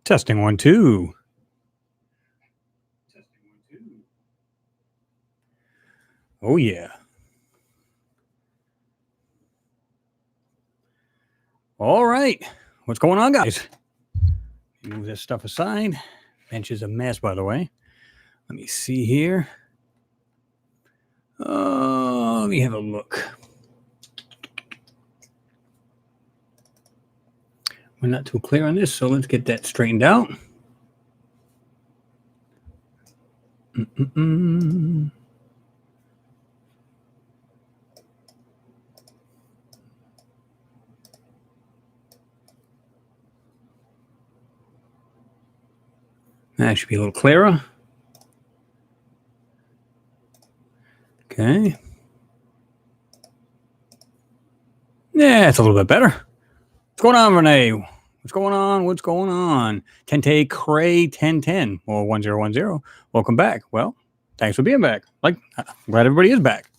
Testing 1, 2. Oh, yeah. All right. What's going on, guys? Move this stuff aside. Bench is a mess, by the way. Let me see here. Let me have a look. We're not too clear on this, so let's get that straightened out. That should be a little clearer. Okay. Yeah, it's a little bit better. What's going on, Renee? What's going on? What's going on? Tente Cray 1010 or 1010. Welcome back. Well, thanks for being back. I'm glad everybody is back.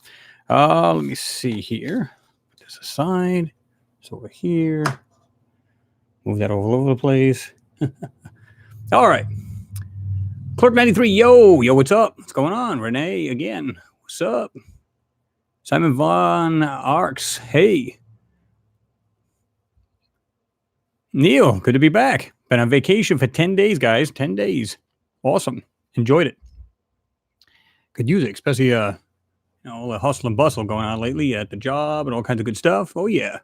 Let me see here. Put this aside. It's over here. Move that all over the place. All right. Clerk 93, yo, what's up? What's going on? Renee, again, what's up? Simon Von Arks, hey. Neil, good to be back. Been on vacation for 10 days, guys. 10 days. Awesome. Enjoyed it. Could use it, especially all the hustle and bustle going on lately at the job and all kinds of good stuff. Oh, yeah.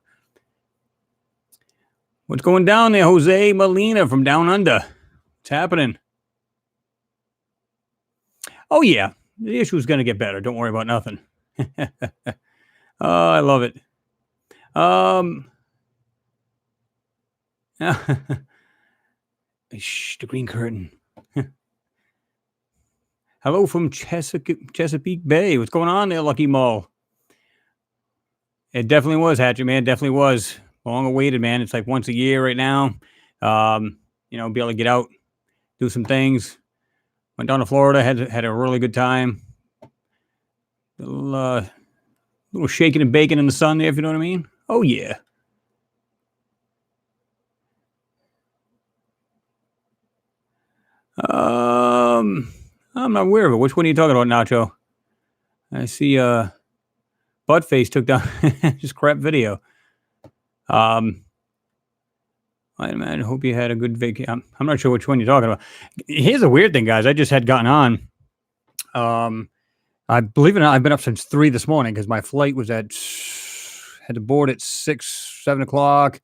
What's going down there, Jose Molina from Down Under? What's happening? Oh, yeah. The issue is going to get better. Don't worry about nothing. Oh, I love it. Shh, the green curtain. Hello from Chesapeake Bay. What's going on there, Lucky Mo? It definitely was, Hatchet, man. Definitely was. Long awaited, man. It's like once a year right now. Be able to get out, do some things. Went down to Florida, had a really good time. Little shaking and baking in the sun there, if you know what I mean. Oh, yeah. I'm not aware of it. Which one are you talking about, Nacho? I see Buttface took down just crap video. I hope you had a good vacation. I'm not sure which one you're talking about. Here's a weird thing, guys. I just had gotten on. I believe it or not, I've been up since 3 this morning because my flight was had to board at 6, 7 o'clock.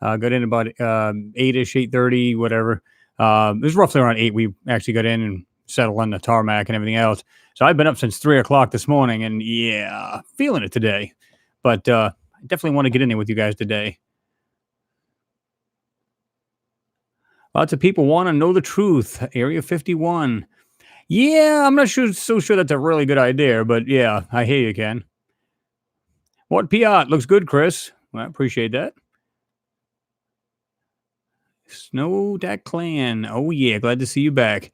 Got in about 8-ish, 8:30, whatever. It was roughly around 8. We actually got in and settled on the tarmac and everything else. So I've been up since 3 o'clock this morning, and yeah, feeling it today. But I definitely want to get in there with you guys today. Lots of people want to know the truth. Area 51. Yeah, I'm not so sure that's a really good idea, but yeah, I hear you, Ken. What Piat? Looks good, Chris. Well, I appreciate that. Snow Dak Clan. Oh, yeah, glad to see you back.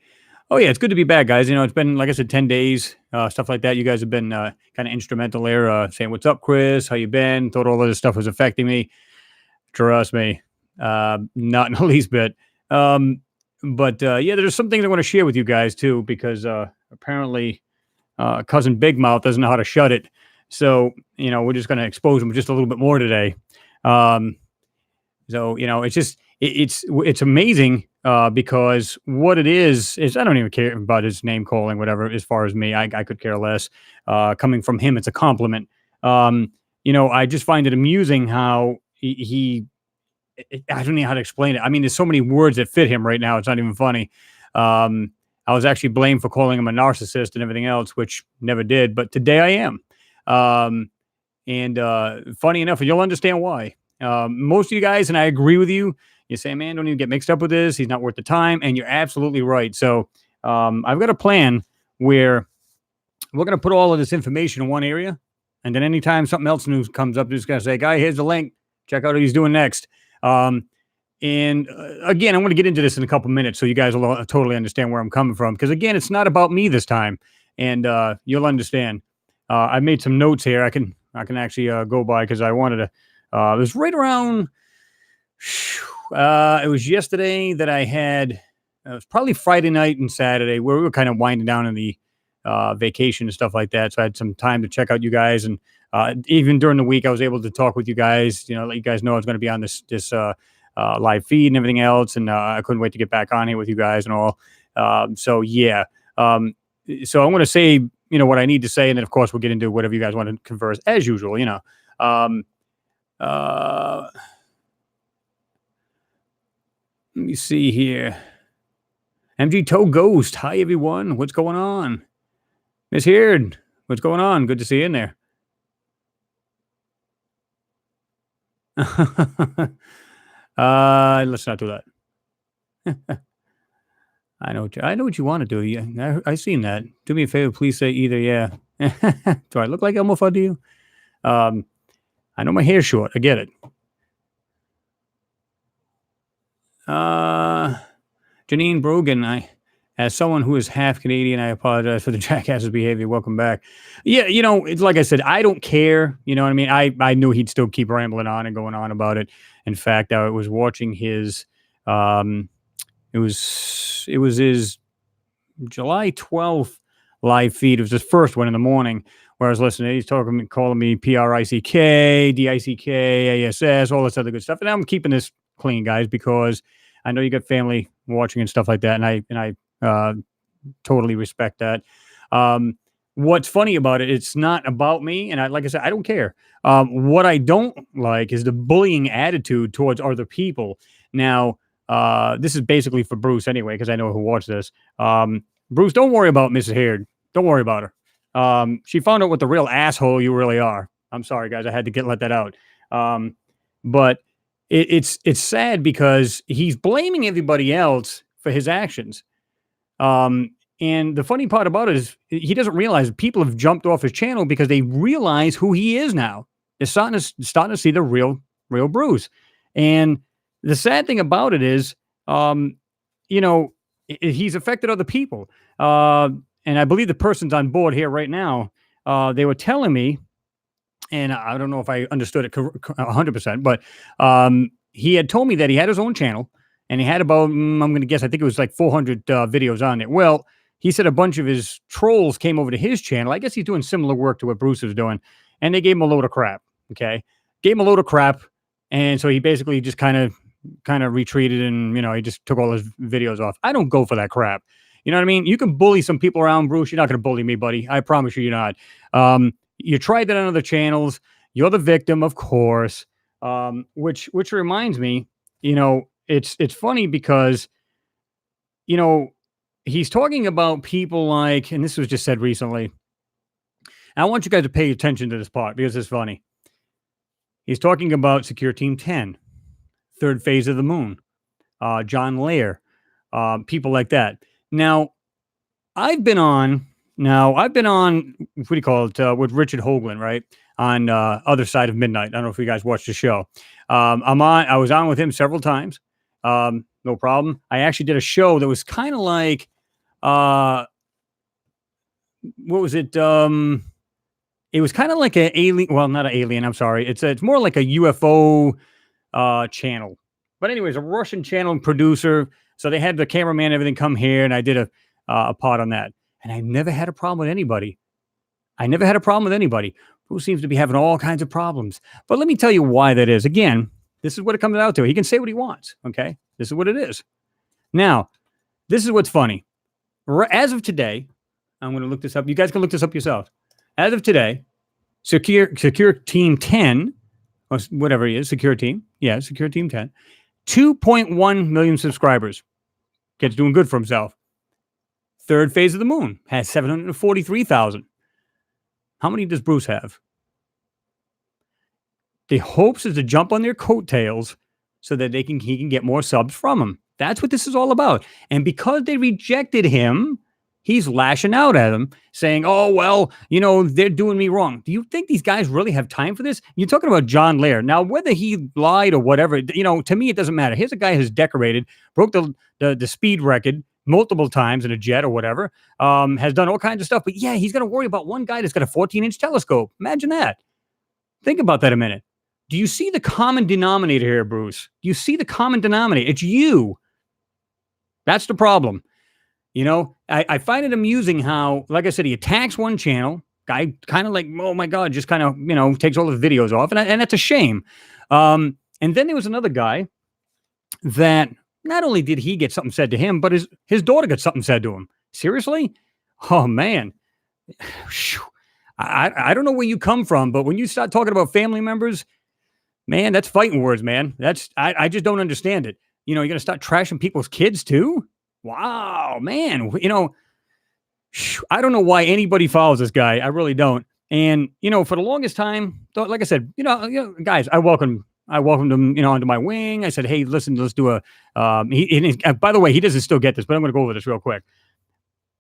Oh, yeah, it's good to be back, guys. It's been, like I said, 10 days, stuff like that. You guys have been kind of instrumental there, saying, what's up, Chris? How you been? Thought all of this stuff was affecting me. Trust me, not in the least bit. But there's some things I want to share with you guys, too, because apparently Cousin Big Mouth doesn't know how to shut it. So, we're just going to expose him just a little bit more today. It's just, it's amazing because what it is I don't even care about his name calling, whatever, as far as me, I could care less. Coming from him, it's a compliment. I just find it amusing how he I don't know how to explain it. I mean, there's so many words that fit him right now. It's not even funny. I was actually blamed for calling him a narcissist and everything else, which never did. But today I am. Funny enough, and you'll understand why. Most of you guys, and I agree with you, you say, man, don't even get mixed up with this. He's not worth the time. And you're absolutely right. So I've got a plan where we're going to put all of this information in one area. And then anytime something else new comes up, just going to say, guy, here's the link. Check out what he's doing next. Again, I'm going to get into this in a couple minutes so you guys will totally understand where I'm coming from. Because, again, it's not about me this time. And you'll understand. I made some notes here. I can actually go by because I wanted to. It was right around It was yesterday that I had. It was probably Friday night and Saturday where we were kind of winding down in the vacation and stuff like that. So I had some time to check out you guys, and even during the week, I was able to talk with you guys. Let you guys know I was going to be on this live feed and everything else, and I couldn't wait to get back on here with you guys and all. So yeah. So I'm going to say what I need to say, and then of course we'll get into whatever you guys want to converse as usual. Let me see here. MG Toe Ghost. Hi, everyone. What's going on? Miss Heard. What's going on? Good to see you in there. Let's not do that. I know what you want to do. Yeah, I seen that. Do me a favor, please say either yeah. Do I look like Elmo Fudd to you? I know my hair's short. I get it. Janine Brogan, as someone who is half Canadian, I apologize for the jackass's behavior. Welcome back. Yeah, it's like I said, I don't care. You know what I mean? I knew he'd still keep rambling on and going on about it. In fact, I was watching his, it was his July 12th live feed. It was his first one in the morning where I was listening. He's calling me PRICK, DICK, ASS, all this other good stuff. And I'm keeping this clean, guys, because I know you got family watching and stuff like that, and I totally respect that. What's funny about it? It's not about me, and like I said, I don't care. What I don't like is the bullying attitude towards other people. Now, this is basically for Bruce anyway, because I know who watched this. Bruce, don't worry about Mrs. Heard. Don't worry about her. She found out what the real asshole you really are. I'm sorry, guys. I had to let that out. But it's sad because he's blaming everybody else for his actions. And the funny part about it is he doesn't realize people have jumped off his channel because they realize who he is now. They're starting to see the real Bruce. And the sad thing about it is, he's affected other people. And I believe the person's on board here right now. They were telling me, and I don't know if I understood it 100%, but he had told me that he had his own channel, and he had about, I'm going to guess, I think it was like 400 videos on it. Well, he said a bunch of his trolls came over to his channel. I guess he's doing similar work to what Bruce is doing, and they gave him a load of crap. Okay, gave him a load of crap, and so he basically just kind of retreated, and he just took all his videos off. I don't go for that crap. You know what I mean? You can bully some people around, Bruce. You're not going to bully me, buddy. I promise you're not. You tried that on other channels. You're the victim, of course. Which reminds me, it's funny because, he's talking about people like, and this was just said recently. I want you guys to pay attention to this part because it's funny. He's talking about Secure Team 10, Third Phase of the Moon, John Lair, people like that. Now, I've been on, what do you call it, with Richard Hoagland, right? On Other Side of Midnight. I don't know if you guys watched the show. I was on with him several times. No problem. I actually did a show that was kind of like, what was it? It was kind of like an alien. Well, not an alien. I'm sorry. It's more like a UFO channel. But anyways, a Russian channel producer. So they had the cameraman and everything come here, and I did a part on that. And I never had a problem with anybody. Who seems to be having all kinds of problems. But let me tell you why that is. Again, this is what it comes out to. He can say what he wants. Okay, this is what it is. Now, this is what's funny. As of today, I'm going to look this up. You guys can look this up yourself. As of today, Secure Team 10, or whatever he is, Secure Team. Yeah, Secure Team 10. 2.1 million subscribers. Kid's doing good for himself. Third Phase of the Moon has 743,000. How many does Bruce have? The hopes is to jump on their coattails so that he can get more subs from him. That's what this is all about. And because they rejected him, he's lashing out at them, saying, oh, well, they're doing me wrong. Do you think these guys really have time for this? You're talking about John Lair. Now, whether he lied or whatever, to me, it doesn't matter. Here's a guy who's decorated, broke the speed record multiple times in a jet or whatever, has done all kinds of stuff. But yeah, he's going to worry about one guy that's got a 14-inch telescope. Imagine that. Think about that a minute. Do you see the common denominator here, Bruce? Do you see the common denominator? It's you. That's the problem. You know, I find it amusing how, like I said, he attacks one channel. Guy kind of like, oh my God, just kind of, takes all the videos off. And that's a shame. And then there was another guy that not only did he get something said to him, but his daughter got something said to him. Seriously? Oh, man. I don't know where you come from, but when you start talking about family members, man, that's fighting words, man. I just don't understand it. You're going to start trashing people's kids too? Wow, man. I don't know why anybody follows this guy. I really don't. And, for the longest time, like I said, guys, I welcomed him, onto my wing. I said, hey, listen, let's do a, by the way, he doesn't still get this, but I'm going to go over this real quick.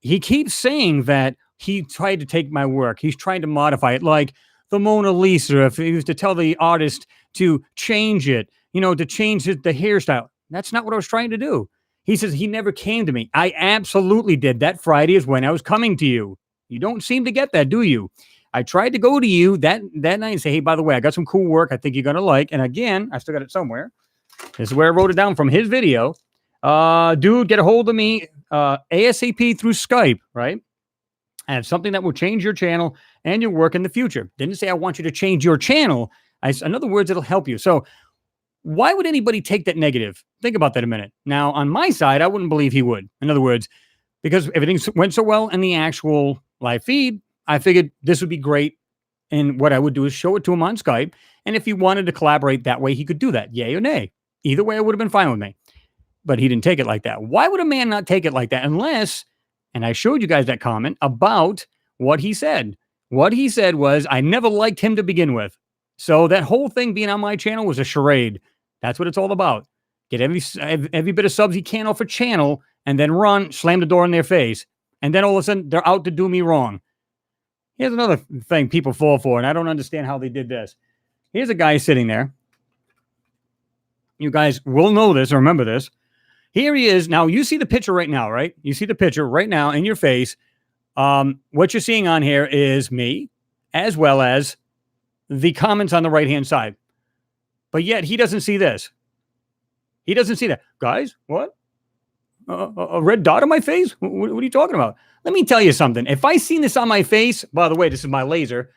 He keeps saying that he tried to take my work. He's trying to modify it like the Mona Lisa. If he was to tell the artist to change it, to change the hairstyle. That's not what I was trying to do. He says he never came to me. I absolutely did. That Friday is when I was coming to you. You don't seem to get that, do you? I tried to go to you that night and say, hey, by the way, I got some cool work I think you're going to like. And again, I still got it somewhere. This is where I wrote it down from his video. Dude, get a hold of me ASAP through Skype, right? And something that will change your channel and your work in the future. Didn't say I want you to change your channel. In other words, it'll help you. So why would anybody take that negative? Think about that a minute. Now, on my side, I wouldn't believe he would. In other words, because everything went so well in the actual live feed, I figured this would be great. And what I would do is show it to him on Skype. And if he wanted to collaborate that way, he could do that. Yay or nay. Either way, it would have been fine with me. But he didn't take it like that. Why would a man not take it like that? Unless, and I showed you guys that comment about what he said. What he said was, I never liked him to begin with. So that whole thing being on my channel was a charade. That's what it's all about. Get every bit of subs he can off a channel and then run, slam the door in their face. And then all of a sudden, they're out to do me wrong. Here's another thing people fall for, and I don't understand how they did this. Here's a guy sitting there. You guys will know this or remember this. Here he is. Now, you see the picture right now, right? You see the picture right now in your face. What you're seeing on here is me, as well as the comments on the right-hand side. But yet, he doesn't see this. He doesn't see that. Guys, what? A red dot on my face? What are you talking about? Let me tell you something. If I seen this on my face, by the way, this is my laser,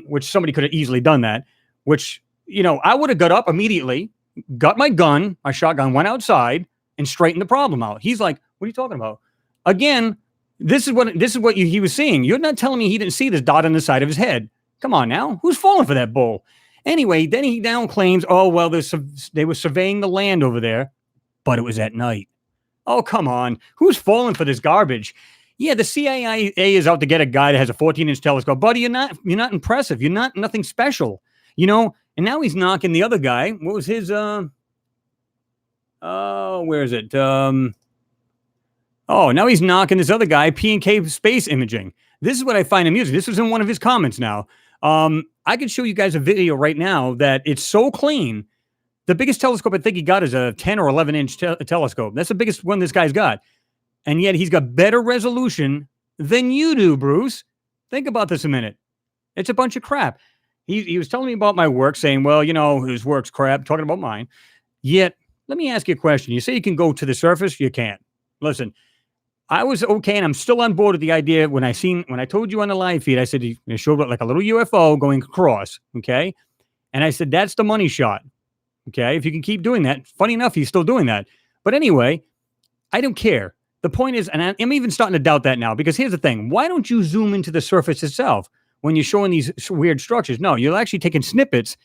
which somebody could have easily done that, which, I would have got up immediately, got my gun, my shotgun, went outside, and straightened the problem out. He's like, what are you talking about? Again, this is what he was seeing. You're not telling me he didn't see this dot on the side of his head. Come on now. Who's falling for that bull? Anyway, then he now claims, oh, well, they were surveying the land over there, but it was at night. Oh, come on. Who's falling for this garbage? Yeah, the CIA is out to get a guy that has a 14-inch telescope. Buddy, you're not impressive. You're nothing special. And now he's knocking the other guy. What was his, where is it? Now he's knocking this other guy, P&K Space Imaging. This is what I find amusing. This was in one of his comments now. I can show you guys a video right now that it's so clean. The biggest telescope I think he got is a 10 or 11-inch telescope. That's the biggest one this guy's got. And yet he's got better resolution than you do, Bruce. Think about this a minute. It's a bunch of crap. He was telling me about my work, saying, well, his work's crap, talking about mine. Yet, let me ask you a question. You say you can go to the surface? You can't. Listen, I was okay, and I'm still on board with the idea when I told you on the live feed, I said he showed like a little UFO going across, okay? And I said, that's the money shot, okay? If you can keep doing that. Funny enough, he's still doing that. But anyway, I don't care. The point is, and I'm even starting to doubt that now, because here's the thing. Why don't you zoom into the surface itself when you're showing these weird structures? No, you're actually taking snippets,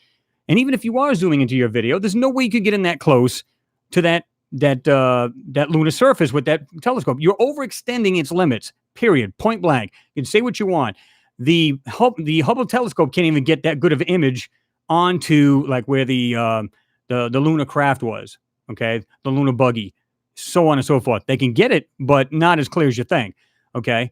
and even if you are zooming into your video, there's no way you could get in that close to that lunar surface with that telescope. You're overextending its limits, period, point blank. You can say what you want. The Hubble telescope can't even get that good of an image onto like where the lunar craft was, okay? The lunar buggy, so on and so forth. They can get it, but not as clear as you think, okay?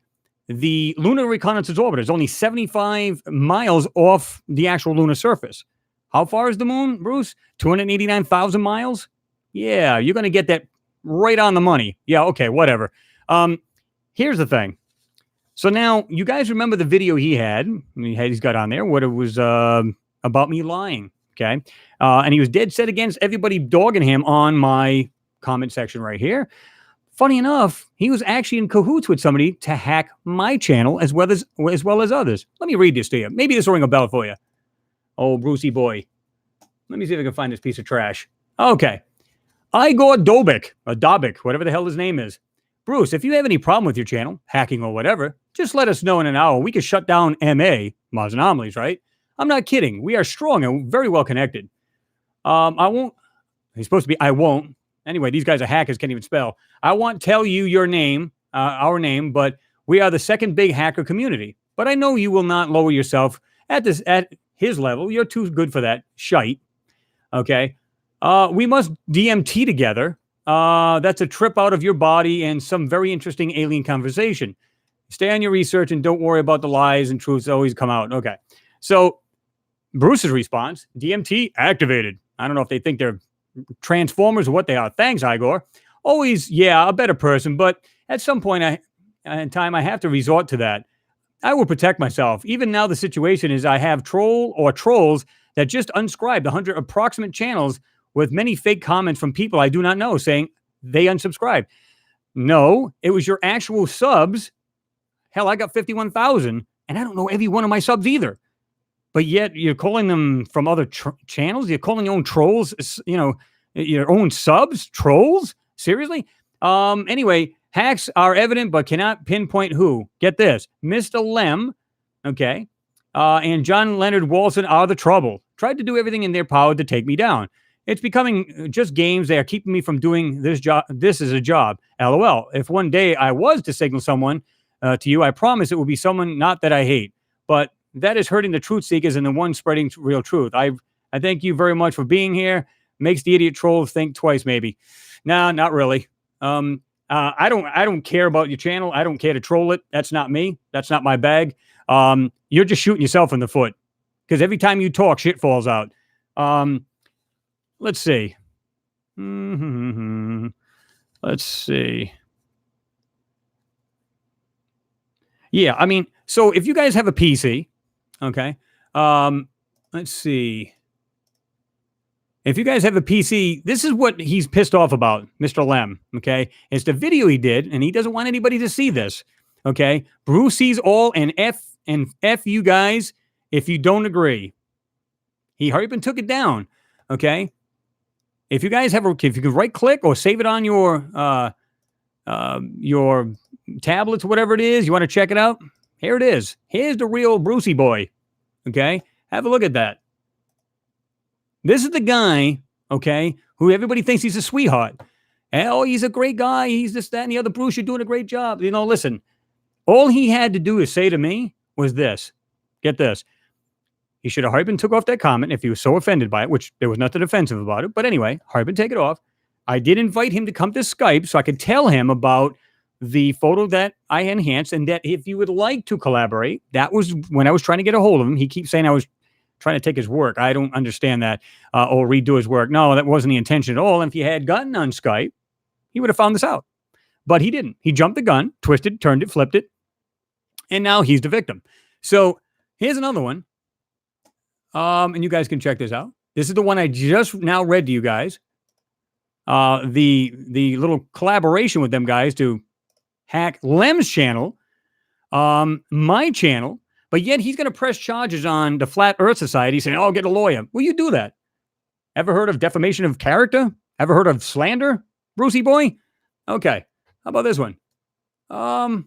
The Lunar Reconnaissance Orbiter is only 75 miles off the actual lunar surface. How far is the moon, Bruce? 289,000 miles? Yeah, you're going to get that right on the money. Yeah, okay, whatever. Here's the thing. So now, you guys remember the video he's got on there, what it was about me lying, Okay. And he was dead set against everybody dogging him on my comment section right here. Funny enough, he was actually in cahoots with somebody to hack my channel as well as others. Let me read this to you. Maybe this will ring a bell for you. Oh, Brucey boy. Let me see if I can find this piece of trash. Okay. Igor Dobik, or Dobik, whatever the hell his name is. Bruce, if you have any problem with your channel, hacking or whatever, just let us know in an hour. We can shut down MA, Mars Anomalies, right? I'm not kidding. We are strong and very well connected. I won't. He's supposed to be, I won't. Anyway, these guys are hackers, can't even spell. I won't tell you your name, our name, but we are the second big hacker community. But I know you will not lower yourself at his level. You're too good for that shite. Okay. We must DMT together. That's a trip out of your body and some very interesting alien conversation. Stay on your research and don't worry about the lies and truths always come out. Okay. So Bruce's response, DMT activated. I don't know if they think they're Transformers or what they are. Thanks, Igor. Always, yeah, a better person, but at some point in time, I have to resort to that. I will protect myself. Even now, the situation is I have trolls that just unscribed 100 approximate channels with many fake comments from people I do not know saying they unsubscribed. No, it was your actual subs. Hell, I got 51,000, and I don't know every one of my subs either. But yet you're calling them from other channels? You're calling your own trolls, your own subs trolls? Seriously? Anyway, hacks are evident but cannot pinpoint who. Get this. Mr. Lem, okay, and John Leonard Walson are the trouble. Tried to do everything in their power to take me down. It's becoming just games. They are keeping me from doing this job. This is a job. LOL. If one day I was to signal someone to you, I promise it will be someone not that I hate, but that is hurting the truth seekers and the ones spreading real truth. I thank you very much for being here. Makes the idiot trolls think twice, maybe. Nah, not really. I don't care about your channel. I don't care to troll it. That's not me. That's not my bag. You're just shooting yourself in the foot because every time you talk, shit falls out. Let's see. Let's see. Yeah, I mean, so if you guys have a PC, okay, let's see. If you guys have a PC, this is what he's pissed off about, Mr. Lem, okay? It's the video he did, and he doesn't want anybody to see this, okay? Bruce sees all and F you guys if you don't agree. He hurried up and took it down, okay? If you guys if you can right-click or save it on your tablets, whatever it is, you want to check it out? Here it is. Here's the real Brucey boy, okay? Have a look at that. This is the guy, okay, who everybody thinks he's a sweetheart. Oh, he's a great guy. He's this, that, and the other. Bruce, you're doing a great job. You know, listen, all he had to do is say to me was this. Get this. He should have hurried and took off that comment if he was so offended by it, which there was nothing offensive about it. But anyway, hurry and take it off. I did invite him to come to Skype so I could tell him about the photo that I enhanced and that if you would like to collaborate, that was when I was trying to get a hold of him. He keeps saying I was trying to take his work. I don't understand that. Or redo his work. No, that wasn't the intention at all. And if he had gotten on Skype, he would have found this out. But he didn't. He jumped the gun, twisted, turned it, flipped it, and now he's the victim. So here's another one. And you guys can check this out. This is the one I just now read to you guys. The little collaboration with them guys to hack Lem's channel, my channel, but yet he's going to press charges on the Flat Earth Society saying, oh, get a lawyer. Will you do that? Ever heard of defamation of character? Ever heard of slander, Brucey boy? Okay. How about this one? Oh,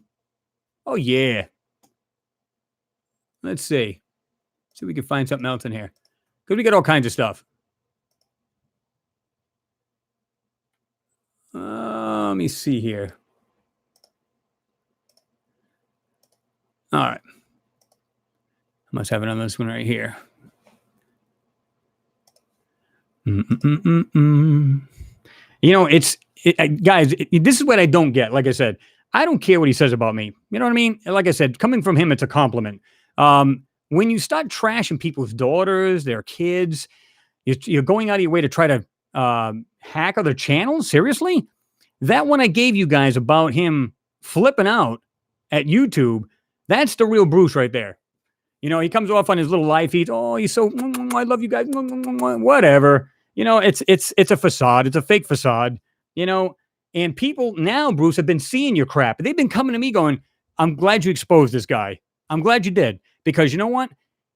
yeah. Let's see. See if we can find something else in here. Because we got all kinds of stuff. Let me see here. All right. I must have it on this one right here. You know, guys, this is what I don't get. Like I said, I don't care what he says about me. You know what I mean? Like I said, coming from him, it's a compliment. When you start trashing people's daughters, their kids, you're going out of your way to try to hack other channels? Seriously? That one I gave you guys about him flipping out at YouTube, that's the real Bruce right there. He comes off on his little live feeds. Oh, he's so, I love you guys. Whatever. It's a facade. It's a fake facade. You know, and people now, Bruce, have been seeing your crap. They've been coming to me going, I'm glad you exposed this guy. I'm glad you did. Because you know what?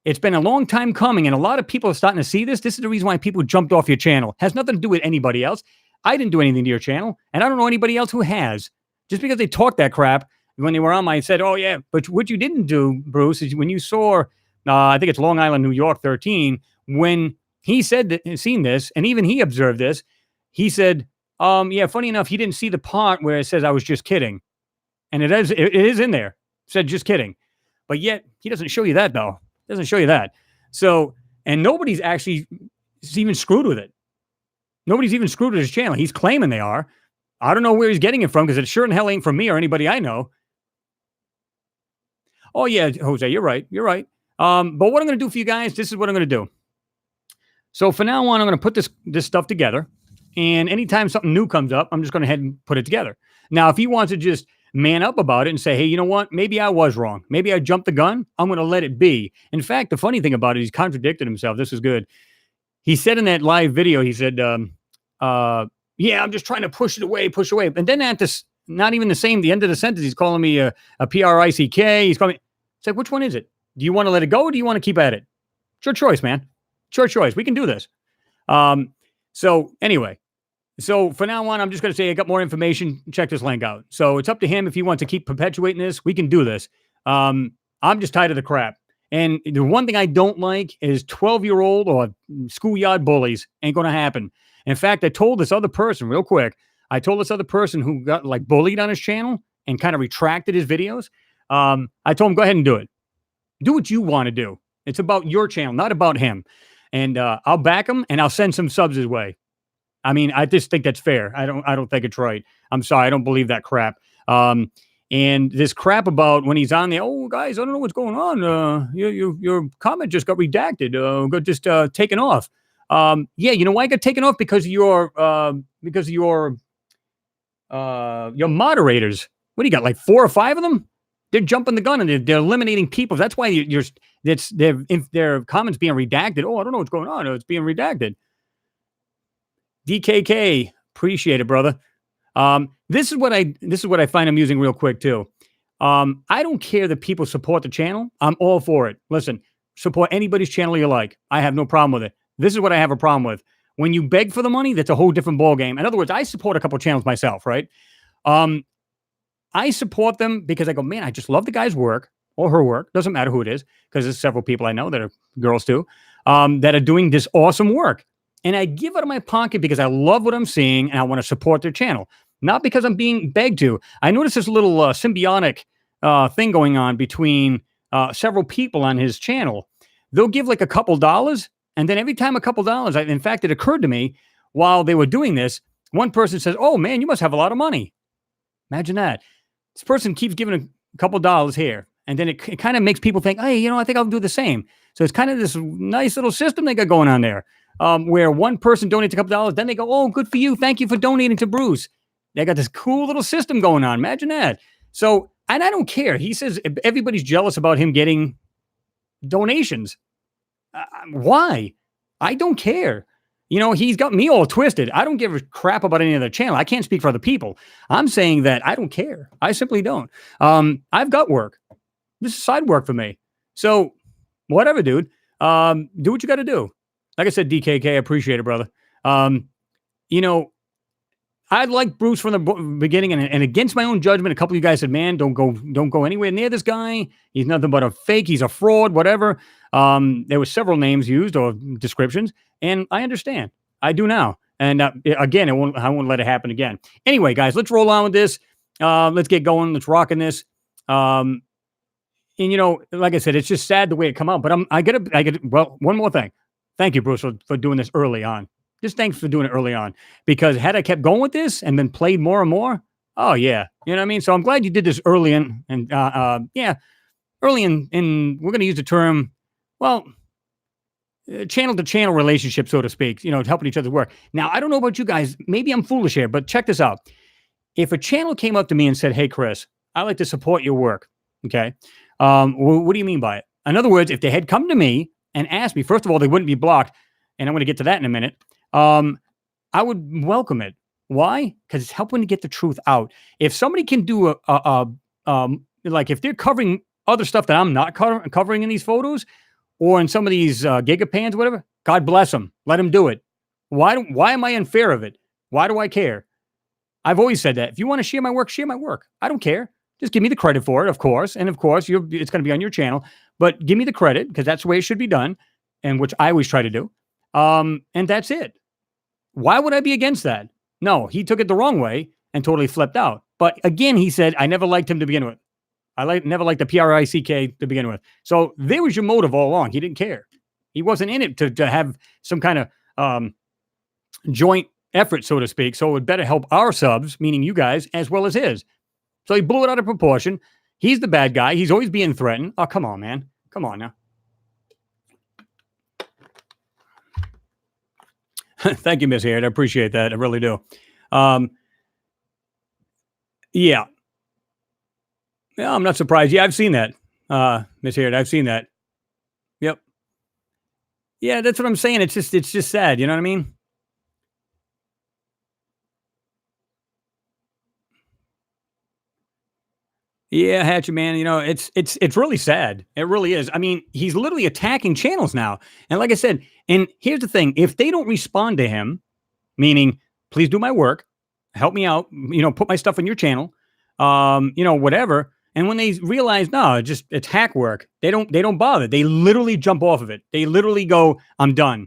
It's been a long time coming, and a lot of people are starting to see this. This is the reason why people jumped off your channel. Has nothing to do with anybody else. I didn't do anything to your channel, and I don't know anybody else who has. Just because they talked that crap when they were on my, said, oh, yeah. But what you didn't do, Bruce, is when you saw, I think it's Long Island, New York 13, when he said that, seen this, and even he observed this, he said, yeah, funny enough, he didn't see the part where it says I was just kidding. And it is in there. It said just kidding. But yet, he doesn't show you that, though. Doesn't show you that. So, and nobody's actually even screwed with it. Nobody's even screwed with his channel. He's claiming they are. I don't know where he's getting it from because it sure in hell ain't from me or anybody I know. Oh, yeah, Jose, you're right. You're right. But what I'm going to do for you guys, this is what I'm going to do. So for now on, I'm going to put this stuff together. And anytime something new comes up, I'm just going to head and put it together. Now, if he wants to just man up about it and say, hey, you know what? Maybe I was wrong. Maybe I jumped the gun. I'm going to let it be. In fact, the funny thing about it, he's contradicted himself. This is good. He said in that live video, he said, yeah, I'm just trying to push it away, push away. And then at this, not even the end of the sentence, he's calling me a P-R-I-C-K. He's calling me. It's like, which one is it? Do you want to let it go or do you want to keep at it? It's your choice, man. It's your choice. We can do this. So anyway, so for now on, I'm just going to say I got more information. Check this link out. So it's up to him if he wants to keep perpetuating this. We can do this. I'm just tired of the crap. And the one thing I don't like is 12-year-old or schoolyard bullies. Ain't going to happen. In fact, I told this other person real quick. I told this other person who got like bullied on his channel and kind of retracted his videos. I told him, go ahead and do it. Do what you want to do. It's about your channel, not about him. And I'll back him and I'll send some subs his way. I mean, I just think that's fair. I don't think it's right. I'm sorry. I don't believe that crap. And this crap about when he's on there, oh, guys, I don't know what's going on. Your comment just got redacted. Got just taken off. Yeah, you know why it got taken off? Because of your moderators. What do you got? Like 4 or 5 of them? They're jumping the gun and they're eliminating people. That's why their comments being redacted. Oh, I don't know what's going on. It's being redacted. DKK, appreciate it, brother. This is what I find amusing real quick too. I don't care that people support the channel. I'm all for it. Listen, support anybody's channel you like. I have no problem with it. This is what I have a problem with. When you beg for the money, that's a whole different ballgame. In other words, I support a couple of channels myself, right? I support them because I go, man, I just love the guy's work or her work. Doesn't matter who it is, because there's several people I know that are girls too, that are doing this awesome work. And I give out of my pocket because I love what I'm seeing and I want to support their channel. Not because I'm being begged to. I noticed this little symbiotic thing going on between several people on his channel. They'll give like a couple dollars, and then every time a couple dollars, in fact, it occurred to me while they were doing this, one person says, oh man, you must have a lot of money. Imagine that. This person keeps giving a couple dollars here, and then it kind of makes people think, hey, you know, I think I'll do the same. So it's kind of this nice little system they got going on there, where one person donates a couple dollars, then they go, oh, good for you. Thank you for donating to Bruce. They got this cool little system going on. Imagine that. So, and I don't care. He says everybody's jealous about him getting donations. Why? I don't care. You know, he's got me all twisted. I don't give a crap about any other channel. I can't speak for other people. I'm saying that I don't care. I simply don't. I've got work. This is side work for me. So whatever, dude. Do what you got to do. Like I said, DKK, I appreciate it, brother. You know, I like Bruce from the beginning, and against my own judgment, a couple of you guys said, man, don't go anywhere near this guy. He's nothing but a fake. He's a fraud, whatever. There were several names used or descriptions, and I understand. I do now. And again, I won't let it happen again. Anyway, guys, let's roll on with this. Let's get going. Let's rock in this. And you know, like I said, it's just sad the way it come out, but I get well, one more thing. Thank you, Bruce, for doing this early on. Just thanks for doing it early on, because had I kept going with this and then played more and more, oh yeah, you know what I mean? So I'm glad you did this early in, and early in, we're going to use the term, well, channel to channel relationship, so to speak, you know, helping each other work. Now, I don't know about you guys, maybe I'm foolish here, but check this out. If a channel came up to me and said, hey, Chris, I'd like to support your work. Okay. What do you mean by it? In other words, if they had come to me and asked me, first of all, they wouldn't be blocked. And I'm going to get to that in a minute. I would welcome it. Why? Because it's helping to get the truth out. If somebody can do like if they're covering other stuff that I'm not covering in these photos or in some of these gigapans, whatever, God bless them. Let them do it. Why am I unfair of it? Why do I care? I've always said that. If you want to share my work, share my work. I don't care. Just give me the credit for it, of course. And of course, it's going to be on your channel. But give me the credit because that's the way it should be done, and which I always try to do. And that's it. Why would I be against that? No, he took it the wrong way and totally flipped out. But again, he said, I never liked him to begin with. Never liked the PRICK to begin with. So there was your motive all along. He didn't care. He wasn't in it to have some kind of joint effort, so to speak. So it would better help our subs, meaning you guys, as well as his. So he blew it out of proportion. He's the bad guy. He's always being threatened. Oh, come on, man. Come on now. Thank you, Miss Haird. I appreciate that. I really do. Yeah. Yeah, I'm not surprised. Yeah, I've seen that, Miss Haird. I've seen that. Yep. Yeah, that's what I'm saying. It's just sad. You know what I mean? Yeah, Hatchet Man, it's really sad. It really is. I mean, he's literally attacking channels now. And like I said, and here's the thing, if they don't respond to him, meaning please do my work, help me out, put my stuff on your channel, whatever. And when they realize, no, just it's hack work, they don't bother. They literally jump off of it. They literally go, I'm done.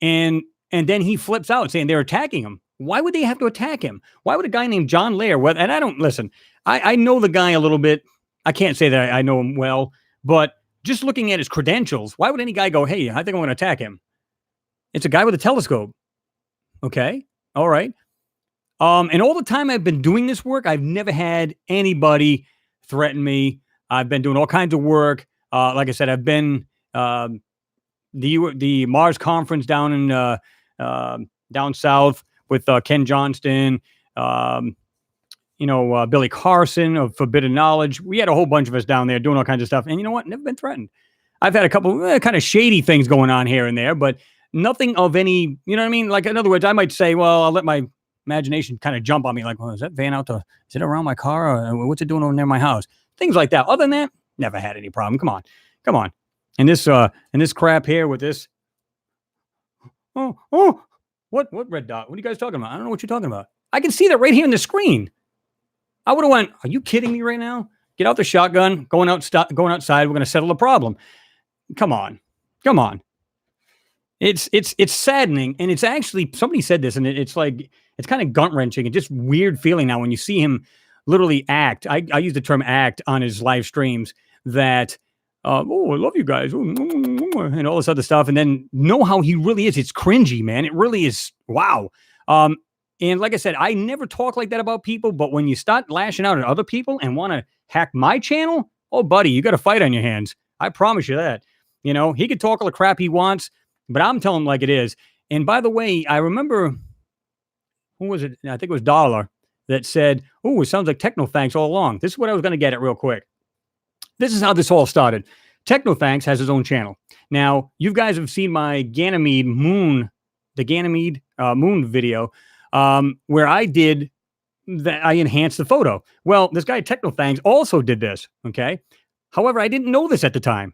And then he flips out saying they're attacking him. Why would they have to attack him? Why would a guy named John Lair, and I don't listen, I know the guy a little bit. I can't say that I know him well, but just looking at his credentials, why would any guy go, hey, I think I'm going to attack him? It's a guy with a telescope. Okay. All right. And all the time I've been doing this work, I've never had anybody threaten me. I've been doing all kinds of work. Like I said, I've been the Mars conference down in down south with Ken Johnston, Billy Carson of Forbidden Knowledge. We had a whole bunch of us down there doing all kinds of stuff. And you know what? Never been threatened. I've had a couple kind of shady things going on here and there, but nothing of any, you know what I mean? Like, in other words, I might say, well, I'll let my imagination kind of jump on me. Like, well, is that van is it around my car? Or what's it doing over near my house? Things like that. Other than that, never had any problem. Come on. And this crap here with this. Oh, what red dot? What are you guys talking about? I don't know what you're talking about. I can see that right here on the screen. I would have went, are you kidding me right now? Get out the shotgun, going outside. We're going to settle the problem. Come on. It's saddening. And it's actually, somebody said this, and it's like, it's kind of gut wrenching and just weird feeling now when you see him literally act. I use the term act on his live streams that, I love you guys, and all this other stuff. And then know how he really is. It's cringy, man. It really is. Wow. And like I said, I never talk like that about people, but when you start lashing out at other people and want to hack my channel, oh, buddy, you got a fight on your hands. I promise you that. He could talk all the crap he wants, but I'm telling him like it is. And by the way, I remember, who was it? I think it was Dollar that said, oh, it sounds like Technothanks all along. This is what I was going to get at real quick. This is how this all started. Technothanks has his own channel. Now, you guys have seen my Ganymede Moon video, where I did that. I enhanced the photo. Well, this guy Technothanks also did this. Okay. However, I didn't know this at the time.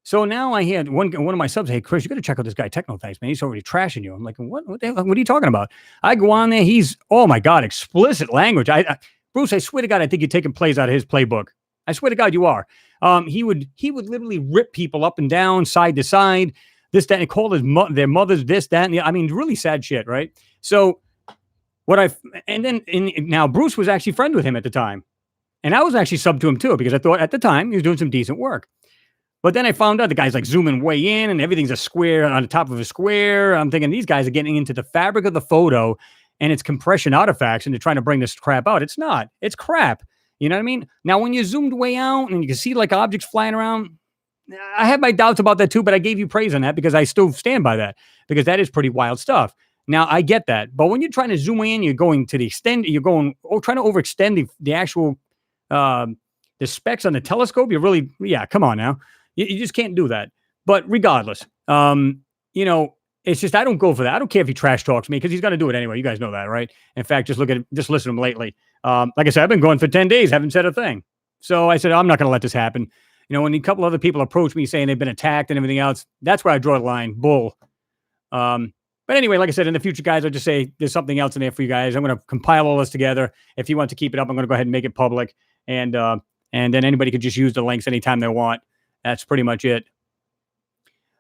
So now I had one of my subs, hey, Chris, you got to check out this guy Technothanks, man. He's already trashing you. I'm like, what the hell? What are you talking about? I go on there. He's, oh my God, explicit language. Bruce, I swear to God, I think you're taking plays out of his playbook. I swear to God, you are. He would literally rip people up and down, side to side, this, that, and call their mothers this, that, and the, I mean, really sad shit, right? So now Bruce was actually friends with him at the time. And I was actually sub to him too, because I thought at the time he was doing some decent work. But then I found out the guy's like zooming way in and everything's a square on the top of a square. I'm thinking these guys are getting into the fabric of the photo and it's compression artifacts and they're trying to bring this crap out. It's not. It's crap. You know what I mean? Now, when you zoomed way out and you can see like objects flying around, I had my doubts about that too, but I gave you praise on that because I still stand by that because that is pretty wild stuff. Now, I get that. But when you're trying to zoom in, you're going to the extent, you're going, trying to overextend the actual, the specs on the telescope. You're really, yeah, come on now. You just can't do that. But regardless, you know, it's just I don't go for that. I don't care if he trash talks me because he's going to do it anyway. You guys know that, right? In fact, just listen to him lately. Like I said, I've been going for 10 days, haven't said a thing. So I said, I'm not going to let this happen. You know, when a couple other people approach me saying they've been attacked and everything else, that's where I draw the line. Bull. But anyway, like I said, in the future, guys, I'll just say there's something else in there for you guys. I'm going to compile all this together. If you want to keep it up, I'm going to go ahead and make it public. And then anybody could just use the links anytime they want. That's pretty much it.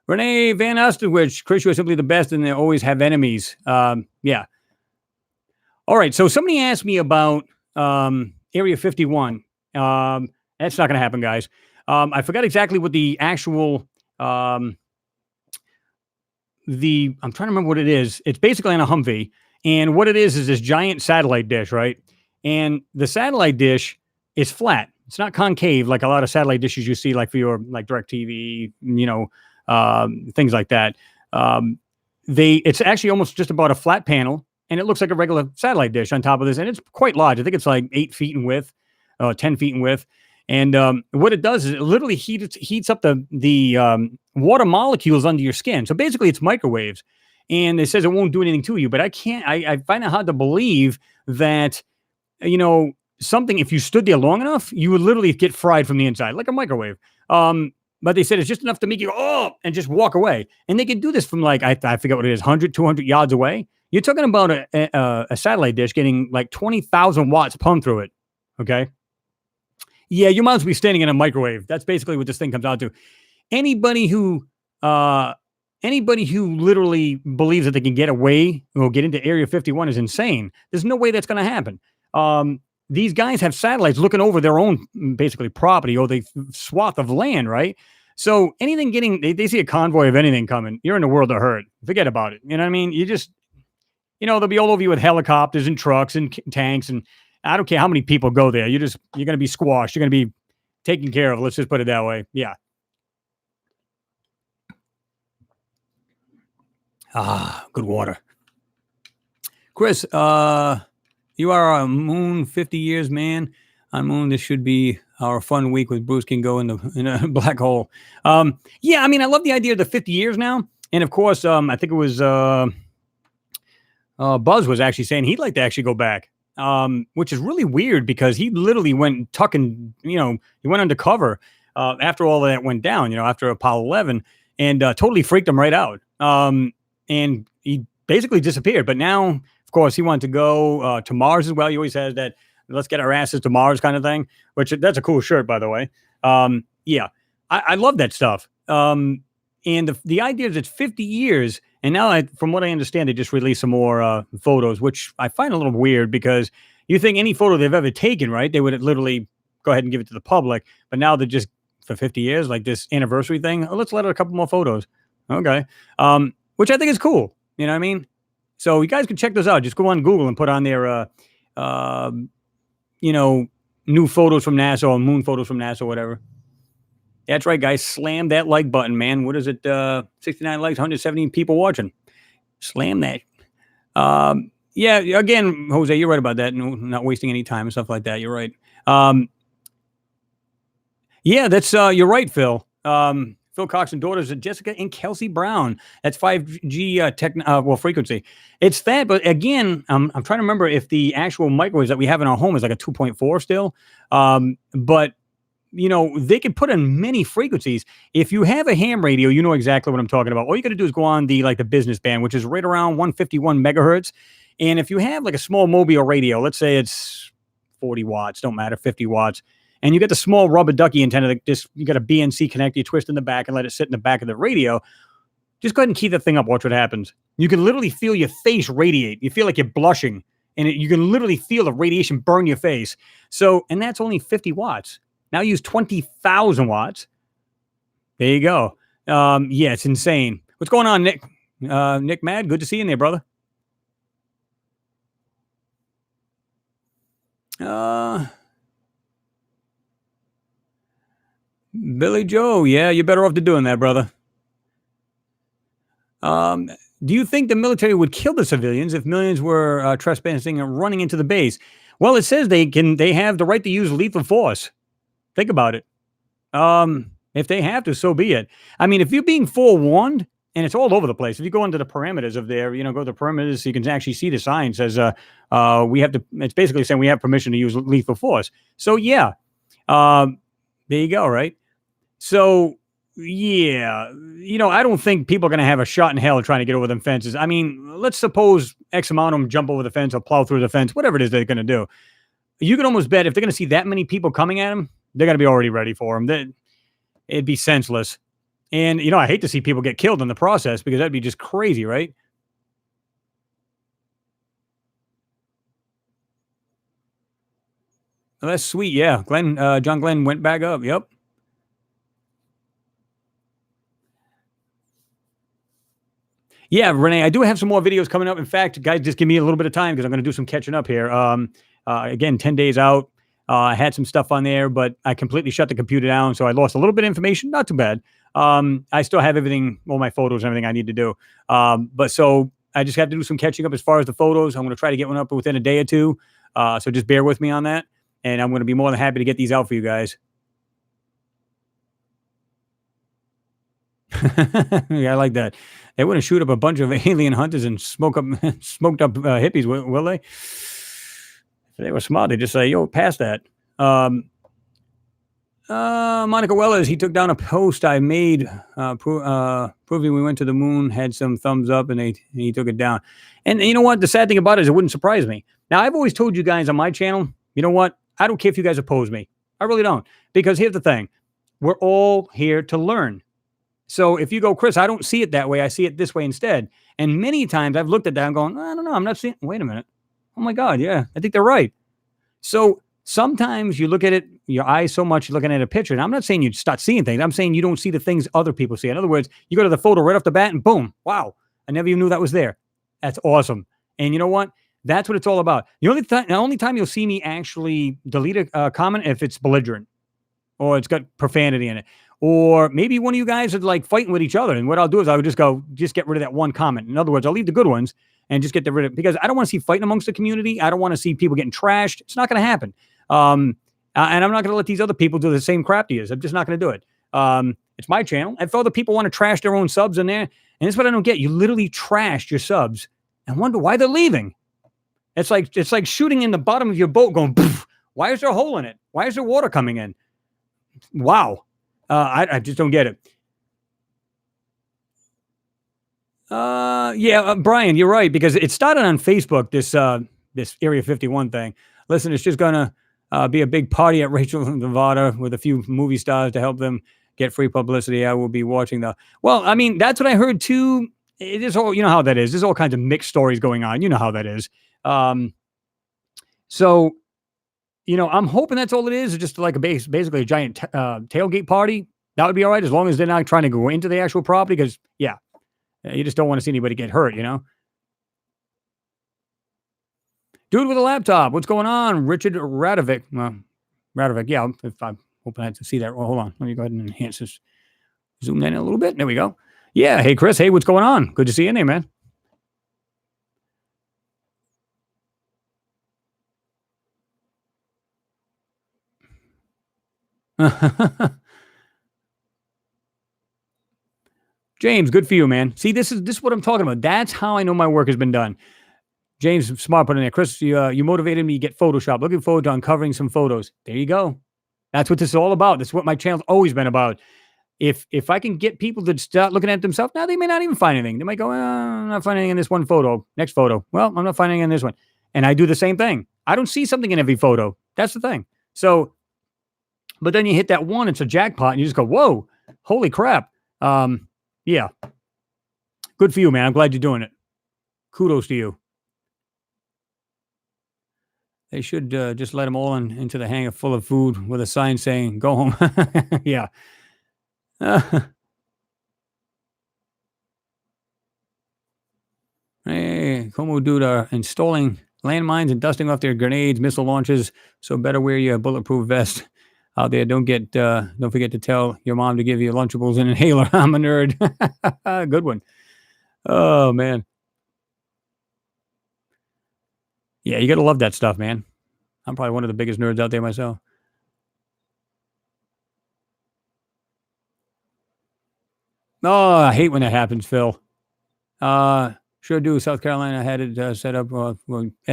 Renee Van Osterwich, Chris, you are simply the best, and they always have enemies. Yeah. All right. So somebody asked me about Area 51. That's not going to happen, guys. I forgot exactly what the actual I'm trying to remember what it is. It's basically on a Humvee, and what it is this giant satellite dish, right? And the satellite dish is flat. It's not concave like a lot of satellite dishes you see, like for your like DirecTV, you know, things like that. It's actually almost just about a flat panel, and it looks like a regular satellite dish on top of this, and it's quite large. I think it's like 8 feet in width, 10 feet in width. And what it does is it literally heats up the water molecules under your skin. So basically, it's microwaves. And it says it won't do anything to you. But I find it hard to believe that, you know, something, if you stood there long enough, you would literally get fried from the inside, like a microwave. But they said it's just enough to make you, oh, and just walk away. And they can do this from like, I forget what it is, 100, 200 yards away. You're talking about a satellite dish getting like 20,000 watts pumped through it. Okay. Yeah, you might as well be standing in a microwave. That's basically what this thing comes out to. Anybody who literally believes that they can get away or get into Area 51 is insane. There's no way that's going to happen. These guys have satellites looking over their own basically property or the swath of land, right? So anything they see a convoy of anything coming, you're in the world of hurt. Forget about it. You know what I mean? You just, you know, they'll be all over you with helicopters and trucks and tanks, and I don't care how many people go there. You're going to be squashed. You're going to be taken care of. Let's just put it that way. Yeah. Good water. Chris, you are a Moon 50 years man. On Moon, this should be our fun week with Bruce can go in a black hole. Yeah, I mean, I love the idea of the 50 years now. And of course, I think it was Buzz was actually saying he'd like to actually go back. Which is really weird because he literally went tucking, you know, he went undercover after all of that went down, you know, after Apollo 11, and totally freaked him right out. And he basically disappeared. But now, of course, he wanted to go to Mars as well. He always has that, let's get our asses to Mars kind of thing, which that's a cool shirt, by the way. Yeah, I love that stuff. And the idea is it's 50 years. And now, from what I understand, they just released some more photos, which I find a little weird because you think any photo they've ever taken, right, they would literally go ahead and give it to the public. But now they're just, for 50 years, like this anniversary thing, let's let out a couple more photos. Okay. Which I think is cool. You know what I mean? So you guys can check those out. Just go on Google and put on their, you know, new photos from NASA or moon photos from NASA or whatever. That's right, guys. Slam that like button, man. What is it? 69 likes, 117 people watching. Slam that. Yeah, again, Jose, you're right about that. No, not wasting any time and stuff like that. You're right. Yeah, that's you're right, Phil. Phil Cox and daughters of Jessica and Kelsey Brown. That's 5G frequency. It's that, but again, I'm trying to remember if the actual microwaves that we have in our home is like a 2.4 still. But you know, they can put in many frequencies. If you have a ham radio, you know exactly what I'm talking about. All you got to do is go on the business band, which is right around 151 megahertz. And if you have like a small mobile radio, let's say it's 40 watts, don't matter, 50 watts, and you get the small rubber ducky antenna that just, you got a BNC connector, you twist in the back and let it sit in the back of the radio. Just go ahead and key that thing up. Watch what happens. You can literally feel your face radiate. You feel like you're blushing, and you can literally feel the radiation burn your face. So, and that's only 50 watts. Now use 20,000 watts. There you go. Yeah, it's insane. What's going on, Nick? Nick Mad, good to see you in there, brother. Billy Joe, yeah, you're better off to doing that, brother. Do you think the military would kill the civilians if millions were trespassing and running into the base? Well, it says they have the right to use lethal force. Think about it. If they have to, so be it. I mean, if you're being forewarned and it's all over the place, if you go into the parameters of their, go to the parameters, so you can actually see the sign says, we have to, it's basically saying we have permission to use lethal force. So, yeah, um, there you go, right? So, yeah, I don't think people are going to have a shot in hell trying to get over them fences. I mean, let's suppose X amount of them jump over the fence or plow through the fence, whatever it is they're going to do. You can almost bet if they're going to see that many people coming at them, they're going to be already ready for them. It'd be senseless. And, I hate to see people get killed in the process because that'd be just crazy, right? Well, that's sweet. Yeah. John Glenn went back up. Yep. Yeah, Renee, I do have some more videos coming up. In fact, guys, just give me a little bit of time because I'm going to do some catching up here. Again, 10 days out. I had some stuff on there, but I completely shut the computer down. So I lost a little bit of information. Not too bad. I still have everything, all my photos and everything I need to do. But so I just have to do some catching up as far as the photos. I'm going to try to get one up within a day or two. So just bear with me on that. And I'm going to be more than happy to get these out for you guys. Yeah, I like that. They wouldn't shoot up a bunch of alien hunters and smoked up hippies, will they? If they were smart, they just say, "Yo, pass that." Monica Wellers, he took down a post I made proving we went to the moon, had some thumbs up, and he took it down. And you know what? The sad thing about it is it wouldn't surprise me. Now, I've always told you guys on my channel, you know what? I don't care if you guys oppose me. I really don't. Because here's the thing. We're all here to learn. So if you go, Chris, I don't see it that way. I see it this way instead. And many times I've looked at that and gone, I don't know. I'm not seeing. Wait a minute. Oh my God. Yeah, I think they're right. So sometimes you look at it, your eyes so much, you're looking at a picture. And I'm not saying you start seeing things. I'm saying you don't see the things other people see. In other words, you go to the photo right off the bat and boom, wow, I never even knew that was there. That's awesome. And you know what? That's what it's all about. The only time you'll see me actually delete a comment if it's belligerent or it's got profanity in it. Or maybe one of you guys are like fighting with each other. And what I'll do is I would just get rid of that one comment. In other words, I'll leave the good ones and just get rid of it because I don't want to see fighting amongst the community. I don't want to see people getting trashed. It's not going to happen. And I'm not going to let these other people do the same crap to you. I'm just not going to do it. It's my channel. If other people want to trash their own subs in there, and that's what I don't get. You literally trashed your subs and wonder why they're leaving. It's like shooting in the bottom of your boat going, poof. Why is there a hole in it? Why is there water coming in? Wow. I just don't get it. Yeah, Brian, you're right because it started on Facebook. This Area 51 thing. Listen, it's just gonna be a big party at Rachel, Nevada, with a few movie stars to help them get free publicity. I will be watching the. Well, I mean, that's what I heard too. It is all, you know how that is. There's all kinds of mixed stories going on. You know how that is. So I'm hoping that's all it is. It's just like basically a giant tailgate party. That would be all right as long as they're not trying to go into the actual property. Because you just don't want to see anybody get hurt. Dude with a laptop. What's going on, Richard Radovic? Radovic. Yeah, if I'm hoping I have to see that. Well, hold on. Let me go ahead and enhance this. Zoom that in a little bit. There we go. Yeah. Hey, Chris. Hey, what's going on? Good to see you in there, man. James, good for you, man. See, this is what I'm talking about. That's how I know my work has been done. James Smart put in there. Chris, you motivated me to get Photoshop. Looking forward to uncovering some photos. There you go. That's what this is all about. That's what my channel's always been about. If I can get people to start looking at themselves, now they may not even find anything. They might go, I'm not finding anything in this one photo. Next photo. Well, I'm not finding anything in this one. And I do the same thing. I don't see something in every photo. That's the thing. So, but then you hit that one, it's a jackpot, and you just go, whoa, holy crap. Yeah. Good for you, man. I'm glad you're doing it. Kudos to you. They should just let them all into the hangar full of food with a sign saying, go home. Yeah. Hey, Como dude are installing landmines and dusting off their grenades, missile launches. So better wear your bulletproof vest out there. Don't forget to tell your mom to give you Lunchables and inhaler. I'm a nerd. Good one. Oh man. Yeah, you gotta love that stuff, man. I'm probably one of the biggest nerds out there myself. Oh, I hate when that happens, Phil. Uh, sure do. South Carolina had it set up, well,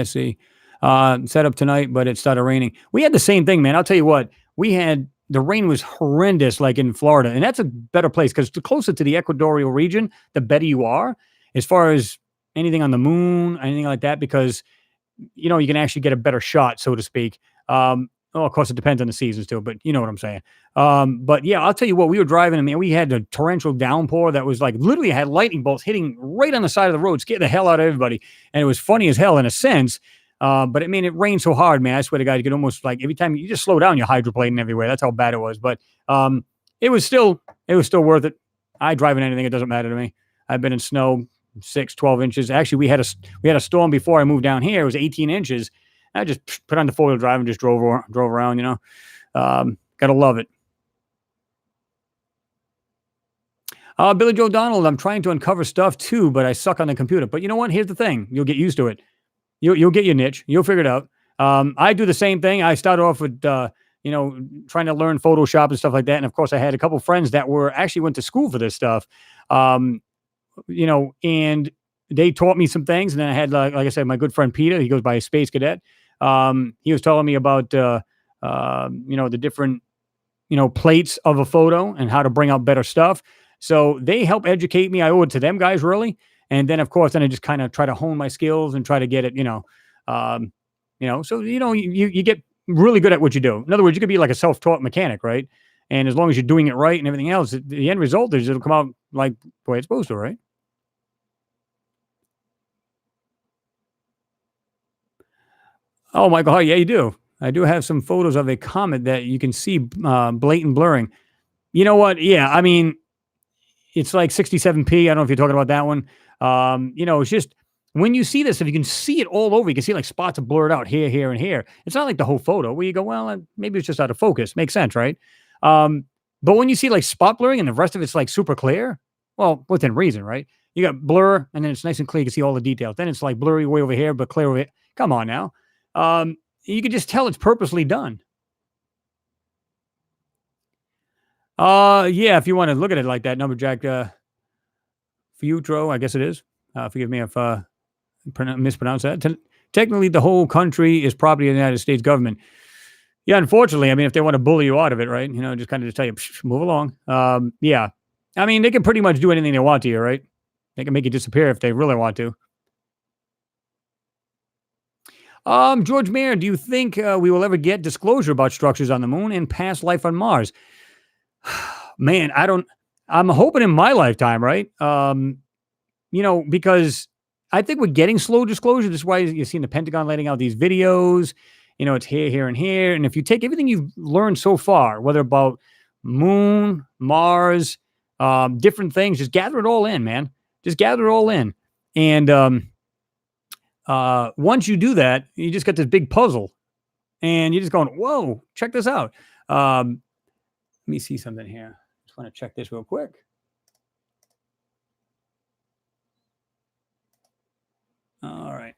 SC, set up tonight, but it started raining. We had the same thing, man. I'll tell you what, we had the rain was horrendous, like in Florida, and that's a better place because the closer to the equatorial region, the better you are as far as anything on the moon, anything like that, because you can actually get a better shot, so to speak. Of course, it depends on the seasons too, but you know what I'm saying. But yeah, I'll tell you what, we were driving, and man, we had a torrential downpour that was like literally had lightning bolts hitting right on the side of the road, scared the hell out of everybody. And it was funny as hell in a sense. But I mean, it rained so hard, man. I swear to God, you could almost like every time you just slow down, you're hydroplaning everywhere. That's how bad it was. But it was still worth it. I drive in anything; it doesn't matter to me. I've been in snow 6, 12 inches. Actually, we had a storm before I moved down here. It was 18 inches. I just put on the 4-wheel drive and just drove around. Gotta love it. Billy Joe Donald, I'm trying to uncover stuff too, but I suck on the computer. But you know what? Here's the thing: you'll get used to it. You'll get your niche. You'll figure it out. I do the same thing. I started off with trying to learn Photoshop and stuff like that. And of course, I had a couple friends that were actually went to school for this stuff. Um, and they taught me some things. And then I had, like I said, my good friend Peter, he goes by Space Cadet. He was telling me about, the different, plates of a photo and how to bring out better stuff. So they help educate me. I owe it to them guys, really. And then, of course, then I just kind of try to hone my skills and try to get it, so, you get really good at what you do. In other words, you could be like a self-taught mechanic, right? And as long as you're doing it right and everything else, the end result is it'll come out like the way it's supposed to, right? Oh, Michael, oh, yeah, you do. I do have some photos of a comet that you can see blatant blurring. You know what? Yeah, I mean, it's like 67p. I don't know if you're talking about that one. It's just when you see this, if you can see it all over, you can see like spots are blurred out here, here, and here. It's not like the whole photo where you go, well, maybe it's just out of focus. Makes sense, right? Um, but when you see like spot blurring and the rest of it's like super clear, well, within reason, right? You got blur and then it's nice and clear. You can see all the details. Then it's like blurry way over here, but clear over here. Come on now. You can just tell it's purposely done. Yeah, if you want to look at it like that, Numberjack Futro, I guess it is. Forgive me if mispronounce that. Technically, the whole country is property of the United States government. Yeah, unfortunately, I mean, if they want to bully you out of it, right? Just kind of just tell you, move along. Yeah, I mean, they can pretty much do anything they want to you, right? They can make you disappear if they really want to. George Mayer, do you think we will ever get disclosure about structures on the moon and past life on Mars? Man, I don't. I'm hoping in my lifetime, right? Because I think we're getting slow disclosure. This is why you're seeing the Pentagon letting out these videos. It's here, here, and here. And if you take everything you've learned so far, whether about moon, Mars, different things, just gather it all in, man. Just gather it all in. And once you do that, you just got this big puzzle. And you're just going, whoa, check this out. Let me see something here. Just want to check this real quick. All right.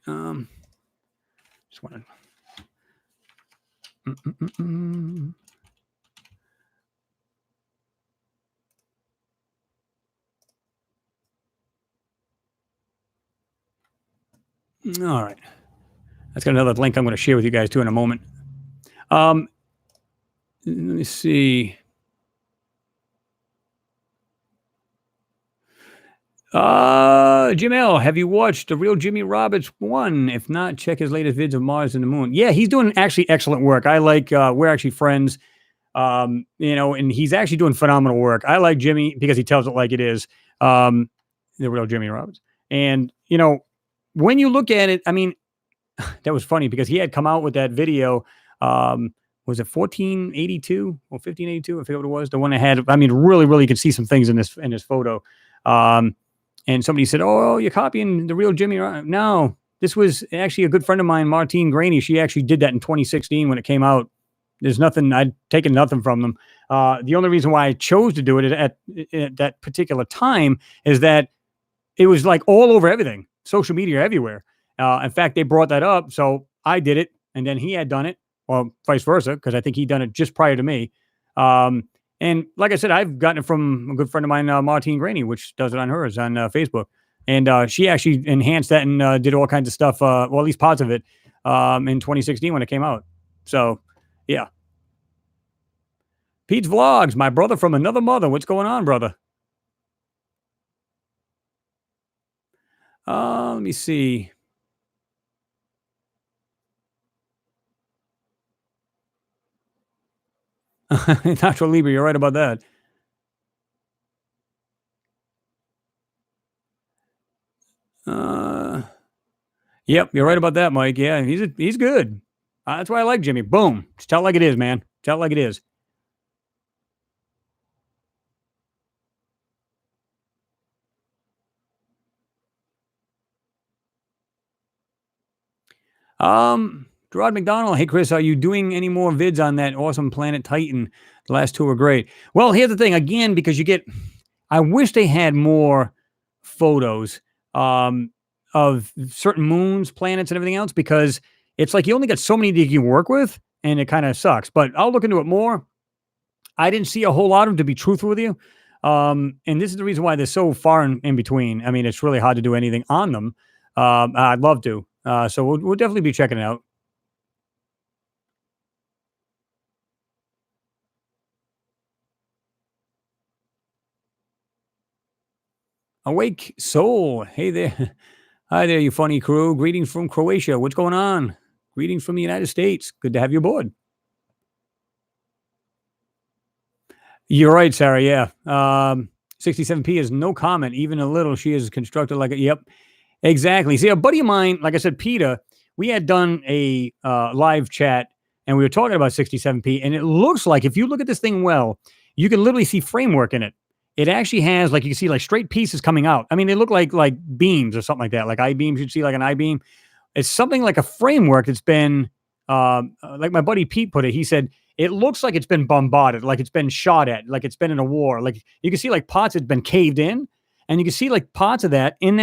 Just want to. All right. That's got another link I'm going to share with you guys too in a moment. Let me see. Jim L, have you watched The Real Jimmy Roberts 1? If not, check his latest vids of Mars and the Moon. Yeah, he's doing actually excellent work. I like, we're actually friends, and he's actually doing phenomenal work. I like Jimmy because he tells it like it is, The Real Jimmy Roberts. And, when you look at it, I mean, that was funny because he had come out with that video, was it 1482 or 1582? I forget what it was. The one that had, I mean, really, really you could see some things in this photo. And somebody said, "Oh, you're copying The Real Jimmy." No, this was actually a good friend of mine, Martine Graney. She actually did that in 2016 when it came out. There's nothing, I'd taken nothing from them. The only reason why I chose to do it at that particular time is that it was like all over everything, social media everywhere. In fact, they brought that up. So I did it and then he had done it, or vice versa, because I think he'd done it just prior to me. And like I said, I've gotten it from a good friend of mine, Martine Graney, which does it on hers on Facebook. And she actually enhanced that and did all kinds of stuff, well, at least parts of it, in 2016 when it came out. So, yeah. Pete's Vlogs, my brother from another mother. What's going on, brother? Let me see. Natural Libra, you're right about that. Uh, yep, you're right about that, Mike. Yeah, he's good. That's why I like Jimmy. Boom. Just tell it like it is, man. Tell it like it is. Gerard McDonald. Hey, Chris, are you doing any more vids on that awesome Planet Titan? The last two were great. Well, here's the thing again, because you get, I wish they had more photos of certain moons, planets, and everything else, because it's like you only got so many that you can work with, and it kind of sucks. But I'll look into it more. I didn't see a whole lot of them, to be truthful with you. And this is the reason why they're so far in between. I mean, it's really hard to do anything on them. I'd love to. So we'll definitely be checking it out. Awake Soul. Hey there. Hi there, you funny crew. Greetings from Croatia. What's going on? Greetings from the United States. Good to have you aboard. You're right, Sarah. Yeah. 67p is no comment, even a little. She is constructed like a, yep, exactly. See, a buddy of mine, like I said, Peter, we had done a live chat and we were talking about 67p. And it looks like if you look at this thing well, you can literally see framework in it. It actually has, like, you can see like straight pieces coming out. I mean, they look like beams or something like that, like I beams. You'd see like an I beam. It's something like a framework that's been, like my buddy Pete put it. He said it looks like it's been bombarded, like it's been shot at, like it's been in a war. Like you can see like parts had been caved in, and you can see like parts of that in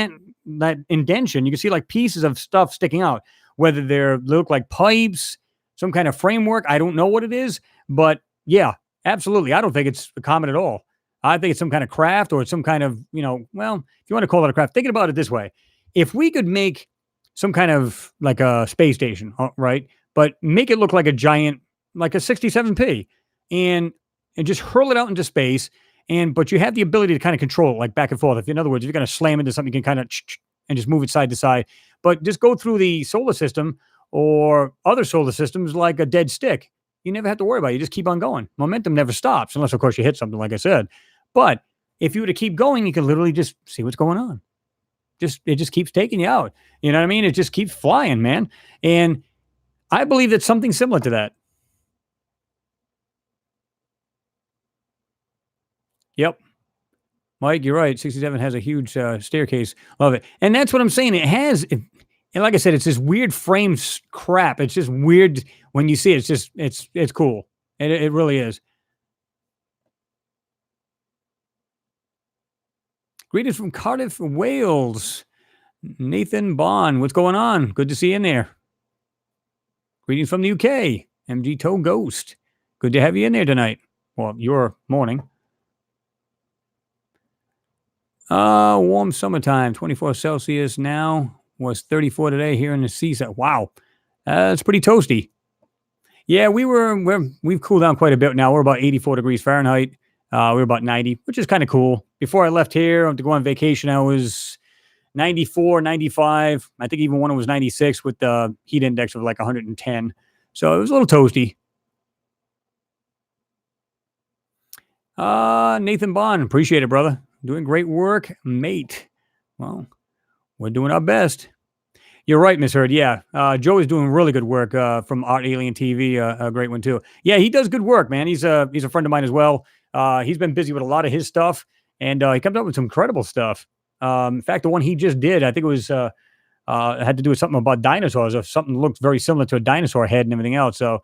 that indention. You can see like pieces of stuff sticking out, whether they look like pipes, some kind of framework. I don't know what it is, but yeah, absolutely. I don't think it's a comet at all. I think it's some kind of craft or it's some kind of, well, if you want to call it a craft, thinking about it this way. If we could make some kind of like a space station, right? But make it look like a giant, like a 67p, and just hurl it out into space. But you have the ability to kind of control it, like back and forth. If in other words, if you're going to slam into something, you can kind of and just move it side to side. But just go through the solar system or other solar systems like a dead stick. You never have to worry about it. You just keep on going. Momentum never stops, unless of course you hit something, like I said. But if you were to keep going, you can literally just see what's going on. It just keeps taking you out. You know what I mean? It just keeps flying, man. And I believe that something similar to that. Yep. Mike, you're right. 67 has a huge staircase. Love it. And that's what I'm saying. And like I said, it's this weird frame crap. It's just weird when you see it. It's cool. It really is. Greetings from Cardiff, Wales. Nathan Bond, what's going on? Good to see you in there. Greetings from the UK. MG Toe Ghost. Good to have you in there tonight. Well, your morning. Warm summertime, 24 Celsius now, was 34 today here in the seaside. Wow. It's pretty toasty. Yeah, we've cooled down quite a bit now. We're about 84 degrees Fahrenheit. We're about 90, which is kind of cool. Before I left here to go on vacation, I was 94, 95. I think even one was 96 with the heat index of like 110. So it was a little toasty. Nathan Bond, appreciate it, brother. Doing great work, mate. Well, we're doing our best. You're right, Miss Heard. Yeah, Joe is doing really good work from Art Alien TV. A great one too. Yeah, he does good work, man. He's a friend of mine as well. He's been busy with a lot of his stuff, and he comes up with some incredible stuff. In fact, the one he just did, I think it was had to do with something about dinosaurs, or something looked very similar to a dinosaur head and everything else. So,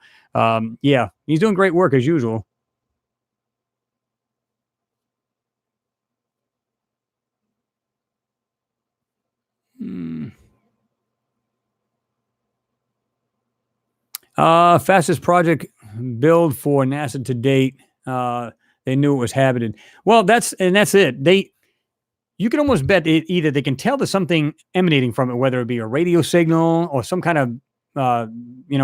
yeah, he's doing great work as usual. Hmm. Fastest project build for NASA to date. They knew it was habited. Well, that's it. You can almost bet either they can tell there's something emanating from it, whether it be a radio signal or some kind of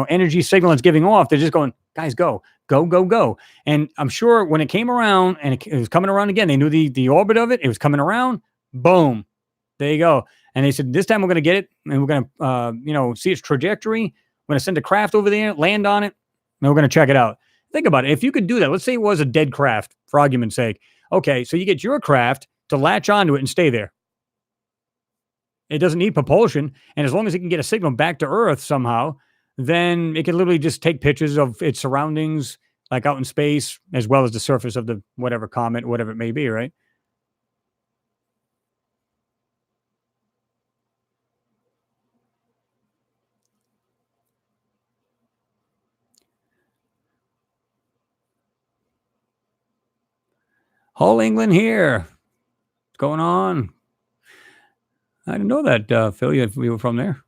energy signal it's giving off. They're just going, guys, go, go, go, go. And I'm sure when it came around and it was coming around again, they knew the orbit of it. It was coming around. Boom. There you go. And they said, this time we're going to get it and we're going to, see its trajectory. We're going to send a craft over there, land on it, and we're going to check it out. Think about it. If you could do that, let's say it was a dead craft, for argument's sake. Okay, so you get your craft to latch onto it and stay there. It doesn't need propulsion. And as long as it can get a signal back to Earth somehow, then it can literally just take pictures of its surroundings, like out in space, as well as the surface of the whatever comet, whatever it may be, right? Hull, England here. What's going on? I didn't know that, Phil, you were from there.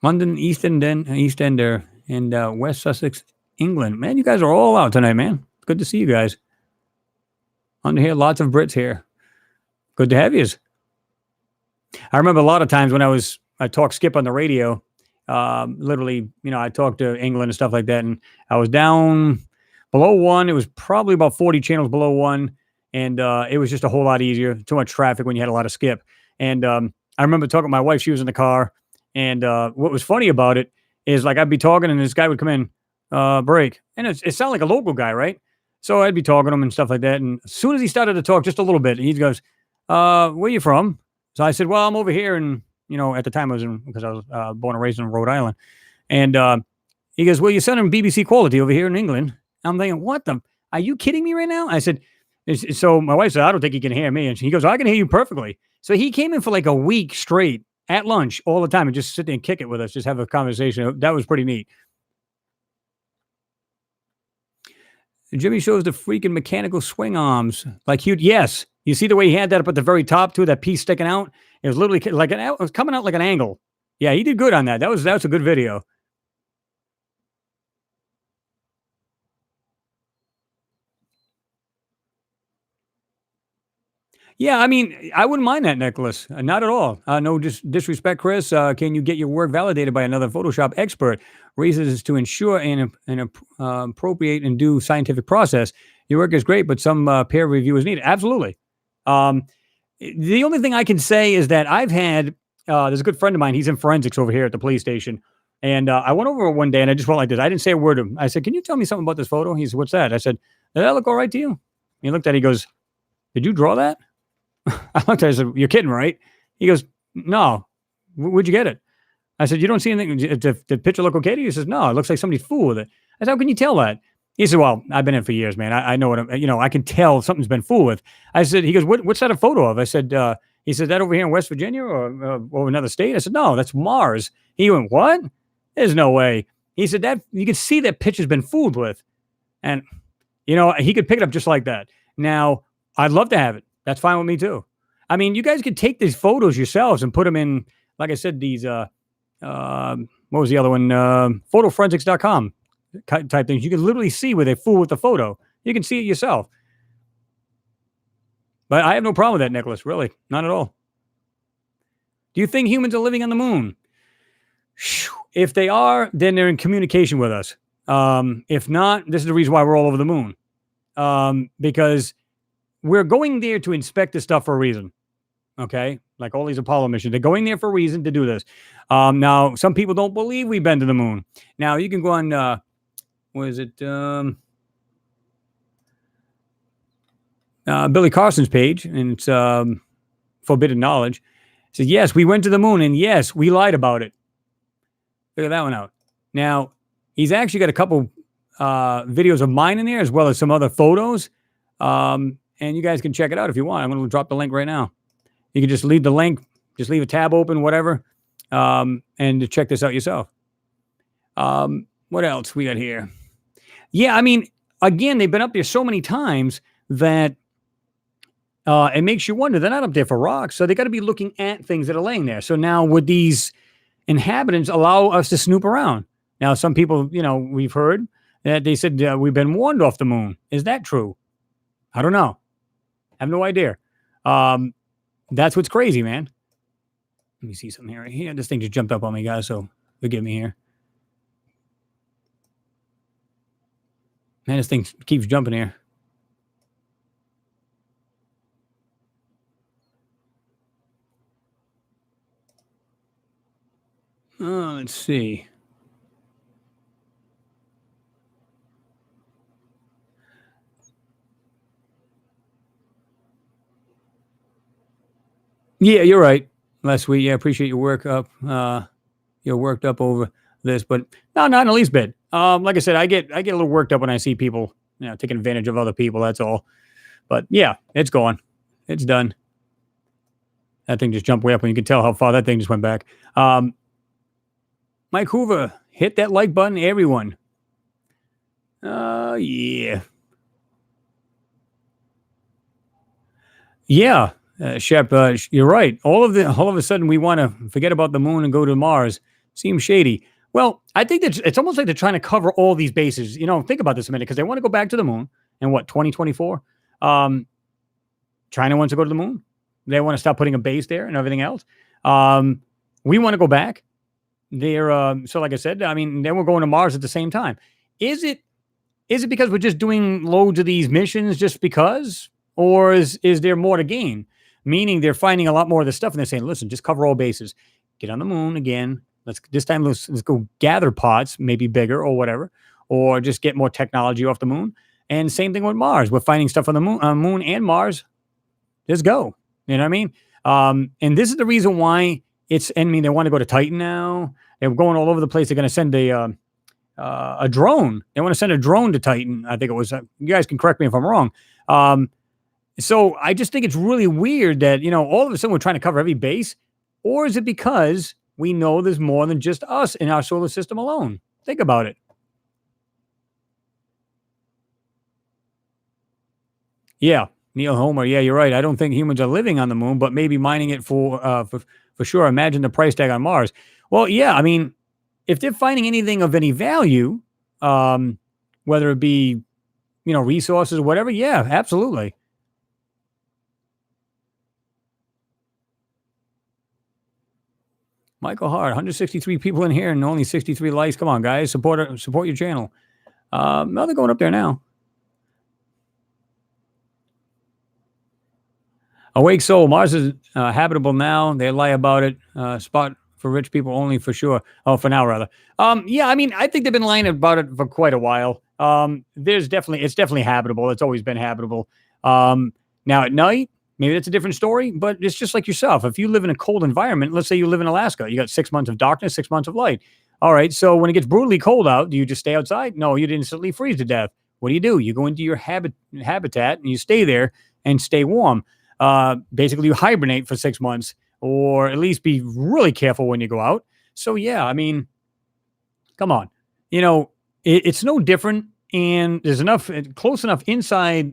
London, East Ender, and West Sussex, England. Man, you guys are all out tonight, man. Good to see you guys. On here, lots of Brits here. Good to have you. I remember a lot of times when I talked skip on the radio. Literally, I talked to England and stuff like that, and I was down below one. It was probably about 40 channels below one, and it was just a whole lot easier. Too much traffic when you had a lot of skip. And I remember talking to my wife. She was in the car, and what was funny about it is, like, I'd be talking, and this guy would come in, break, and it sounded like a local guy, right? So I'd be talking to him and stuff like that, and as soon as he started to talk just a little bit, he goes, "Where you from?" So I said, "Well, I'm over here in." At the time because I was born and raised in Rhode Island. And he goes, "Well, you're sending BBC quality over here in England." I'm thinking, are you kidding me right now? I said, so my wife said, "I don't think he can hear me." And he goes, "I can hear you perfectly." So he came in for like a week straight at lunch all the time and just sit there and kick it with us, just have a conversation. That was pretty neat. Jimmy shows the freaking mechanical swing arms. Like huge. Yes. You see the way he had that up at the very top too, that piece sticking out? It was literally like it was coming out like an angle. Yeah, he did good on that. That was a good video. Yeah, I mean, I wouldn't mind that necklace. Not at all. No disrespect, Chris. Can you get your work validated by another Photoshop expert? Reasons to ensure an appropriate and due scientific process. Your work is great, but some peer review is needed. Absolutely. The only thing I can say is that I've had, there's a good friend of mine. He's in forensics over here at the police station. And I went over one day and I just went like this. I didn't say a word to him. I said, "Can you tell me something about this photo?" He said, "What's that?" I said, "Does that look all right to you?" He looked at it. He goes, "Did you draw that?" I looked at it. I said, "You're kidding, right?" He goes, "No. Where'd you get it?" I said, "You don't see anything. Did the picture look okay to you?" He says, "No, it looks like somebody fooled with it." I said, "How can you tell that?" He said, "Well, I've been in for years, man. I know what I can tell something's been fooled with." I said, he goes, "What's that a photo of?" I said, he said, "That over here in West Virginia or another state?" I said, "No, that's Mars." He went, "What? There's no way." He said, "That you can see that picture's been fooled with." And, he could pick it up just like that. Now, I'd love to have it. That's fine with me too. I mean, you guys could take these photos yourselves and put them in, like I said, these, what was the other one? Photoforensics.com type things. You can literally see where they fool with the photo. You can see it yourself. But I have no problem with that necklace, really. Not at all. Do you think humans are living on the moon? If they are, then they're in communication with us. If not, this is the reason why we're all over the moon. Because we're going there to inspect this stuff for a reason. Okay? Like all these Apollo missions. They're going there for a reason to do this. Now, some people don't believe we've been to the moon. Now, you can go on, what is it? Billy Carson's page, and it's Forbidden Knowledge. It says, yes, we went to the moon, and yes, we lied about it. Figure that one out. Now, he's actually got a couple videos of mine in there, as well as some other photos. And you guys can check it out if you want. I'm going to drop the link right now. You can just leave the link, just leave a tab open, whatever, and check this out yourself. What else we got here? Yeah, I mean, again, they've been up there so many times that it makes you wonder. They're not up there for rocks, so they got to be looking at things that are laying there. So now, would these inhabitants allow us to snoop around? Now, some people, we've heard that they said we've been warned off the moon. Is that true? I don't know. I have no idea. Um, that's what's crazy, man. Let me see something here. Yeah, this thing just jumped up on me, guys. So forgive me here. Man, this thing keeps jumping here. Let's see. Yeah, you're right. Last week, yeah, appreciate your work up. You're worked up over this, but no, not in the least bit. Like I said, I get a little worked up when I see people, taking advantage of other people. That's all. But yeah, it's gone. It's done. That thing just jumped way up, and you can tell how far that thing just went back. Um, Mike Hoover, hit that like button, everyone. Yeah. Yeah, Shep, you're right. All of a sudden, we want to forget about the moon and go to Mars. Seems shady. Well, I think that it's almost like they're trying to cover all these bases. Think about this a minute, because they want to go back to the moon in what, 2024. Um, China wants to go to the moon. They want to stop putting a base there and everything else. Um, we want to go back. So like I said, I mean, then we're going to Mars at the same time. Is it is it because we're just doing loads of these missions just because? Or is there more to gain? Meaning they're finding a lot more of this stuff and they're saying, listen, just cover all bases. Get on the moon again. Let's go gather pots, maybe bigger or whatever, or just get more technology off the moon. And same thing with Mars. We're finding stuff on the moon and Mars. Just go. You know what I mean? And this is the reason why I mean, they want to go to Titan now. They're going all over the place. They're going to send a drone. They want to send a drone to Titan. I think it was. You guys can correct me if I'm wrong. So I just think it's really weird that all of a sudden we're trying to cover every base, or is it because we know there's more than just us in our solar system alone? Think about it. Yeah, Neil Homer. Yeah, you're right. I don't think humans are living on the moon, but maybe mining it for sure. Imagine the price tag on Mars. Well, yeah. I mean, if they're finding anything of any value, um, whether it be resources or whatever, yeah, absolutely. Michael Hart, 163 people in here and only 63 likes. Come on, guys, support your channel. No, they're going up there now. Awake Soul, Mars is habitable now. They lie about it. Spot for rich people only for sure. Oh, for now rather. Yeah, I mean, I think they've been lying about it for quite a while. It's definitely habitable. It's always been habitable. Now at night, maybe that's a different story, but it's just like yourself. If you live in a cold environment, let's say you live in Alaska, you got 6 months of darkness, 6 months of light. All right, so when it gets brutally cold out, do you just stay outside? No, you'd instantly freeze to death. What do? You go into your habitat and you stay there and stay warm. Basically, you hibernate for 6 months, or at least be really careful when you go out. So yeah, I mean, come on, it's no different, and there's enough close enough inside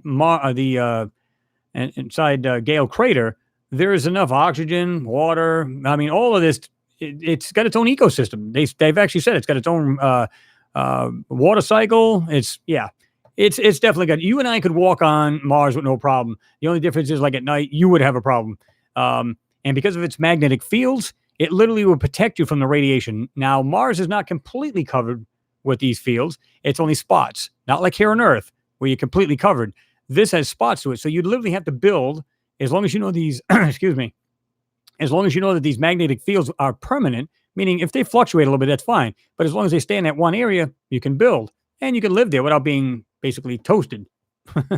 inside Gale Crater. There is enough oxygen, water. I mean, all of this. It's got its own ecosystem. They've actually said it's got its own water cycle. It's definitely good. You and I could walk on Mars with no problem. The only difference is, like, at night, you would have a problem. And because of its magnetic fields, it literally would protect you from the radiation. Now, Mars is not completely covered with these fields. It's only spots, not like here on Earth, where you're completely covered. This has spots to it. So you literally have to build, as long as you know these, excuse me, as long as you know that these magnetic fields are permanent, meaning if they fluctuate a little bit, that's fine. But as long as they stay in that one area, you can build. And you can live there without being basically toasted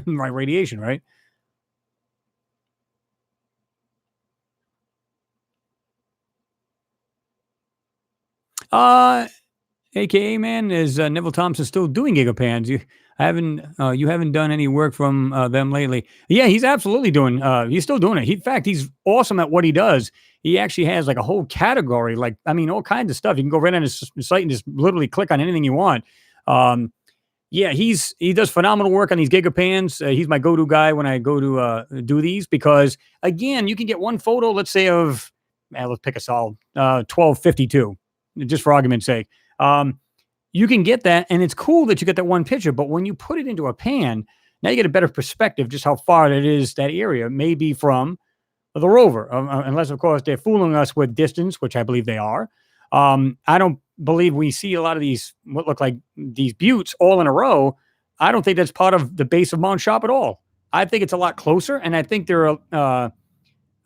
by radiation, right? Uh, AKA man, is Neville Thompson still doing gigapans? You haven't done any work from them lately. Yeah, he's absolutely doing. He's still doing it. In fact, he's awesome at what he does. He actually has like a whole category, like, I mean, all kinds of stuff. You can go right on his site and just literally click on anything you want. Um, Yeah, he does phenomenal work on these gigapans. He's my go-to guy when I go to do these, because again, you can get one photo, let's say let's pick a solid 1252, just for argument's sake. Um, you can get that, and it's cool that you get that one picture. But when you put it into a pan, now you get a better perspective just how far it is that area may be from the rover, unless of course they're fooling us with distance, which I believe they are. I don't believe we see a lot of these what look like these buttes all in a row. I don't think that's part of the base of Mount Sharp at all. I think it's a lot closer, and I think there are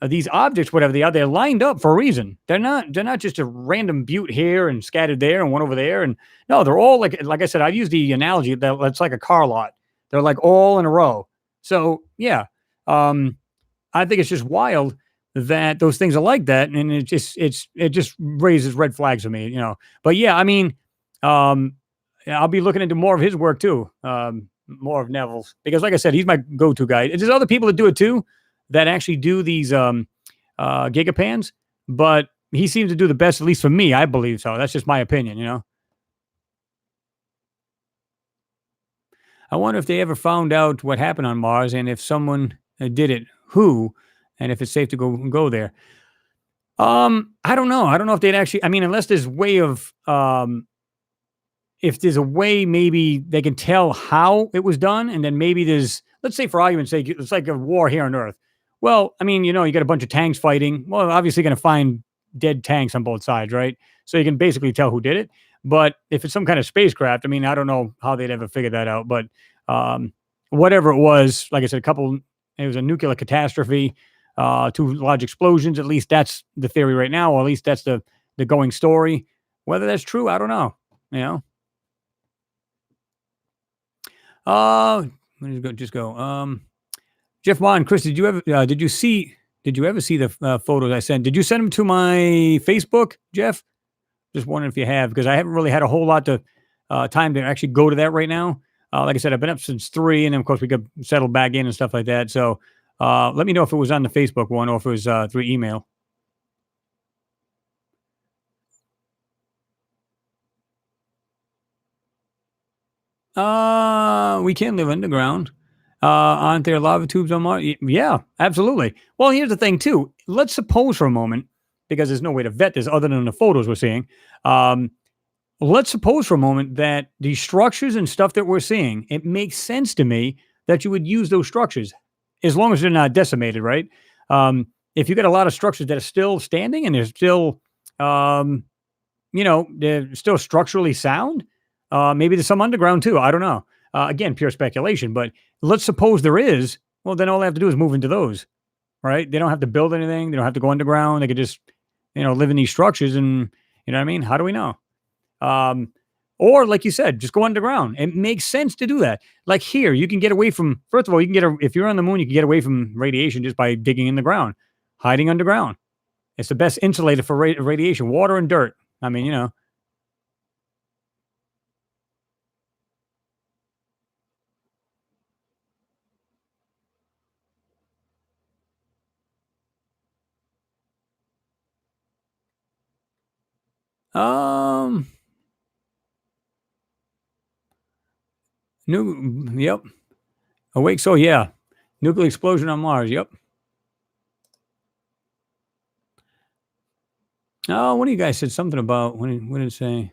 these objects, whatever they are, they're lined up for a reason. They're not just a random butte here and scattered there and one over there. And no, they're all like I said, I use the analogy that it's like a car lot. They're like all in a row. So yeah, I think it's just wild that those things are like that, and it just raises red flags for me. But yeah, I mean, um, yeah, I'll be looking into more of his work too, more of Neville's, because like I said, he's my go-to guy. There's other people that do it too, that actually do these gigapans, but he seems to do the best, at least for me. I believe so. That's just my opinion. I wonder if they ever found out what happened on Mars, and if someone did it, who, and if it's safe to go there. I don't know. I don't know if they'd actually. I mean, unless there's way of, if there's a way, maybe they can tell how it was done, and then maybe there's, let's say for argument's sake, it's like a war here on Earth. Well, I mean, you got a bunch of tanks fighting. Well, obviously, going to find dead tanks on both sides, right? So you can basically tell who did it. But if it's some kind of spacecraft, I mean, I don't know how they'd ever figure that out. But whatever it was, like I said, it was a nuclear catastrophe, two large explosions. At least that's the theory right now, or at least that's the going story. Whether that's true, I don't know. You know. Let me just go. Jeff Mon, Chris, did you ever did you ever see the photos I sent? Did you send them to my Facebook, Jeff? Just wondering if you have, because I haven't really had a whole lot of time to actually go to that right now. Like I said, I've been up since 3, and then of course we got settled back in and stuff like that. So let me know if it was on the Facebook one or if it was through email. We can live underground. Aren't there lava tubes on Mars? Yeah, absolutely. Well, here's the thing too. Let's suppose for a moment, because there's no way to vet this other than the photos we're seeing. Let's suppose for a moment that the structures and stuff that we're seeing, it makes sense to me that you would use those structures as long as they're not decimated, right? If you got a lot of structures that are still standing and they're still, they're still structurally sound, maybe there's some underground too. I don't know. Again, pure speculation, but let's suppose there is. Well, then all they have to do is move into those, right? They don't have to build anything. They don't have to go underground. They could just, live in these structures, and you know what I mean? How do we know? Or like you said, just go underground. It makes sense to do that. Like here, you can get away from, first of all, if you're on the moon, you can get away from radiation just by digging in the ground, hiding underground. It's the best insulator for radiation, water and dirt. I mean, Um, yep. Awake. So yeah, nuclear explosion on Mars. Yep. Oh, one of you guys said something about what did it say?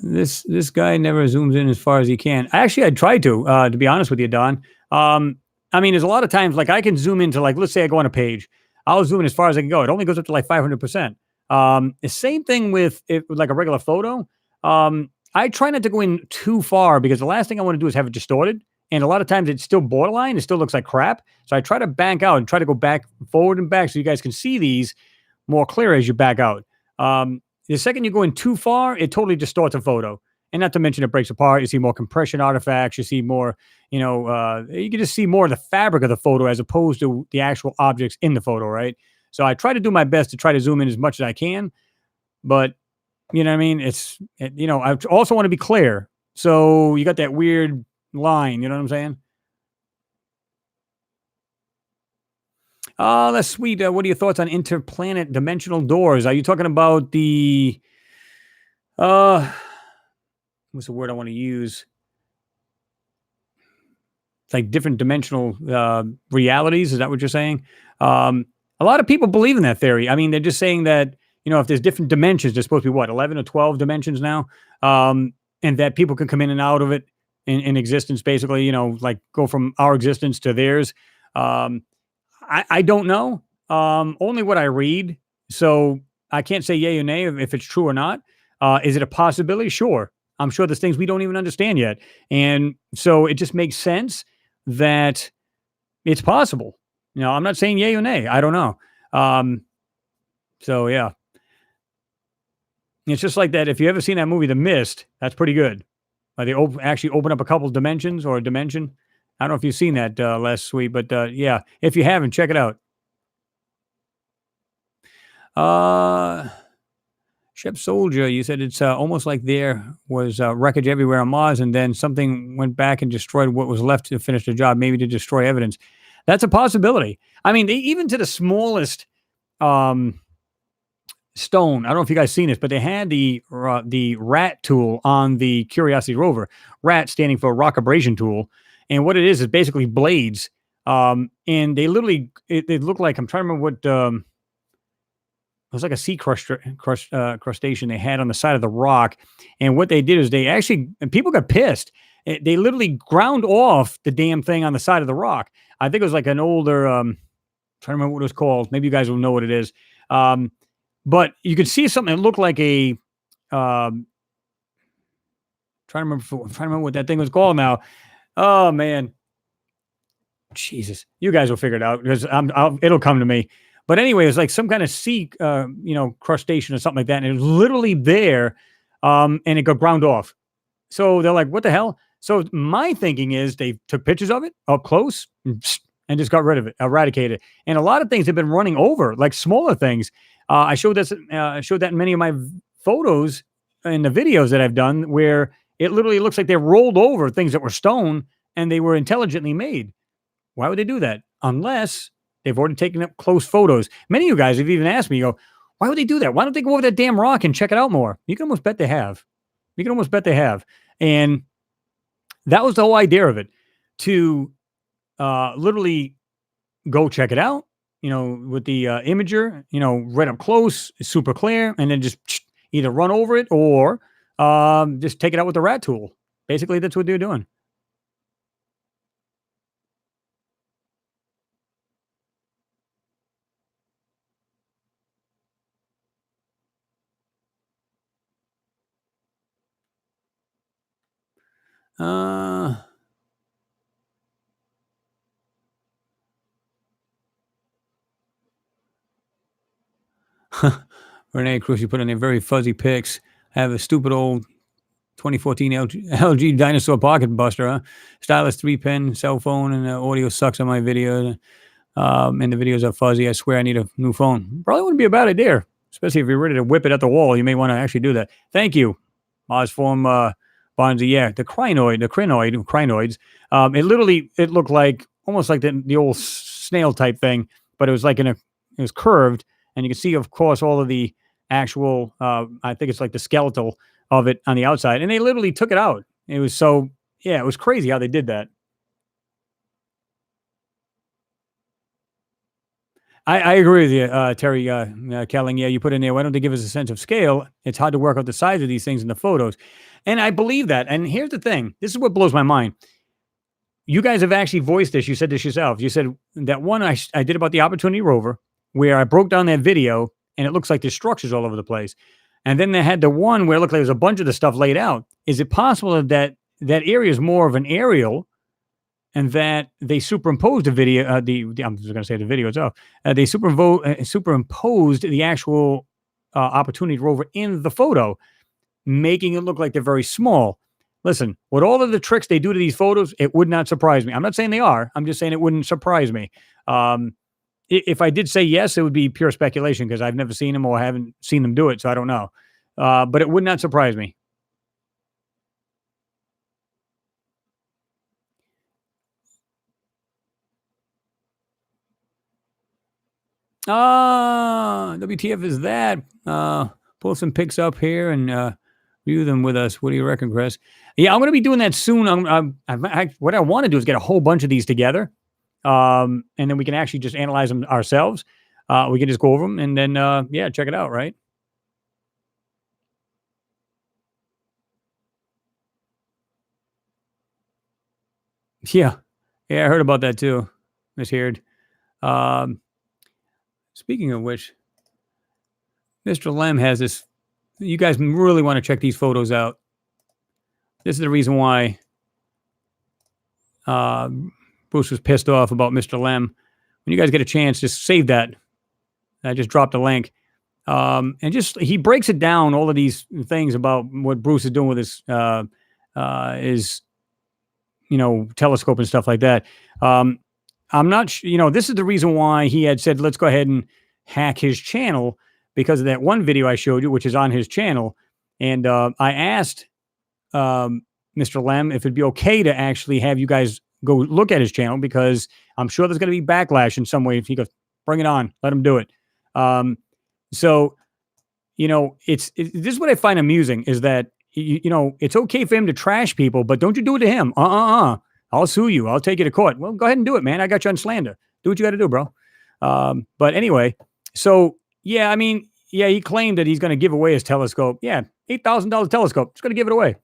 This guy never zooms in as far as he can. Actually, I tried to be honest with you, Don. I mean, there's a lot of times like I can zoom into, like, let's say I go on a page, I'll zoom in as far as I can go. It only goes up to like 500%. The same thing with like a regular photo. I try not to go in too far, because the last thing I want to do is have it distorted. And a lot of times it's still borderline. It still looks like crap. So I try to bank out and try to go back, forward and back, so you guys can see these more clear as you back out. The second you go in too far, it totally distorts a photo. And not to mention it breaks apart. You see more compression artifacts. You see more, you can just see more of the fabric of the photo as opposed to the actual objects in the photo, right? So I try to do my best to try to zoom in as much as I can. But, you know what I mean? I also want to be clear. So you got that weird line, you know what I'm saying? Oh, that's sweet. What are your thoughts on interplanet dimensional doors? Are you talking about the uh what's the word I want to use? It's like different dimensional realities. Is that what you're saying? A lot of people believe in that theory. I mean, they're just saying that, if there's different dimensions, there's supposed to be what, 11 or 12 dimensions now. and that people can come in and out of it in existence, basically, like go from our existence to theirs. Um, I don't know. Only what I read. So I can't say yay or nay if it's true or not. Is it a possibility? Sure. I'm sure there's things we don't even understand yet. And so it just makes sense that it's possible. I'm not saying yay or nay. I don't know. Um, so yeah, it's just like that. If you ever seen that movie, The Mist, that's pretty good. They actually open up a couple dimensions or a dimension. I don't know if you've seen that last week, but yeah, if you haven't, check it out. Ship Soldier, you said it's almost like there was wreckage everywhere on Mars, and then something went back and destroyed what was left to finish the job, maybe to destroy evidence. That's a possibility. I mean, even to the smallest um, stone. I don't know if you guys seen this, but they had the rat tool on the Curiosity rover. Rat standing for rock abrasion tool, and what it is basically blades. And they literally it looked like, I'm trying to remember what. It was like a sea crustacean they had on the side of the rock. And what they did is and people got pissed. They literally ground off the damn thing on the side of the rock. I think it was like an older, trying to remember what it was called. Maybe you guys will know what it is. But you could see something that looked like trying to remember what that thing was called now. Oh man. Jesus. You guys will figure it out because it'll come to me. But anyway, it was like some kind of sea, crustacean or something like that. And it was literally there, and it got ground off. So they're like, what the hell? So my thinking is they took pictures of it up close and just got rid of it, eradicated it. And a lot of things have been running over, like smaller things. I showed that in many of my photos and the videos that I've done where it literally looks like they rolled over things that were stone and they were intelligently made. Why would they do that? Unless they've already taken up close photos. Many of you guys have even asked me, why would they do that? Why don't they go over that damn rock and check it out more? You can almost bet they have. And that was the whole idea of it, to literally go check it out, with the imager, right up close, super clear, and then just either run over it or just take it out with the rat tool. Basically, that's what they're doing. Renee Cruz, you put in there very fuzzy pics. I have a stupid old 2014 LG Dinosaur Pocket Buster, huh? Stylus 3-pin cell phone, and the audio sucks on my videos. And the videos are fuzzy. I swear I need a new phone. Probably wouldn't be a bad idea, especially if you're ready to whip it at the wall. You may want to actually do that. Thank you, Ozform Bonzi. Yeah, the crinoids. It looked like almost like the old snail type thing, but it was like it was curved, and you can see, of course, all of the actual. I think it's like the skeletal of it on the outside, and they literally took it out. It was it was crazy how they did that. I agree with you, Terry Kelling. Yeah, you put in there, why don't they give us a sense of scale? It's hard to work out the size of these things in the photos. And I believe that. And here's the thing. This is what blows my mind. You guys have actually voiced this. You said this yourself. You said that one I did about the Opportunity rover, where I broke down that video, and it looks like there's structures all over the place. And then they had the one where it looked like there was a bunch of the stuff laid out. Is it possible that area is more of an aerial, and that they superimposed the video? I'm just going to say the video itself. They superimposed the actual Opportunity rover in the photo, making it look like they're very small. Listen, with all of the tricks they do to these photos, it would not surprise me. I'm not saying they are. I'm just saying it wouldn't surprise me. If I did say yes, it would be pure speculation because I've never seen them or haven't seen them do it, so I don't know. But it would not surprise me. WTF is that? Pull some pics up here and view them with us. What do you reckon, Chris? Yeah, I'm going to be doing that soon. What I want to do is get a whole bunch of these together, and then we can actually just analyze them ourselves. We can just go over them and then, check it out, right? Yeah. Yeah, I heard about that too. Misheard. Um, Speaking of which, Mr. Lem has this. You guys really want to check these photos out. This is the reason why uh, Bruce was pissed off about Mr. Lem. When you guys get a chance, just save that. I just dropped a link. And just he breaks it down, all of these things about what Bruce is doing with his telescope and stuff like that. Um, I'm not, this is the reason why he had said, let's go ahead and hack his channel because of that one video I showed you, which is on his channel. And I asked Mr. Lem if it'd be okay to actually have you guys go look at his channel because I'm sure there's going to be backlash in some way. If he goes, bring it on, let him do it. So, this is what I find amusing is that, it's okay for him to trash people, but don't you do it to him. I'll sue you. I'll take you to court. Well, go ahead and do it, man. I got you on slander. Do what you got to do, bro. But anyway, so yeah, I mean, yeah, he claimed that he's going to give away his telescope. Yeah, $8,000 telescope. Just going to give it away.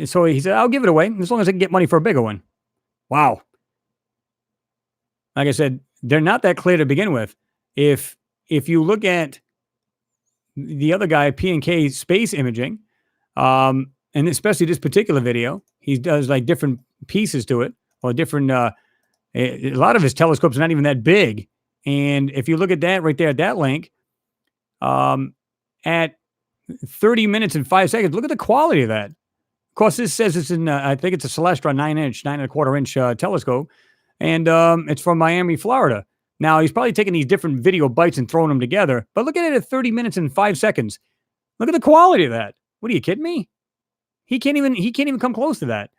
So he said, I'll give it away as long as I can get money for a bigger one. Wow. Like I said, they're not that clear to begin with. If you look at the other guy, P&K Space Imaging, and especially this particular video, he does like different pieces to it or different, a lot of his telescopes are not even that big. And if you look at that right there at that link, at 30 minutes and 5 seconds, look at the quality of that. Of course, this says it's in, I think it's a Celestra 9.25 inch telescope. And it's from Miami, Florida. Now, he's probably taking these different video bites and throwing them together. But look at it at 30 minutes and 5 seconds. Look at the quality of that. What are you kidding me? He can't even come close to that.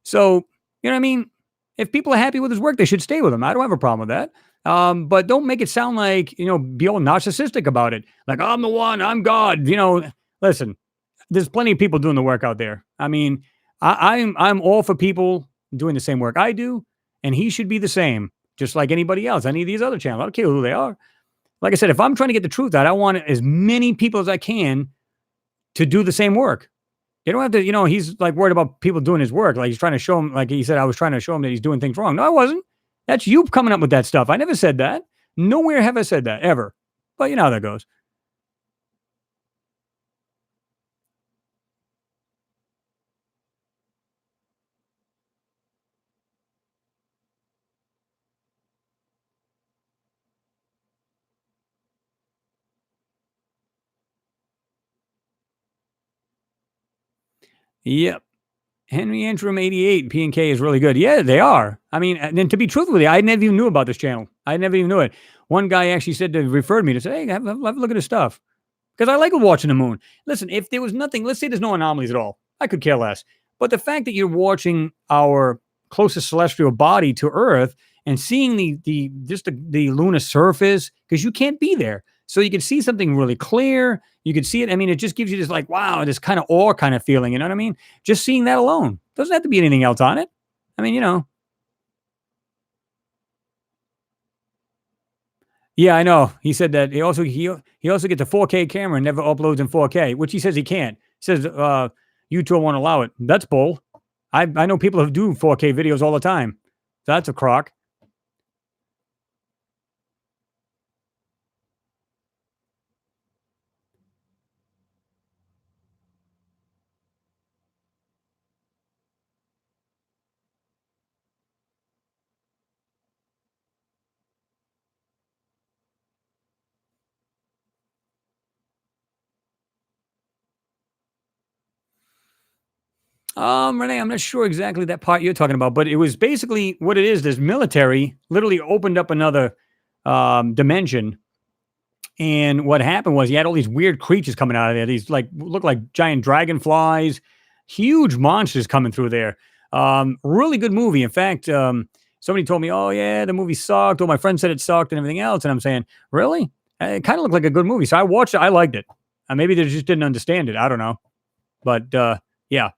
So, you know what I mean? If people are happy with his work, they should stay with him. I don't have a problem with that. But don't make it sound like, be all narcissistic about it. Like, I'm the one, I'm God. Listen, there's plenty of people doing the work out there. I mean, I'm all for people doing the same work I do. And he should be the same, just like anybody else. Any of these other channels. I don't care who they are. Like I said, if I'm trying to get the truth out, I want as many people as I can to do the same work. You don't have to, he's like worried about people doing his work. Like he's trying to show him, like he said, I was trying to show him that he's doing things wrong. No, I wasn't. That's you coming up with that stuff. I never said that. Nowhere have I said that, ever. But you know how that goes. Yep. Henry Antrim 88 P&K is really good. Yeah, they are. I mean, and to be truthful with you, I never even knew about this channel. I never even knew it. One guy actually said to refer me to say, hey, have a look at his stuff. Because I like watching the moon. Listen, if there was nothing, let's say there's no anomalies at all. I could care less. But the fact that you're watching our closest celestial body to Earth and seeing the lunar surface, because you can't be there. So you can see something really clear. You can see it. I mean, it just gives you this like, wow, this kind of awe kind of feeling. You know what I mean? Just seeing that alone. Doesn't have to be anything else on it. I mean, Yeah, I know. He said that he also gets a 4K camera and never uploads in 4K, which he says he can't. He says YouTube won't allow it. That's bull. I know people who do 4K videos all the time. That's a crock. Renee, I'm not sure exactly that part you're talking about, but it was basically what it is. This military literally opened up another dimension, and what happened was you had all these weird creatures coming out of there. These like look like giant dragonflies, huge monsters coming through there. Really good movie. In fact, somebody told me, "Oh yeah, the movie sucked." Or my friend said it sucked and everything else, and I'm saying, "Really?" It kind of looked like a good movie, so I watched it. I liked it. Maybe they just didn't understand it. I don't know, but yeah.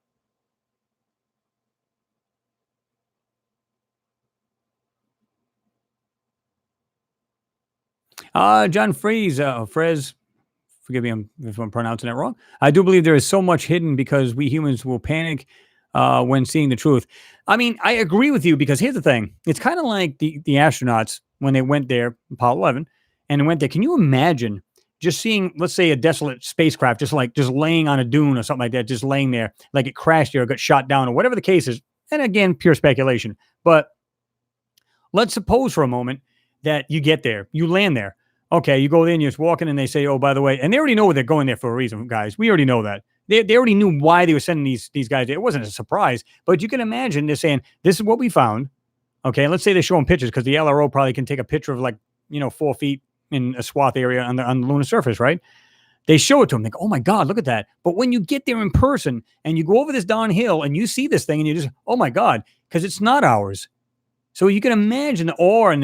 John Frez, forgive me if I'm pronouncing that wrong. I do believe there is so much hidden because we humans will panic when seeing the truth. I mean, I agree with you because here's the thing. It's kind of like the astronauts when they went there, Apollo 11, and they went there. Can you imagine just seeing, let's say, a desolate spacecraft just laying on a dune or something like that, just laying there, like it crashed there or got shot down or whatever the case is. And again, pure speculation. But let's suppose for a moment that you get there, you land there. Okay, you go in, you're just walking, and they say, "Oh, by the way," and they already know they're going there for a reason, guys. We already know that. They already knew why they were sending these guys there. It wasn't a surprise, but you can imagine they're saying, "This is what we found." Okay, and let's say they're showing pictures because the LRO probably can take a picture of 4 feet in a swath area on the lunar surface, right? They show it to them. They go, "Oh my God, look at that!" But when you get there in person and you go over this downhill and you see this thing and you just, "Oh my God," because it's not ours. So you can imagine the awe and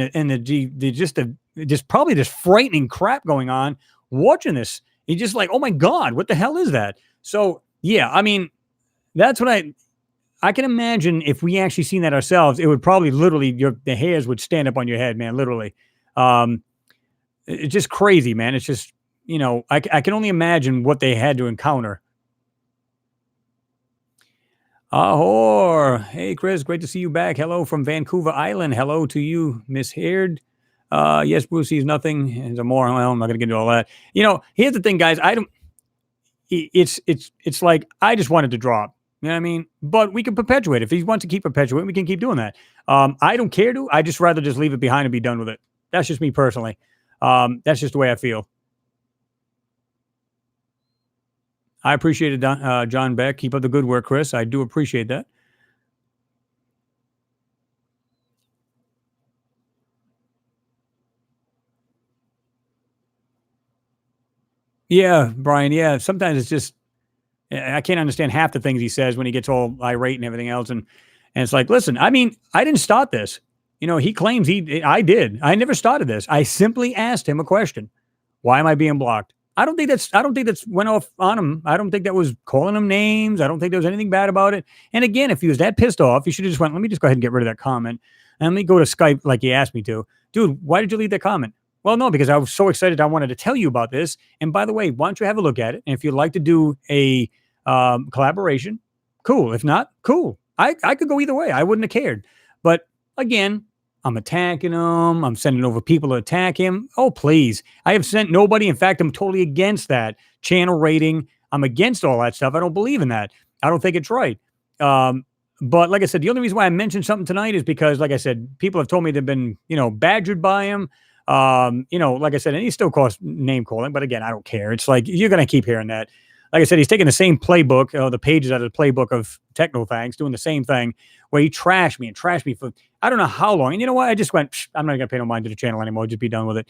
just probably this frightening crap going on watching this. You're just like, oh my God, what the hell is that? So yeah, I mean, that's what I can imagine if we actually seen that ourselves, it would probably literally the hairs would stand up on your head, man, literally. It's just crazy, man. It's just, I can only imagine what they had to encounter. Ahor. Hey, Chris, great to see you back. Hello from Vancouver Island. Hello to you, Miss Haird. Yes, Bruce sees nothing. There's a more. Well, I'm not going to get into all that. Here's the thing, guys. It's like I just wanted to drop. You know what I mean? But we can perpetuate. If he wants to keep perpetuating, we can keep doing that. I don't care to. I just rather just leave it behind and be done with it. That's just me personally. That's just the way I feel. I appreciate it, John Beck. Keep up the good work, Chris. I do appreciate that. Yeah, Brian. Yeah, sometimes it's just I can't understand half the things he says when he gets all irate and everything else, and it's like, listen, I mean, I didn't start this. He claims I did. I never started this. I simply asked him a question. Why am I being blocked? I don't think that's went off on him. I don't think that was calling him names. I don't think there was anything bad about it. And again, if he was that pissed off, he should have just went, let me just go ahead and get rid of that comment. And let me go to Skype like he asked me to. Dude, why did you leave that comment? Well, no, because I was so excited. I wanted to tell you about this. And by the way, why don't you have a look at it? And if you'd like to do a collaboration, cool. If not, cool. I could go either way. I wouldn't have cared. But again, I'm attacking him. I'm sending over people to attack him. Oh, please. I have sent nobody. In fact, I'm totally against that channel rating. I'm against all that stuff. I don't believe in that. I don't think it's right. But like I said, the only reason why I mentioned something tonight is because, like I said, people have told me they've been, badgered by him. Like I said, and he still calls name calling. But again, I don't care. It's like, you're going to keep hearing that. Like I said, he's taking the same playbook, the pages out of the playbook of Techno Thanks, doing the same thing where he trashed me for I don't know how long. And you know what? I just went, I'm not going to pay no mind to the channel anymore. Just be done with it.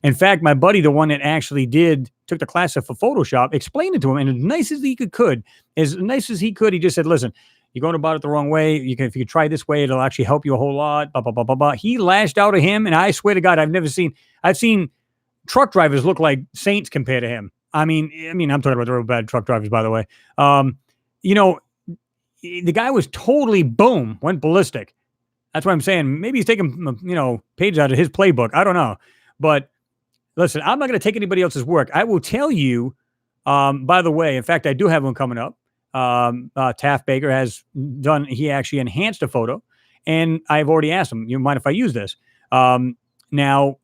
In fact, my buddy, the one that actually took the class for Photoshop, explained it to him. And as nice as he could, he just said, listen, you're going about it the wrong way. If you could try this way, it'll actually help you a whole lot. Blah, blah, blah, blah, blah. He lashed out at him. And I swear to God, I've seen truck drivers look like saints compared to him. I mean, I'm talking about the real bad truck drivers, by the way. The guy was totally went ballistic. That's what I'm saying. Maybe he's taking, pages out of his playbook. I don't know. But listen, I'm not going to take anybody else's work. I will tell you, by the way, in fact, I do have one coming up. Taft Baker he actually enhanced a photo. And I've already asked him, you mind if I use this? Now,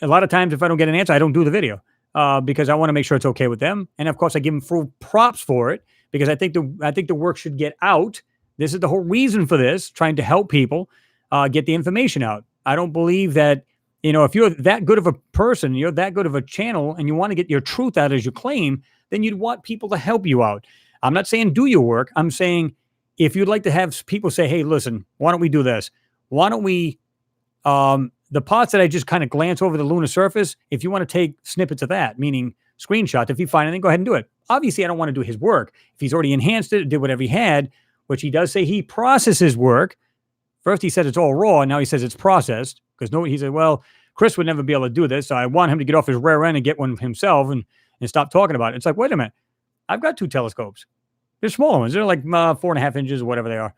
a lot of times if I don't get an answer, I don't do the video. Because I want to make sure it's okay with them. And of course, I give them full props for it because I think the work should get out. This is the whole reason for this, trying to help people get the information out. I don't believe that, if you're that good of a person, you're that good of a channel, and you want to get your truth out as you claim, then you'd want people to help you out. I'm not saying do your work. I'm saying if you'd like to have people say, hey, listen, why don't we do this? Why don't we the parts that I just kind of glance over the lunar surface, if you want to take snippets of that, meaning screenshots, if you find anything, go ahead and do it. Obviously, I don't want to do his work. If he's already enhanced it, did whatever he had, which he does say he processes work. First, he said it's all raw, and now he says it's processed. Because he said, well, Chris would never be able to do this, so I want him to get off his rear end and get one himself and stop talking about it. It's like, wait a minute. I've got 2 telescopes. They're smaller ones. They're like 4.5 inches or whatever they are.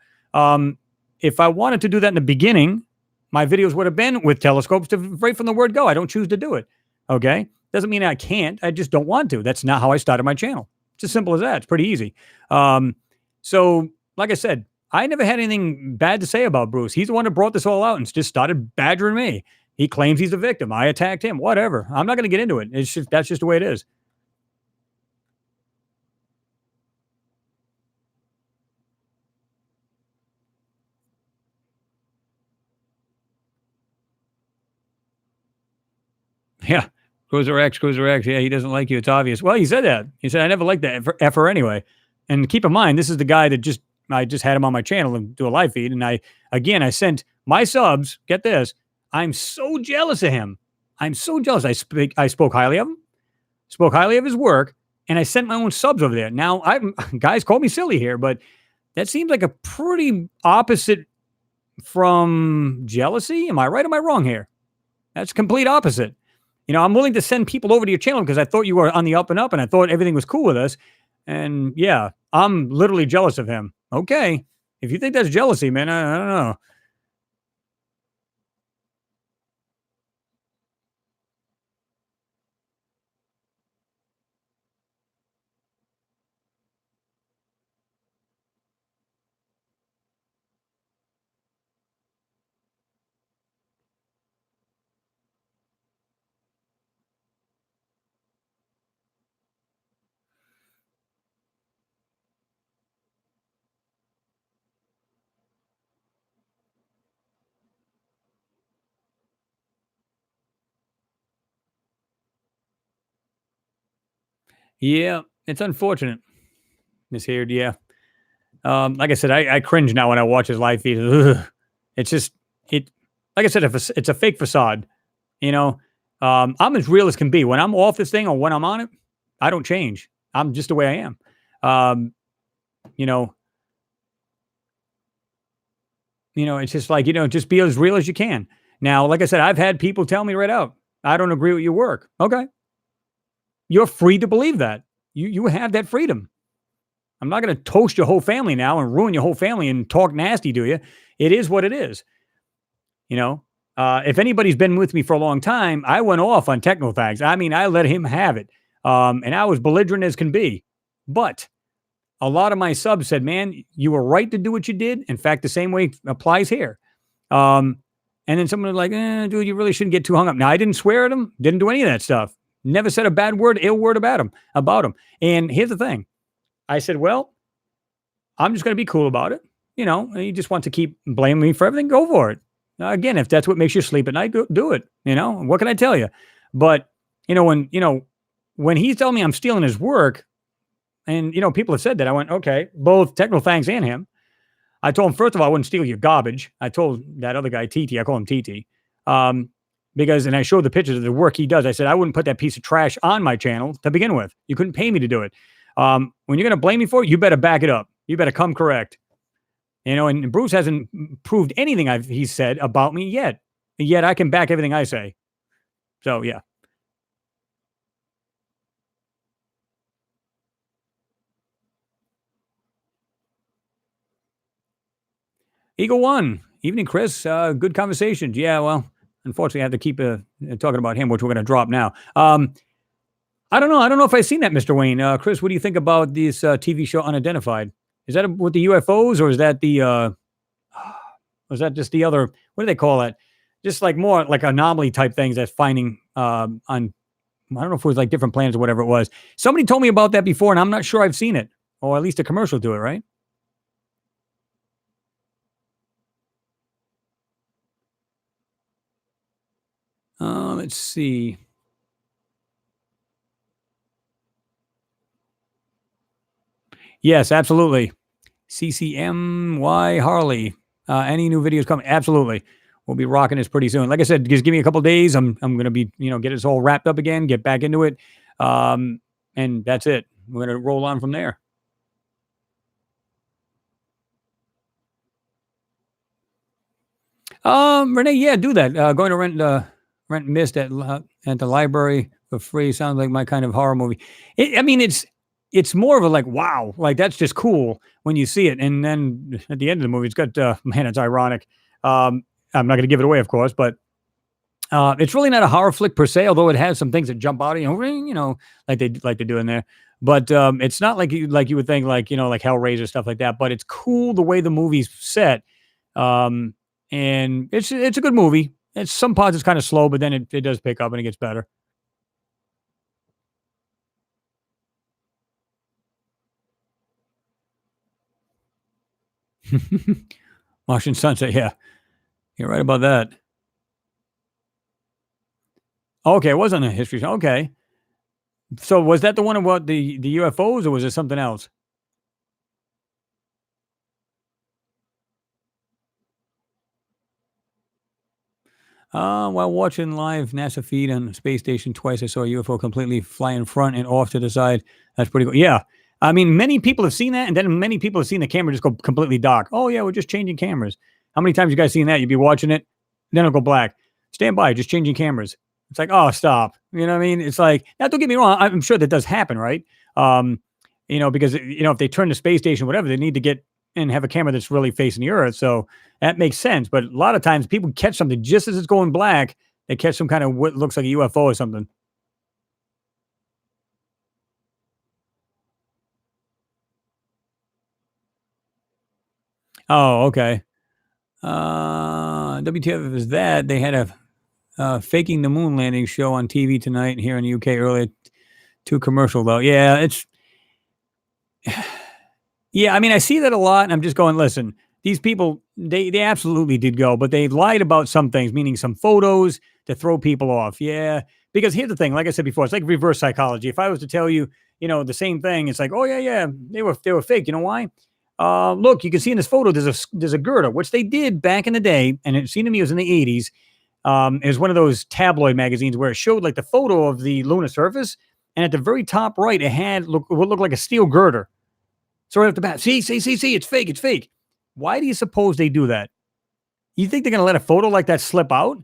If I wanted to do that in the beginning, my videos would have been with telescopes right from the word go. I don't choose to do it. Okay. Doesn't mean I can't. I just don't want to. That's not how I started my channel. It's as simple as that. It's pretty easy. So like I said, I never had anything bad to say about Bruce. He's the one that brought this all out and just started badgering me. He claims he's the victim. I attacked him. Whatever. I'm not going to get into it. That's just the way it is. Yeah. Cruiser X, Cruiser X. Yeah, he doesn't like you. It's obvious. Well, he said that. He said, I never liked that effer anyway. And keep in mind, this is the guy that I just had him on my channel and do a live feed. And I sent my subs, get this, I'm so jealous of him. I'm so jealous. I spoke highly of him, spoke highly of his work, and I sent my own subs over there. Now, guys call me silly here, but that seems like a pretty opposite from jealousy. Am I right? Am I wrong here? That's complete opposite. I'm willing to send people over to your channel because I thought you were on the up and up and I thought everything was cool with us. And yeah, I'm literally jealous of him. Okay. If you think that's jealousy, man, I don't know. Yeah, it's unfortunate, Miss Heard. Yeah. Like I said, I cringe now when I watch his live feed. Ugh. It's just, like I said, if it's a fake facade, you know, I'm as real as can be. When I'm off this thing or when I'm on it, I don't change. I'm just the way I am. Um, you know, it's just like, just be as real as you can. Now, like I said, I've had people tell me right out, I don't agree with your work. Okay. You're free to believe that. You have that freedom. I'm not going to toast your whole family now and ruin your whole family and talk nasty to you. It is what it is. If anybody's been with me for a long time, I went off on Technofags. I mean, I let him have it. And I was belligerent as can be. But a lot of my subs said, man, you were right to do what you did. In fact, the same way applies here. And then someone was like, dude, you really shouldn't get too hung up. Now, I didn't swear at him, didn't do any of that stuff. Never said a bad word, ill word about him. And here's the thing. I said, well, I'm just going to be cool about it. He just wants to keep blaming me for everything. Go for it. Again, if that's what makes you sleep at night, go do it. What can I tell you? But, when he's telling me I'm stealing his work, and, people have said that, I went, okay, both Technofangs and him. I told him, first of all, I wouldn't steal your garbage. I told that other guy, TT, I call him TT, and I showed the pictures of the work he does. I said, I wouldn't put that piece of trash on my channel to begin with. You couldn't pay me to do it. When you're going to blame me for it, you better back it up. You better come correct. And Bruce hasn't proved anything he's said about me yet. Yet I can back everything I say. So, yeah. Eagle One. Evening, Chris. Good conversations. Yeah, well, unfortunately, I have to keep talking about him, which we're going to drop now. I don't know. I don't know if I've seen that, Mr. Wayne. Chris, what do you think about this TV show Unidentified? Is that with the UFOs or is that was that just the other, what do they call it? Just like more like anomaly type things that's finding on, I don't know if it was like different planets or whatever it was. Somebody told me about that before and I'm not sure I've seen it, or at least a commercial to it, right? Let's see. Yes, absolutely. CCMY Harley. Any new videos coming? Absolutely. We'll be rocking this pretty soon. Like I said, just give me a couple of days. I'm going to be, get this all wrapped up again, get back into it. And that's it. We're going to roll on from there. Renee, yeah, do that. Going to rent Mist at the library for free. Sounds like my kind of horror movie. It's more of a like, wow, like that's just cool when you see it. And then at the end of the movie, it's got, man, it's ironic. I'm not going to give it away, of course, but It's really not a horror flick per se, although it has some things that jump out, ring, like they do in there. But it's not like you would think, like Hellraiser stuff like that. But it's cool the way the movie's set, um, and it's a good movie. It's some parts it's kind of slow, but then it does pick up and it gets better. Martian Sunset, yeah, you're right about that. Okay, it was on the History Channel. Okay, so was that the one about the UFOs, or was it something else? While watching live NASA feed on the space station twice, I saw a UFO completely fly in front and off to the side. That's pretty cool. Yeah. I mean, many people have seen that, and then many people have seen the camera just go completely dark. Oh, yeah, we're just changing cameras. How many times you guys seen that? You'd be watching it, then it'll go black. Stand by, just changing cameras. It's like, oh, stop. You know what I mean? It's like, now don't get me wrong. I'm sure that does happen, right? Um, because, if they turn the space station, whatever, they need to get and have a camera that's really facing the earth. So that makes sense. But a lot of times people catch something just as it's going black. They catch some kind of what looks like a UFO or something. Oh, okay. WTF is that they had a faking the moon landing show on TV tonight here in the UK earlier. Too commercial though. Yeah, it's yeah, I mean, I see that a lot, and I'm just going, listen, these people, they absolutely did go, but they lied about some things, meaning some photos to throw people off. Yeah, because here's the thing, like I said before, it's like reverse psychology. If I was to tell you, the same thing, it's like, oh yeah, yeah, they were fake. You know why? Look, you can see in this photo, there's a girder, which they did back in the day, and it seemed to me it was in the '80s. It was one of those tabloid magazines where it showed like the photo of the lunar surface, and at the very top right, it had what looked like a steel girder. So right off the bat, see, it's fake, it's fake. Why do you suppose they do that? You think they're gonna let a photo like that slip out?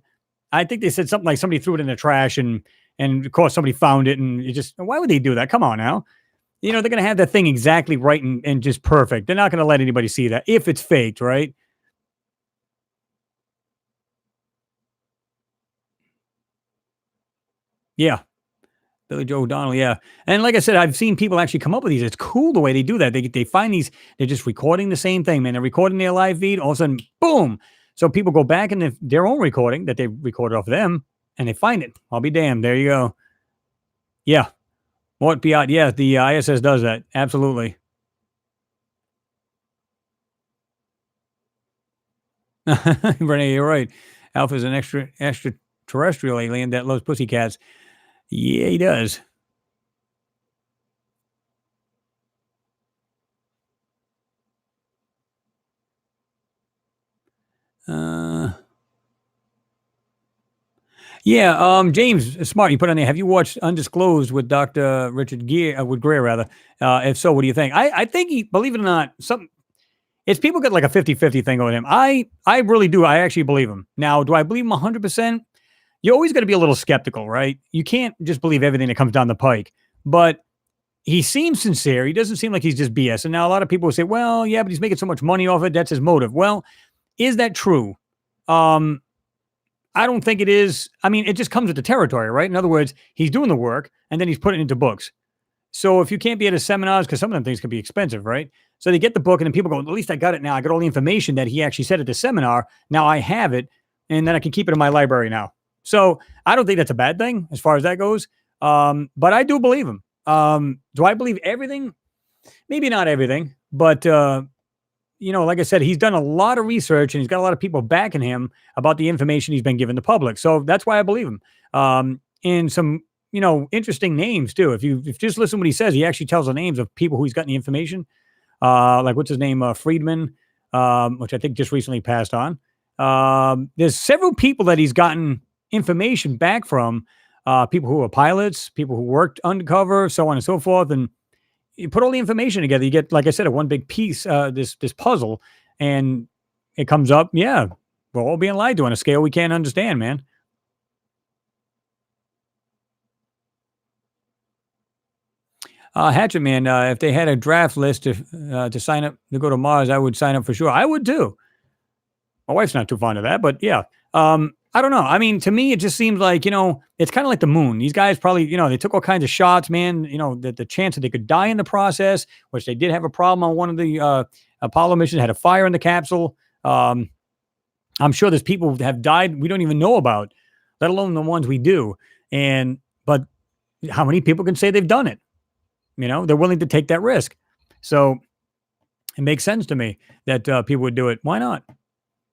I think they said something like somebody threw it in the trash and of course somebody found it and it just why would they do that? Come on now. They're gonna have that thing exactly right and just perfect. They're not gonna let anybody see that if it's faked, right? Yeah. Billy Joe O'Donnell, yeah. And like I said, I've seen people actually come up with these. It's cool the way they do that. They find these, they're just recording the same thing, man. They're recording their live feed, all of a sudden, boom. So people go back in their own recording that they recorded off them and they find it. I'll be damned. There you go. Yeah. What beyond? Yeah, the ISS does that. Absolutely. Renee, you're right. Alpha's an extraterrestrial alien that loves pussycats. Yeah, he does. Uh, Yeah, James Smart, you put on there. Have you watched Undisclosed with Dr. Richard Gere, with Greer rather? If so, what do you think? I think he, believe it or not, some it's people get like a 50-50 thing on him. I really do. I actually believe him. Now, do I believe him 100%? You always got to be a little skeptical, right? You can't just believe everything that comes down the pike. But he seems sincere. He doesn't seem like he's just BS. And now a lot of people will say, well, yeah, but he's making so much money off it. That's his motive. Well, is that true? Um, I don't think it is. I mean, it just comes with the territory, right? In other words, he's doing the work and then he's putting it into books. So if you can't be at his seminars, because some of them things can be expensive, right? So they get the book and then people go, at least I got it now. I got all the information that he actually said at the seminar. Now I have it and then I can keep it in my library now. So I don't think that's a bad thing as far as that goes. But I do believe him. Do I believe everything? Maybe not everything, but like I said, he's done a lot of research and he's got a lot of people backing him about the information he's been giving the public. So that's why I believe him. And some, interesting names too. If you just listen to what he says, he actually tells the names of people who he's gotten the information. Like what's his name? Friedman, which I think just recently passed on. There's several people that he's gotten information back from, people who are pilots, people who worked undercover, so on and so forth. And you put all the information together, you get, like I said, a one big piece, this puzzle, and it comes up. Yeah, we're all being lied to on a scale we can't understand, man. Hatchet Man, if they had a draft list to sign up to go to Mars, I would sign up for sure. I would too. My wife's not too fond of that, but yeah. I don't know. I mean, to me, it just seems like, it's kind of like the moon. These guys probably, they took all kinds of shots, man. The chance that they could die in the process, which they did have a problem on one of the Apollo missions, had a fire in the capsule. Um, I'm sure there's people that have died we don't even know about, let alone the ones we do. But how many people can say they've done it? They're willing to take that risk. So it makes sense to me that people would do it. Why not?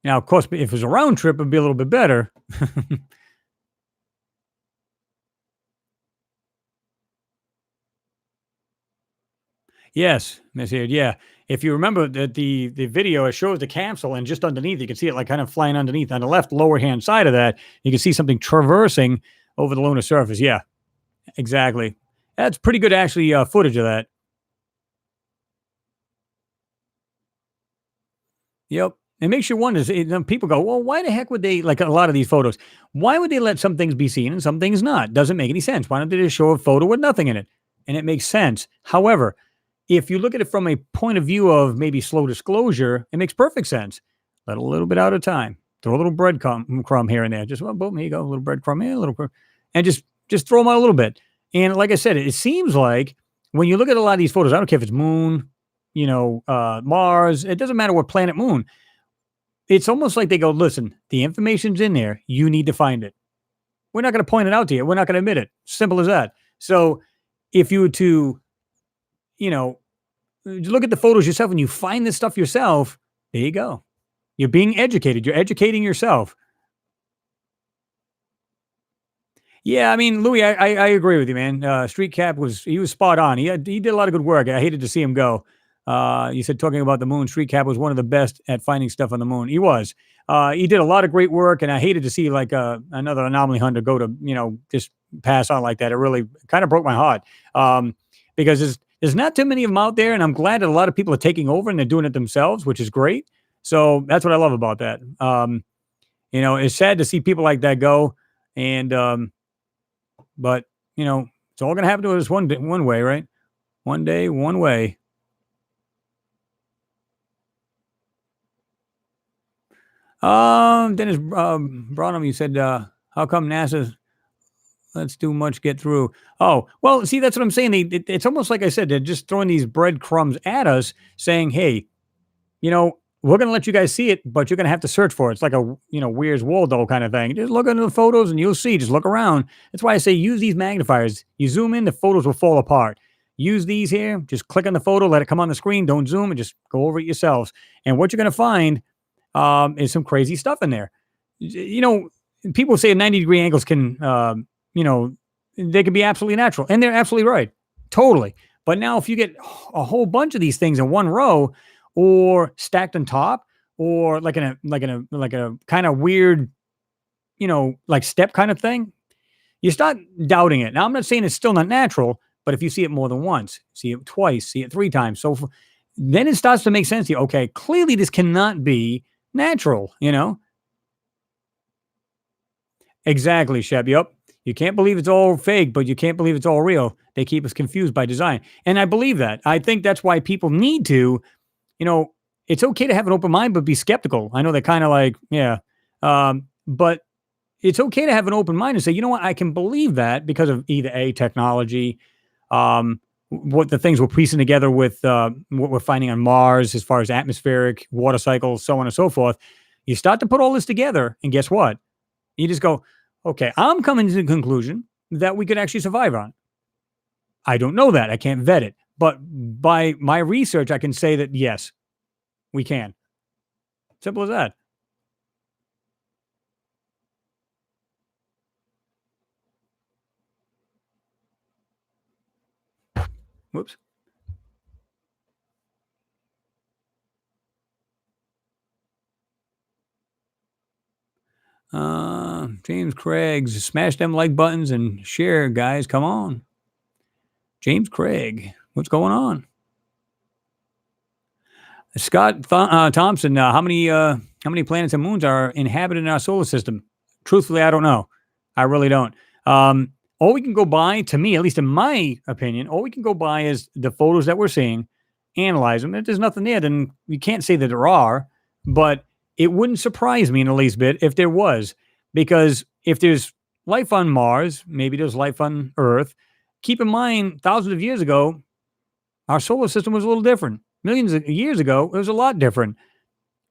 Now, of course, if it was a round trip, it'd be a little bit better. Yes, Miss Eard, yeah. If you remember that the video, it shows the capsule, and just underneath, you can see it like kind of flying underneath. On the left lower hand side of that, you can see something traversing over the lunar surface. Yeah, exactly. That's pretty good, actually, footage of that. Yep. It makes you wonder. People go, well, why the heck would they, like a lot of these photos, why would they let some things be seen and some things not? Doesn't make any sense. Why don't they just show a photo with nothing in it? And it makes sense. However, if you look at it from a point of view of maybe slow disclosure, it makes perfect sense. Let a little bit out of time. Throw a little crumb here and there. Just, well, boom, here you go. A little breadcrumb here, a little crumb. And just throw them out a little bit. And like I said, it seems like when you look at a lot of these photos, I don't care if it's moon, Mars, it doesn't matter what planet moon. It's almost like they go, listen, the information's in there. You need to find it. We're not going to point it out to you. We're not going to admit it. Simple as that. So if you were to, you know, look at the photos yourself and you find this stuff yourself, there you go. You're being educated. You're educating yourself. Yeah, I mean, Louis, I agree with you, man. Street Cap was spot on. He did a lot of good work. I hated to see him go. You said talking about the moon, Street Cap was one of the best at finding stuff on the moon. He was. He did a lot of great work, and I hated to see like another anomaly hunter go to just pass on like that. It really kind of broke my heart because there's not too many of them out there, and I'm glad that a lot of people are taking over and they're doing it themselves, which is great. So that's what I love about that. It's sad to see people like that go, and but it's all going to happen to us one way, right? One day, one way. Dennis Branham, you said, how come NASA lets too much get through? Oh, well, see, that's what I'm saying. It's almost like I said, they're just throwing these breadcrumbs at us, saying, "Hey, we're going to let you guys see it, but you're going to have to search for it." It's like a, Where's Waldo kind of thing. Just look into the photos and you'll see. Just look around. That's why I say use these magnifiers. You zoom in, the photos will fall apart. Use these here. Just click on the photo, let it come on the screen. Don't zoom and just go over it yourselves. And what you're going to find is some crazy stuff in there. People say 90-degree angles can, they can be absolutely natural. And they're absolutely right. Totally. But now if you get a whole bunch of these things in one row, or stacked on top, or like in a kind of weird, like step kind of thing, you start doubting it. Now, I'm not saying it's still not natural, but if you see it more than once, see it twice, see it three times, then it starts to make sense to you. Okay, clearly this cannot be natural, Exactly, Shep. Yep. You can't believe it's all fake, but you can't believe it's all real. They keep us confused by design. And I believe that. I think that's why people need to, it's okay to have an open mind, but be skeptical. I know they're kind of like, yeah. But it's okay to have an open mind and say, you know what, I can believe that because of either technology, what the things we're piecing together with what we're finding on Mars as far as atmospheric water cycles, so on and so forth. You start to put all this together, and guess what? You just go, okay, I'm coming to the conclusion that we could actually survive on. I don't know that. I can't vet it. But by my research, I can say that, yes, we can. Simple as that. Whoops. James Craig's smash them like buttons and share, guys. Come on. James Craig, what's going on? Scott Thompson, how many planets and moons are inhabited in our solar system? Truthfully, I don't know. I really don't. All we can go by, to me, at least in my opinion, all we can go by is the photos that we're seeing, analyze them. If there's nothing there, then we can't say that there are, but it wouldn't surprise me in the least bit if there was. because if there's life on Mars, maybe there's life on Earth. Keep in mind, thousands of years ago, our solar system was a little different. Millions of years ago, it was a lot different.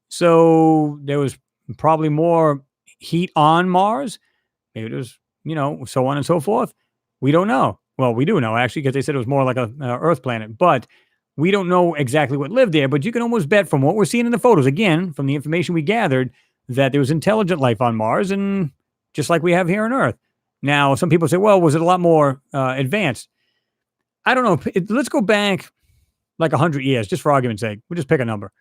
So there was probably more heat on Mars. Maybe it was, so on and so forth. We don't know. Well, we do know actually because they said it was more like a Earth planet, but we don't know exactly what lived there. But you can almost bet from what we're seeing in the photos, again, from the information we gathered, that there was intelligent life on Mars, and just like we have here on Earth. Now, some people say, well, was it a lot more advanced? I don't know. Let's go back like 100 years, just for argument's sake. We'll just pick a number.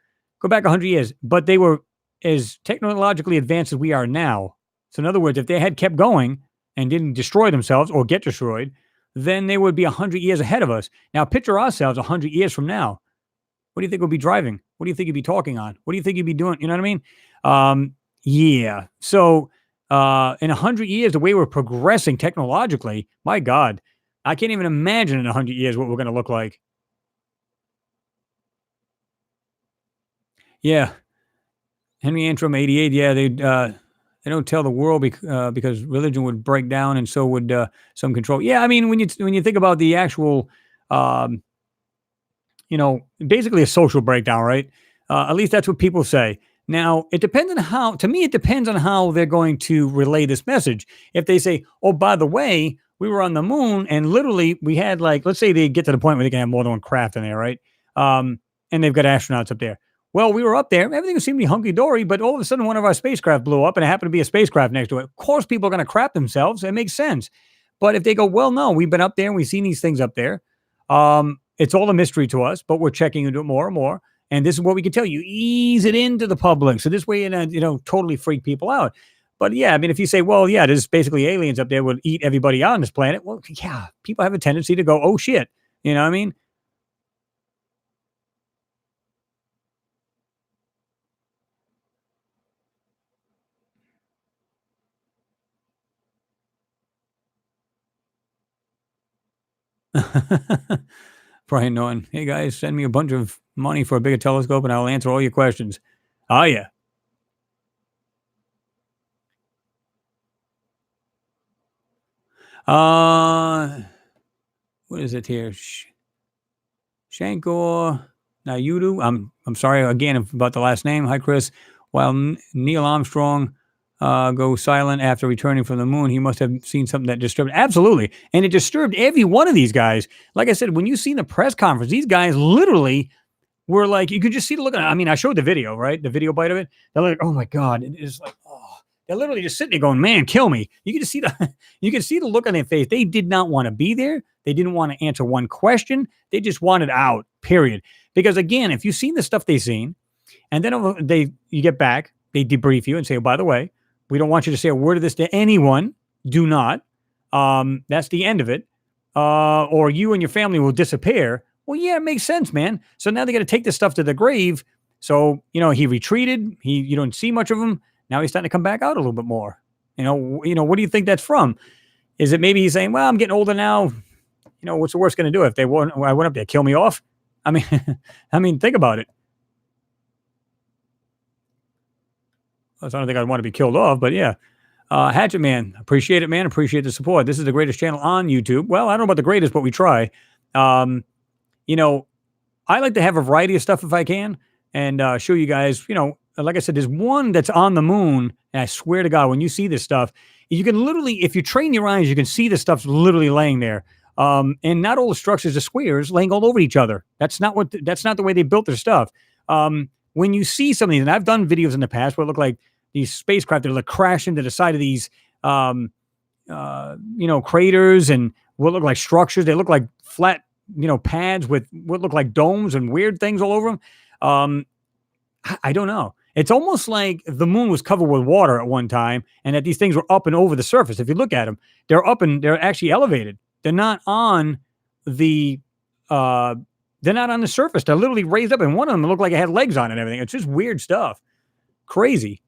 Go back 100 years, but they were as technologically advanced as we are now. So in other words, if they had kept going and didn't destroy themselves or get destroyed, then they would be 100 years ahead of us. Now picture ourselves 100 years from now. What do you think we'll be driving? What do you think you'd be talking on? What do you think you'd be doing? You know what I mean? Yeah. So in 100 years, the way we're progressing technologically, my God, I can't even imagine in 100 years what we're going to look like. Yeah. Henry Antrim, 88. Yeah, they don't tell the world because religion would break down, and so would some control. Yeah, I mean, when you think about the actual, um, basically a social breakdown, right? At least that's what people say. Now, it depends on how. To me, it depends on how they're going to relay this message. If they say, "Oh, by the way, we were on the moon, and literally we had like," let's say they get to the point where they can have more than one craft in there, right? And they've got astronauts up there. Well, we were up there. Everything seemed to be hunky dory, but all of a sudden, one of our spacecraft blew up, and it happened to be a spacecraft next to it. Of course, people are going to crap themselves. It makes sense. But if they go, well, no, we've been up there and we've seen these things up there. It's all a mystery to us, but we're checking into it more and more. And this is what we can tell you: ease it into the public, so this way, totally freak people out. But yeah, I mean, if you say, well, yeah, there's basically aliens up there would eat everybody on this planet. Well, yeah, people have a tendency to go, oh shit, you know what I mean? Brian Norton. Hey guys, send me a bunch of money for a bigger telescope and I'll answer all your questions. Oh yeah. Uh what is it here? Shankor Nayudu. I'm sorry again about the last name. Hi Chris. While Neil Armstrong goes silent after returning from the moon, he must have seen something that disturbed. Absolutely, and it disturbed every one of these guys. Like I said, when you see the press conference, these guys literally were like, you could just see the look. I mean, I showed the video, right? The video bite of it. They're like, oh my god, it's like, oh, they're literally just sitting there going, man, kill me. You can just see you can see the look on their face. They did not want to be there. They didn't want to answer one question. They just wanted out. Period. Because again, if you've seen the stuff they've seen, and then you get back, they debrief you and say, oh, by the way, we don't want you to say a word of this to anyone. Do not. That's the end of it. Or you and your family will disappear. Well, yeah, it makes sense, man. So now they got to take this stuff to the grave. So, he retreated. You don't see much of him. Now he's starting to come back out a little bit more. What do you think that's from? Is it maybe he's saying, well, I'm getting older now. What's the worst going to do if I went up there, kill me off? I mean, think about it. I don't think I'd want to be killed off, but yeah. Hatchet Man, appreciate it, man. Appreciate the support. This is the greatest channel on YouTube. Well, I don't know about the greatest, but we try. I like to have a variety of stuff if I can and show you guys, like I said, there's one that's on the moon. And I swear to God, when you see this stuff, you can literally, if you train your eyes, you can see the stuff's literally laying there. And not all the structures are squares laying all over each other. That's not the way they built their stuff. When you see some of these, and I've done videos in the past where it look like these spacecraft that like crash into the side of these, craters and what look like structures. They look like flat, pads with what look like domes and weird things all over them. I don't know. It's almost like the moon was covered with water at one time and that these things were up and over the surface. If you look at them, they're up and they're actually elevated. They're not on the, surface. They're literally raised up, and one of them looked like it had legs on it and everything. It's just weird stuff. Crazy.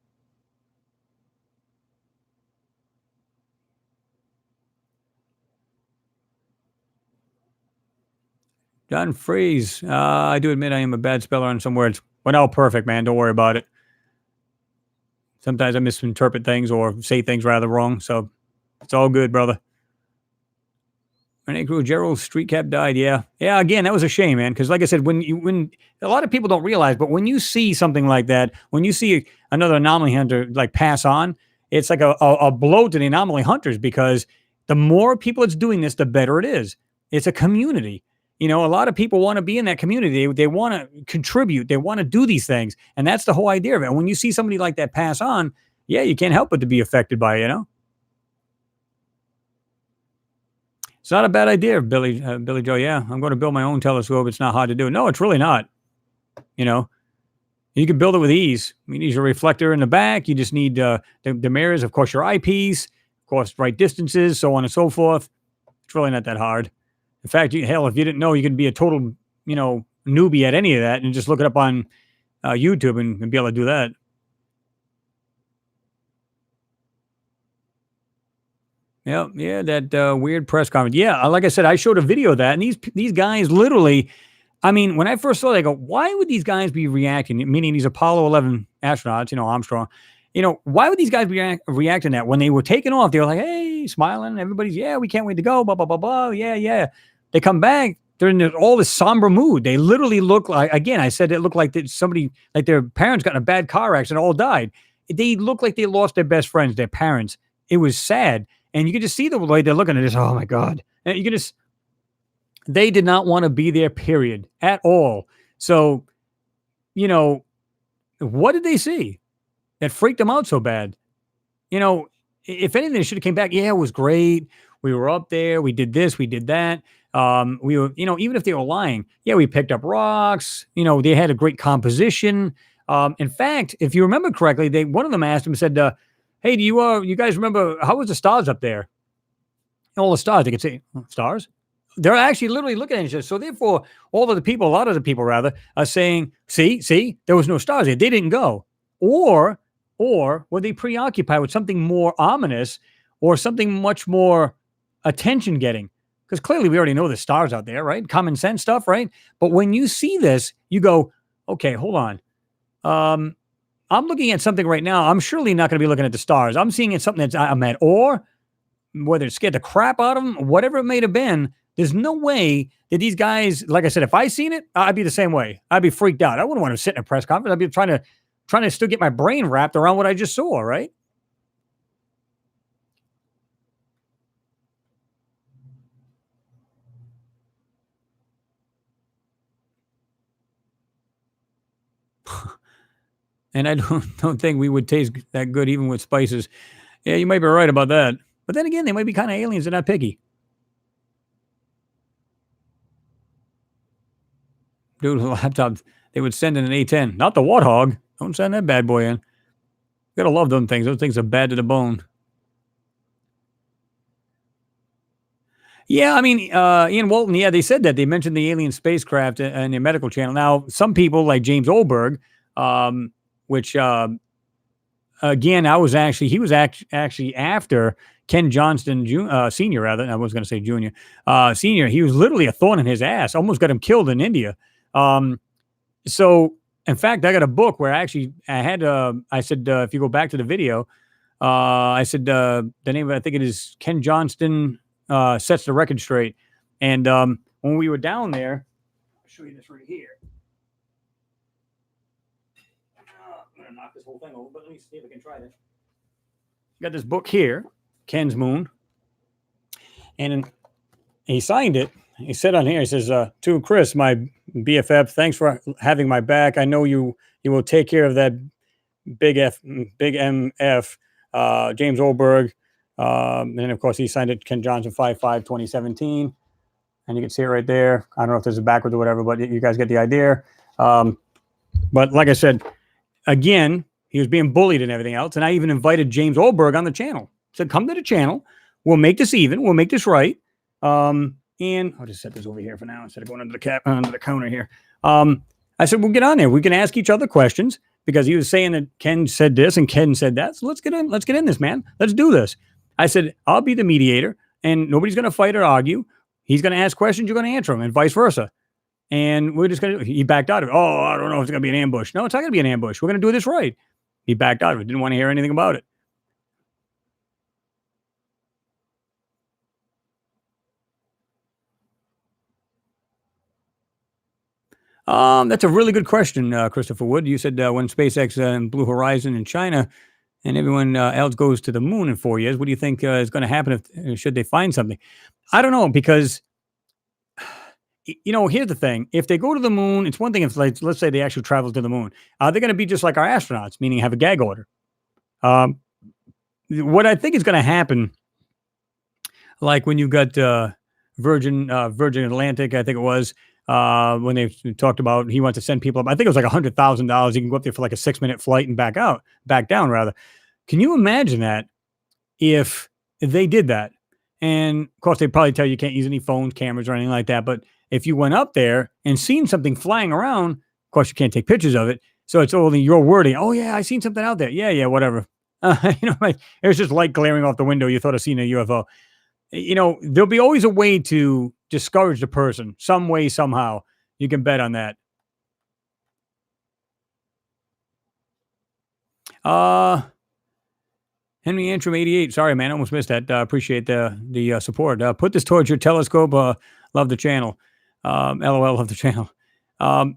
John Freeze. I do admit I am a bad speller on some words. Well, no, perfect, man. Don't worry about it. Sometimes I misinterpret things or say things rather wrong. So it's all good, brother. Renee Crew, Gerald Street Cap died. Yeah. Yeah. Again, that was a shame, man. Because like I said, when a lot of people don't realize, but when you see something like that, when you see another anomaly hunter like pass on, it's like a blow to the anomaly hunters, because the more people it's doing this, the better it is. It's a community. A lot of people want to be in that community. They want to contribute. They want to do these things. And that's the whole idea of it. And when you see somebody like that pass on, yeah, you can't help but to be affected by it, It's not a bad idea, Billy Joe. Yeah, I'm going to build my own telescope. It's not hard to do. No, it's really not. You can build it with ease. You need your reflector in the back. You just need the mirrors, of course, your eyepiece, of course, right distances, so on and so forth. It's really not that hard. In fact, hell, if you didn't know, you could be a total, newbie at any of that and just look it up on YouTube and be able to do that. Yeah, that weird press conference. Yeah, like I said, I showed a video of that, and these guys literally, I mean, when I first saw it, I go, why would these guys be reacting? Meaning these Apollo 11 astronauts, Armstrong. Why would these guys be reacting that when they were taking off? They were like, hey, smiling. Everybody's, yeah, we can't wait to go. Blah, blah, blah, blah. Yeah. They come back. They're in all this somber mood. They literally look like, again, I said it looked like somebody, like their parents got in a bad car accident, all died. They look like they lost their best friends, their parents. It was sad. And you can just see the way they're looking at this. Oh, my God. And you can just, they did not want to be there, period, at all. So, what did they see that freaked them out so bad? If anything, they should have came back. Yeah, it was great. We were up there. We did this. We did that. We were, even if they were lying, yeah, we picked up rocks. They had a great composition. In fact, if you remember correctly, one of them asked him, said, hey, do you guys remember, how was the stars up there? All the stars, they could say, stars? They're actually literally looking at each other. So therefore, a lot of the people rather, are saying, see, there was no stars there. They didn't go. Or were they preoccupied with something more ominous or something much more attention getting? Because clearly we already know the stars out there, right? Common sense stuff, right? But when you see this, you go, okay, hold on. I'm looking at something right now. I'm surely not going to be looking at the stars. I'm seeing it something that's I'm at, or whether it scared the crap out of them, whatever it may have been. There's no way that these guys, like I said, if I seen it, I'd be the same way. I'd be freaked out. I wouldn't want to sit in a press conference. I'd be trying to still get my brain wrapped around what I just saw, right? And I don't think we would taste that good even with spices. Yeah, you might be right about that. But then again, they might be kind of aliens. They're not picky. Dude, with a laptop, they would send in an A10. Not the Warthog. Don't send that bad boy in. You gotta love them things. Those things are bad to the bone. Yeah, I mean, Ian Walton, yeah, they said that. They mentioned the alien spacecraft in the medical channel. Now, some people like James Oldberg, which, again, he was actually after Ken Johnston Sr., rather. I was going to say Jr. Senior. He was literally a thorn in his ass. Almost got him killed in India. So, in fact, I got a book where I said, if you go back to the video, I said, the name of it, I think it is Ken Johnston Sets the Record Straight. And when we were down there, I'll show you this right here. I'm going to knock this whole thing over, but let me see if I can try this. Got this book here, Ken's Moon. And he signed it. He said on here, he says, to Chris, my BFF, thanks for having my back. I know you will take care of that big MF, James Oldberg. And of course, he signed it, Ken Johnson, 5/5/2017. And you can see it right there. I don't know if this is backwards or whatever, but you guys get the idea. But like I said, again, he was being bullied and everything else. And I even invited James Oldberg on the channel. Said, come to the channel. We'll make this even. We'll make this right. And I'll just set this over here for now instead of going under the counter here. I said, we'll get on there. We can ask each other questions because he was saying that Ken said this and Ken said that. So let's get in this, man. Let's do this. I said, I'll be the mediator and nobody's going to fight or argue. He's going to ask questions. You're going to answer them and vice versa. And we're just going to, he backed out of it. Oh, I don't know if it's going to be an ambush. No, it's not going to be an ambush. We're going to do this right. He backed out of it. Didn't want to hear anything about it. That's a really good question, Christopher Wood. You said when SpaceX and Blue Horizon in China and everyone else goes to the moon in 4 years, what do you think is going to happen if should they find something? I don't know because here's the thing: if they go to the moon, it's one thing if, like, let's say they actually travel to the moon. They're going to be just like our astronauts, meaning have a gag order. Um, what I think is going to happen, like when you got Virgin Atlantic, I think it was when they talked about he wants to send people up. I think it was like $100,000. You can go up there for like a 6 minute flight and back down rather. Can you imagine that if they did that? And of course, they'd probably tell you can't use any phones, cameras, or anything like that. But if you went up there and seen something flying around, of course, you can't take pictures of it. So it's only your wording. Oh, yeah, I seen something out there. Yeah, whatever. Like, it was just light glaring off the window. You thought I seen a UFO. There'll be always a way to discourage the person, some way, somehow. You can bet on that. Henry Antrim 88. Sorry, man. I almost missed that. Appreciate the support. Put this towards your telescope. Love the channel. LOL, love the channel. And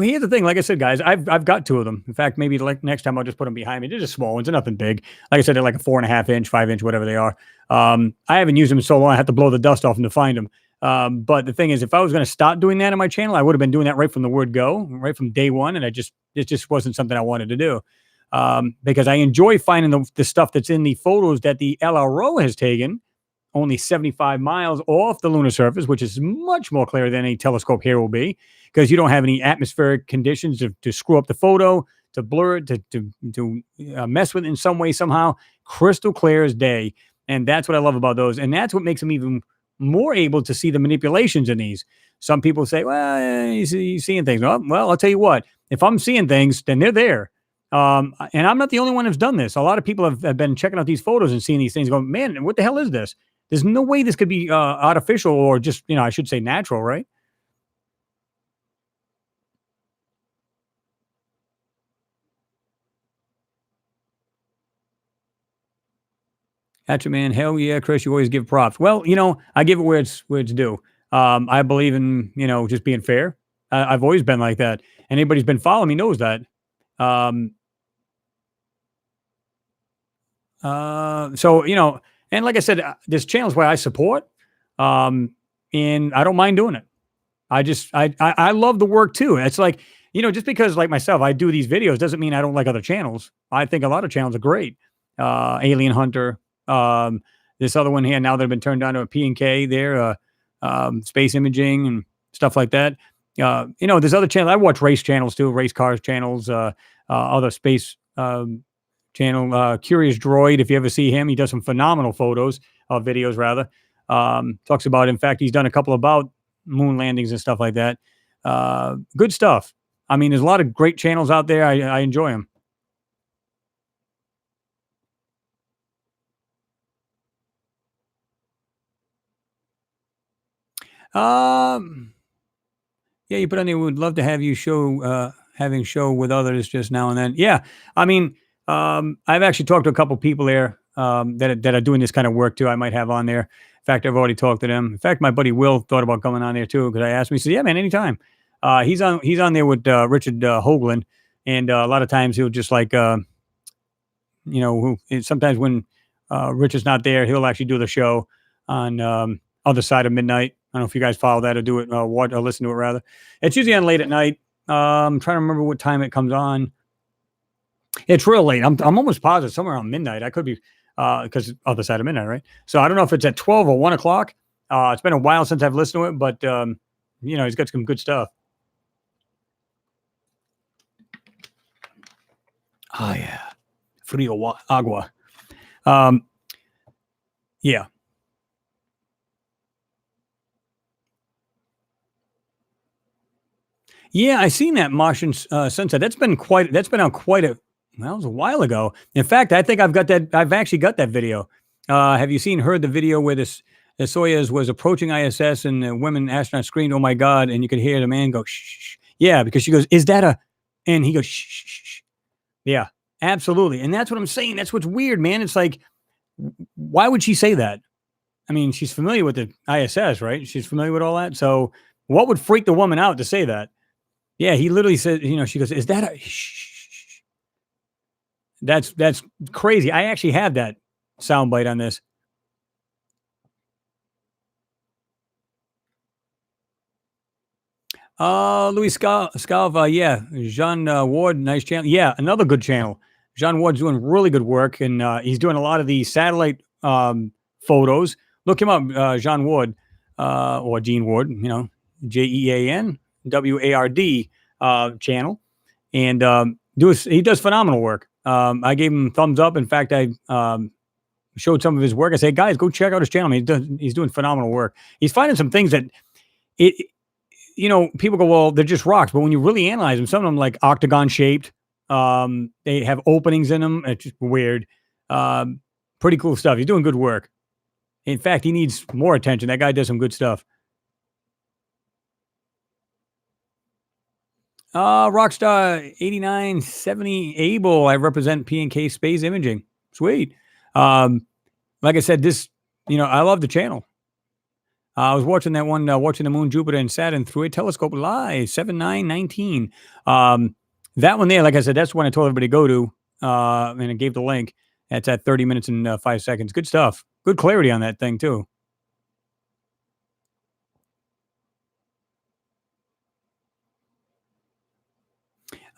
here's the thing. Like I said, guys, I've got two of them. In fact, maybe like next time I'll just put them behind me. They're just small ones. They're nothing big. Like I said, they're like a 4.5 inch, 5 inch, whatever they are. I haven't used them in so long. I had to blow the dust off them to find them. But the thing is, if I was going to start doing that on my channel, I would have been doing that right from the word go, right from day one. And it just wasn't something I wanted to do. Because I enjoy finding the stuff that's in the photos that the LRO has taken, only 75 miles off the lunar surface, which is much more clear than a telescope here will be, because you don't have any atmospheric conditions to screw up the photo, to blur it, to mess with it in some way, somehow. Crystal clear as day. And that's what I love about those. And that's what makes them even more able to see the manipulations in these. Some people say, well, he's seeing things. Well, I'll tell you what, if I'm seeing things, then they're there. And I'm not the only one who's done this. A lot of people have been checking out these photos and seeing these things going, man, what the hell is this? There's no way this could be artificial or just, I should say natural, right? Gotcha, man. Hell yeah, Chris, you always give props. Well, I give it where it's due. I believe in, just being fair. I've always been like that. Anybody who's been following me knows that. Um, so, and like I said, this channel is why I support, and I don't mind doing it. I love the work too. It's like, just because like myself, I do these videos doesn't mean I don't like other channels. I think a lot of channels are great. Alien Hunter, this other one here now that have been turned down to a P&K there, space imaging and stuff like that. There's other channels. I watch race channels too, race cars channels, other space, channel, Curious Droid. If you ever see him, he does some phenomenal videos rather. Talks about, in fact, he's done a couple about moon landings and stuff like that. Good stuff. I mean, there's a lot of great channels out there. I enjoy them. Yeah, you put on there. We would love to have you having show with others just now and then. Yeah, I mean, I've actually talked to a couple people there that are doing this kind of work too. I might have on there. In fact, I've already talked to them. In fact, my buddy Will thought about coming on there too because I asked him. He said, "Yeah, man, anytime." He's on there with Richard Hoagland, and a lot of times he'll just like sometimes when Richard's not there, he'll actually do the show on other side of midnight. I don't know if you guys follow that or do it watch or listen to it rather. It's usually on late at night. I'm trying to remember what time it comes on. It's real late. I'm almost positive somewhere around midnight. I could be because other side of midnight, right? So I don't know if it's at 12 or 1 o'clock. It's been a while since I've listened to it, but he's got some good stuff. Oh yeah, Frio Agua. Yeah. Yeah, I seen that Martian sunset. That's been on quite a well, it was a while ago. In fact, I think I've actually got that video. Have you heard the video where the Soyuz was approaching ISS and the women astronaut screamed, "Oh my God," and you could hear the man go, "Shh, shh." Yeah, because she goes, "Is that a?" And he goes, "Shh, shh, shh." Yeah. Absolutely. And that's what I'm saying. That's what's weird, man. It's like, why would she say that? I mean, she's familiar with the ISS, right? She's familiar with all that. So what would freak the woman out to say that? Yeah, he literally said, she goes, "Is that a shh?" That's crazy. I actually have that soundbite on this. Louis Scalva, yeah. Jean Ward, nice channel. Yeah, another good channel. Jean Ward's doing really good work, and he's doing a lot of the satellite photos. Look him up, Jean Ward, or Gene Ward, JeanWard channel. And he does phenomenal work. I gave him thumbs up. In fact, I showed some of his work. I said, guys, go check out his channel. He's doing phenomenal work. He's finding some things that it people go, well, they're just rocks. But when you really analyze them, some of them like octagon shaped. They have openings in them. It's just weird. Pretty cool stuff. He's doing good work. In fact, he needs more attention. That guy does some good stuff. Rockstar 8970 Able. I represent P&K Space Imaging. Sweet. Like I said, I love the channel. I was watching that one, watching the moon, Jupiter, and Saturn through a telescope live, 7919. That one there, like I said, that's when I told everybody to go to, and I gave the link. That's at 30 minutes and 5 seconds. Good stuff. Good clarity on that thing, too.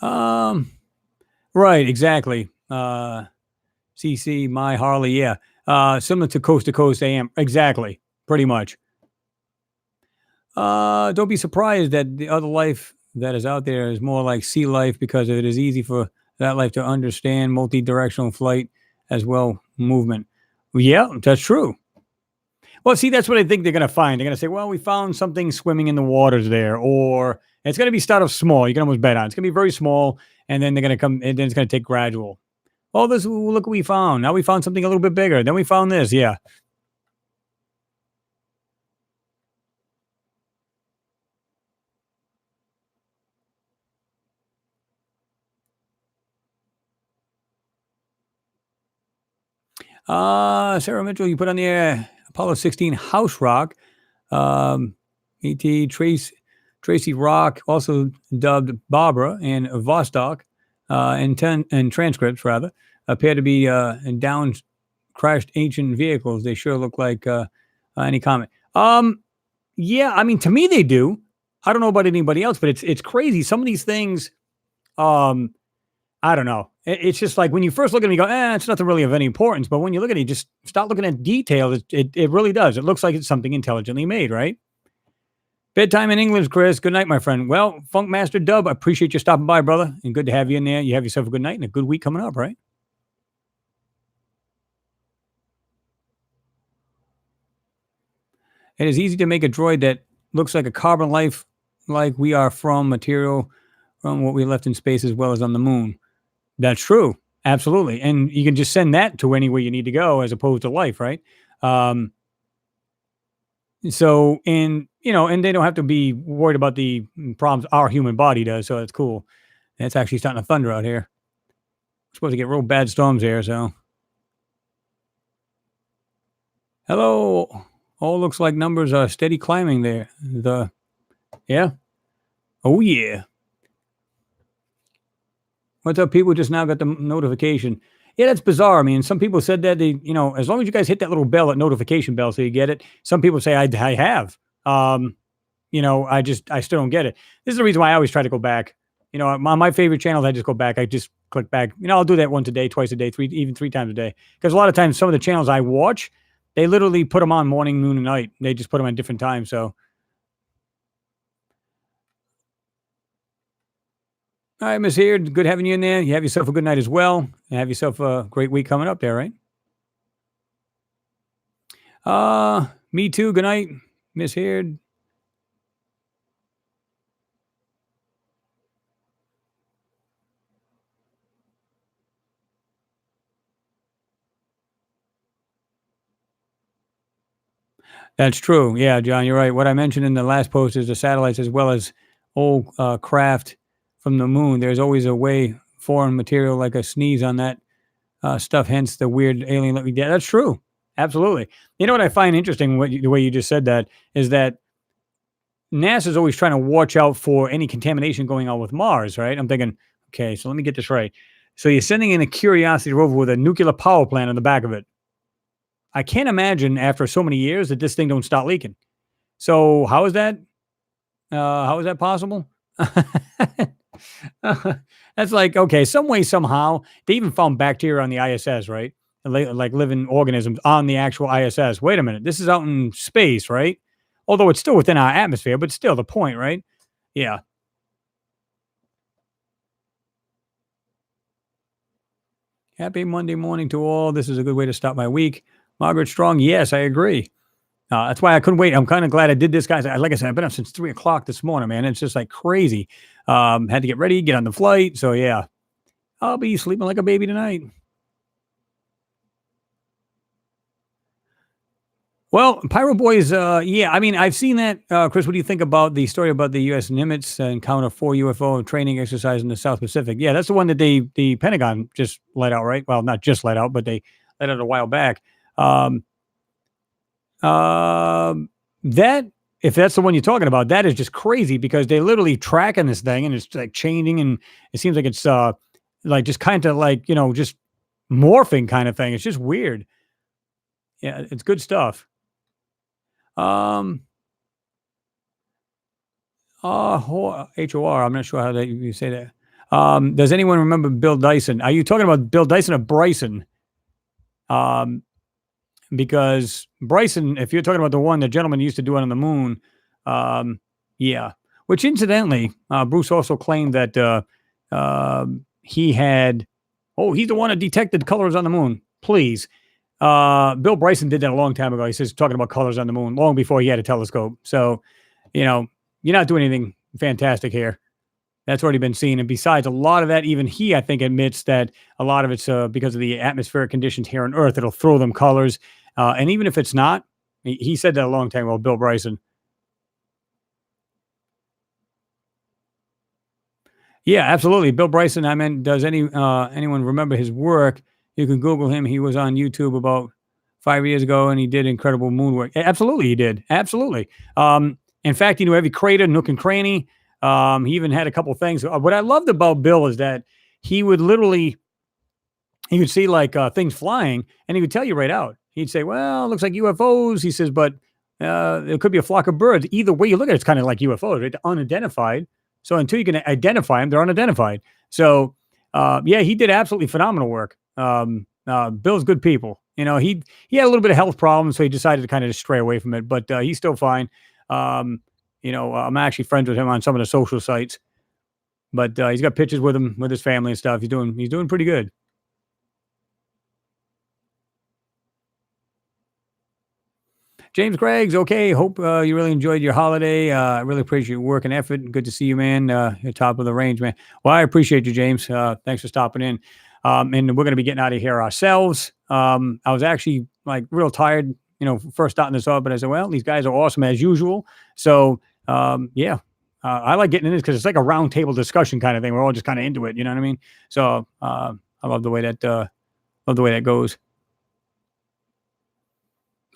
Right, exactly. CC, my Harley, yeah. Similar to Coast AM. Exactly. Pretty much. Don't be surprised that the other life that is out there is more like sea life because it is easy for that life to understand multi-directional flight as well movement. Yeah, that's true. Well, see, that's what I think they're going to find. They're going to say, well, we found something swimming in the waters there, or it's going to be start off small. You can almost bet on it's going to be very small, and then they're going to come, and then it's going to take gradual. Oh, look what we found. Now we found something a little bit bigger. Then we found this. Yeah. Sarah Mitchell, you put on the Apollo 16 house rock. E.T. Tracy Rock, also dubbed Barbara, and Vostok, and transcripts rather, appear to be down crashed ancient vehicles. They sure look like any comment. Yeah, I mean, to me they do. I don't know about anybody else, but it's crazy. Some of these things, I don't know. It's just like when you first look at it, you go, it's nothing really of any importance. But when you look at it, you just start looking at details. It really does. It looks like it's something intelligently made, right? Bedtime in England, Chris. Good night, my friend. Well, Funk Master Dub, I appreciate you stopping by, brother. And good to have you in there. You have yourself a good night and a good week coming up, right? It is easy to make a droid that looks like a carbon life, like we are from material from what we left in space as well as on the moon. That's true. Absolutely. And you can just send that to anywhere you need to go as opposed to life, right? So, and they don't have to be worried about the problems our human body does. So that's cool. It's actually starting to thunder out here. We're supposed to get real bad storms here. So, hello. All looks like numbers are steady climbing there. Yeah. Oh, yeah. What's up, people? Just now got the notification. Yeah, that's bizarre. I mean, some people said that as long as you guys hit that little bell, that notification bell, so you get it. Some people say I have. I still don't get it. This is the reason why I always try to go back. My favorite channels, I just go back. I just click back. I'll do that once a day, twice a day, even three times a day. Because a lot of times, some of the channels I watch, they literally put them on morning, noon, and night. They just put them at different times. So. All right, Miss Here, good having you in there. You have yourself a good night as well. And have yourself a great week coming up there, right? Me too. Good night, Miss Here. That's true. Yeah, John, you're right. What I mentioned in the last post is the satellites as well as old craft from the moon. There's always a way foreign material like a sneeze on that stuff. Hence the weird alien. Yeah, that's true. Absolutely. You know what I find interesting? The way you just said that is that NASA's always trying to watch out for any contamination going on with Mars, right? I'm thinking, okay, so let me get this right. So you're sending in a Curiosity rover with a nuclear power plant on the back of it. I can't imagine after so many years that this thing don't start leaking. So how is that? How is that possible? That's like, okay, some way, somehow, they even found bacteria on the ISS, right? Like living organisms on the actual ISS. Wait a minute, this is out in space, right? Although it's still within our atmosphere, but still the point, right? Yeah. Happy Monday morning to all. This is a good way to start my week. Margaret Strong, yes, I agree. That's why I couldn't wait. I'm kind of glad I did this, guys. Like I said, I've been up since 3 o'clock this morning, man. It's just like crazy. Had to get ready, get on the flight. So yeah, I'll be sleeping like a baby tonight. Well, Pyro Boys, yeah, I mean, I've seen that. Chris, what do you think about the story about the U.S. Nimitz encounter 4 UFO training exercise in the South Pacific? Yeah, that's the one that the Pentagon just let out, right? Well, not just let out, but they let out a while back. Um, that if that's the one you're talking about, that is just crazy because they're literally tracking this thing and it's like changing and it seems like it's like just kind of like just morphing kind of thing. It's just weird. Yeah, it's good stuff. Um, HOR. I'm not sure how that you say that. Does anyone remember Bill Dyson? Are you talking about Bill Dyson or Bryson? Um, because Bryson, if you're talking about the one the gentleman used to do it on the moon, yeah. Which incidentally, Bruce also claimed that he had. Oh, he's the one that detected colors on the moon. Please. Bill Bryson did that a long time ago. He says talking about colors on the moon long before he had a telescope. So, you're not doing anything fantastic here. That's already been seen. And besides, a lot of that, even he, I think, admits that a lot of it's because of the atmospheric conditions here on Earth. It'll throw them colors. And even if it's not, he said that a long time ago, Bill Bryson. Yeah, absolutely. Bill Bryson, I mean, does anyone remember his work? You can Google him. He was on YouTube about 5 years ago, and he did incredible moon work. Absolutely, he did. Absolutely. In fact, he knew every crater, nook, and cranny. He even had a couple things. What I loved about Bill is that he would see like things flying, and he would tell you right out. He'd say, "Well, it looks like UFOs." He says, "But it could be a flock of birds." Either way you look at it, it's kind of like UFOs, right? They're unidentified. So until you can identify them, they're unidentified. So yeah, he did absolutely phenomenal work. Bill's good people. He had a little bit of health problems, so he decided to kind of just stray away from it. But he's still fine. I'm actually friends with him on some of the social sites. But he's got pictures with him with his family and stuff. He's doing pretty good. James Greggs, okay. Hope you really enjoyed your holiday. I really appreciate your work and effort. Good to see you, man. You're top of the range, man. Well, I appreciate you, James. Thanks for stopping in. And we're going to be getting out of here ourselves. I was actually like real tired, first starting this off, but I said, well, these guys are awesome as usual. So, yeah, I like getting in this because it's like a round table discussion kind of thing. We're all just kind of into it. You know what I mean? So, I love the way that goes.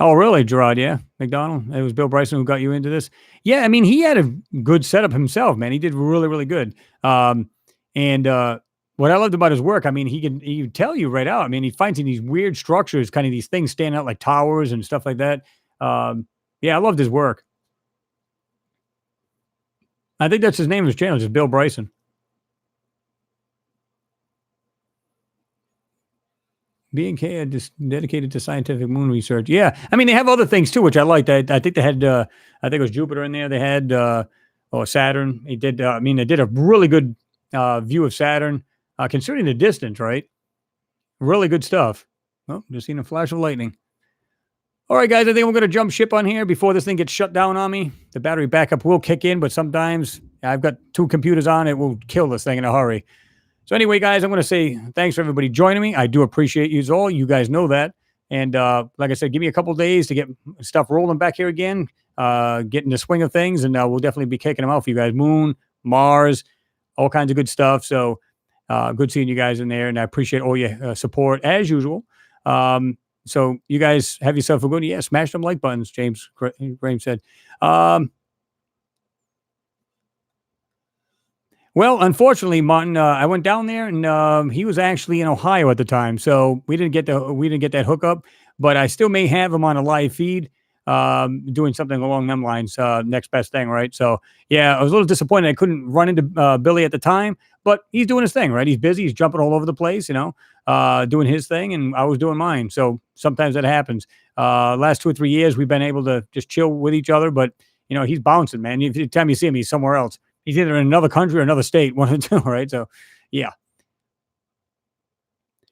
Oh, really, Gerard? Yeah, McDonald. It was Bill Bryson who got you into this. Yeah, I mean, he had a good setup himself, man. He did really, really good. And what I loved about his work, I mean, he would tell you right out. I mean, he finds in these weird structures, kind of these things standing out like towers and stuff like that. Yeah, I loved his work. I think that's his name of his channel, just Bill Bryson. B&K are just dedicated to scientific moon research. Yeah, I mean they have other things too, which I liked. I think they had, I think it was Jupiter in there. They had, Saturn. They did. I mean, they did a really good view of Saturn, considering the distance. Right, really good stuff. Oh, just seen a flash of lightning. All right, guys, I think we're going to jump ship on here before this thing gets shut down on me. The battery backup will kick in, but sometimes I've got 2 computers on. It will kill this thing in a hurry. So anyway, guys, I'm going to say thanks for everybody joining me. I do appreciate you all. You guys know that. And like I said, give me a couple of days to get stuff rolling back here again, get in the swing of things, and we'll definitely be kicking them out for you guys. Moon, Mars, all kinds of good stuff. So Good seeing you guys in there, and I appreciate all your support as usual. So you guys have yourself a good one. Yeah, smash them like buttons, James Graham said. Um, Well, unfortunately, Martin, I went down there and he was actually in Ohio at the time, so we didn't get that hookup. But I still may have him on a live feed, doing something along them lines. Next best thing, right? So yeah, I was a little disappointed I couldn't run into Billy at the time, but he's doing his thing, right? He's busy, he's jumping all over the place, doing his thing, and I was doing mine. So sometimes that happens. Last 2 or 3 years, we've been able to just chill with each other, but he's bouncing, man. Every time you see him, he's somewhere else. He's either in another country or another state, one of the two, right? So, yeah.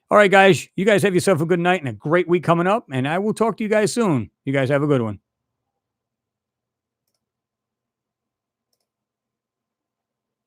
All right, guys. You guys have yourself a good night and a great week coming up. And I will talk to you guys soon. You guys have a good one.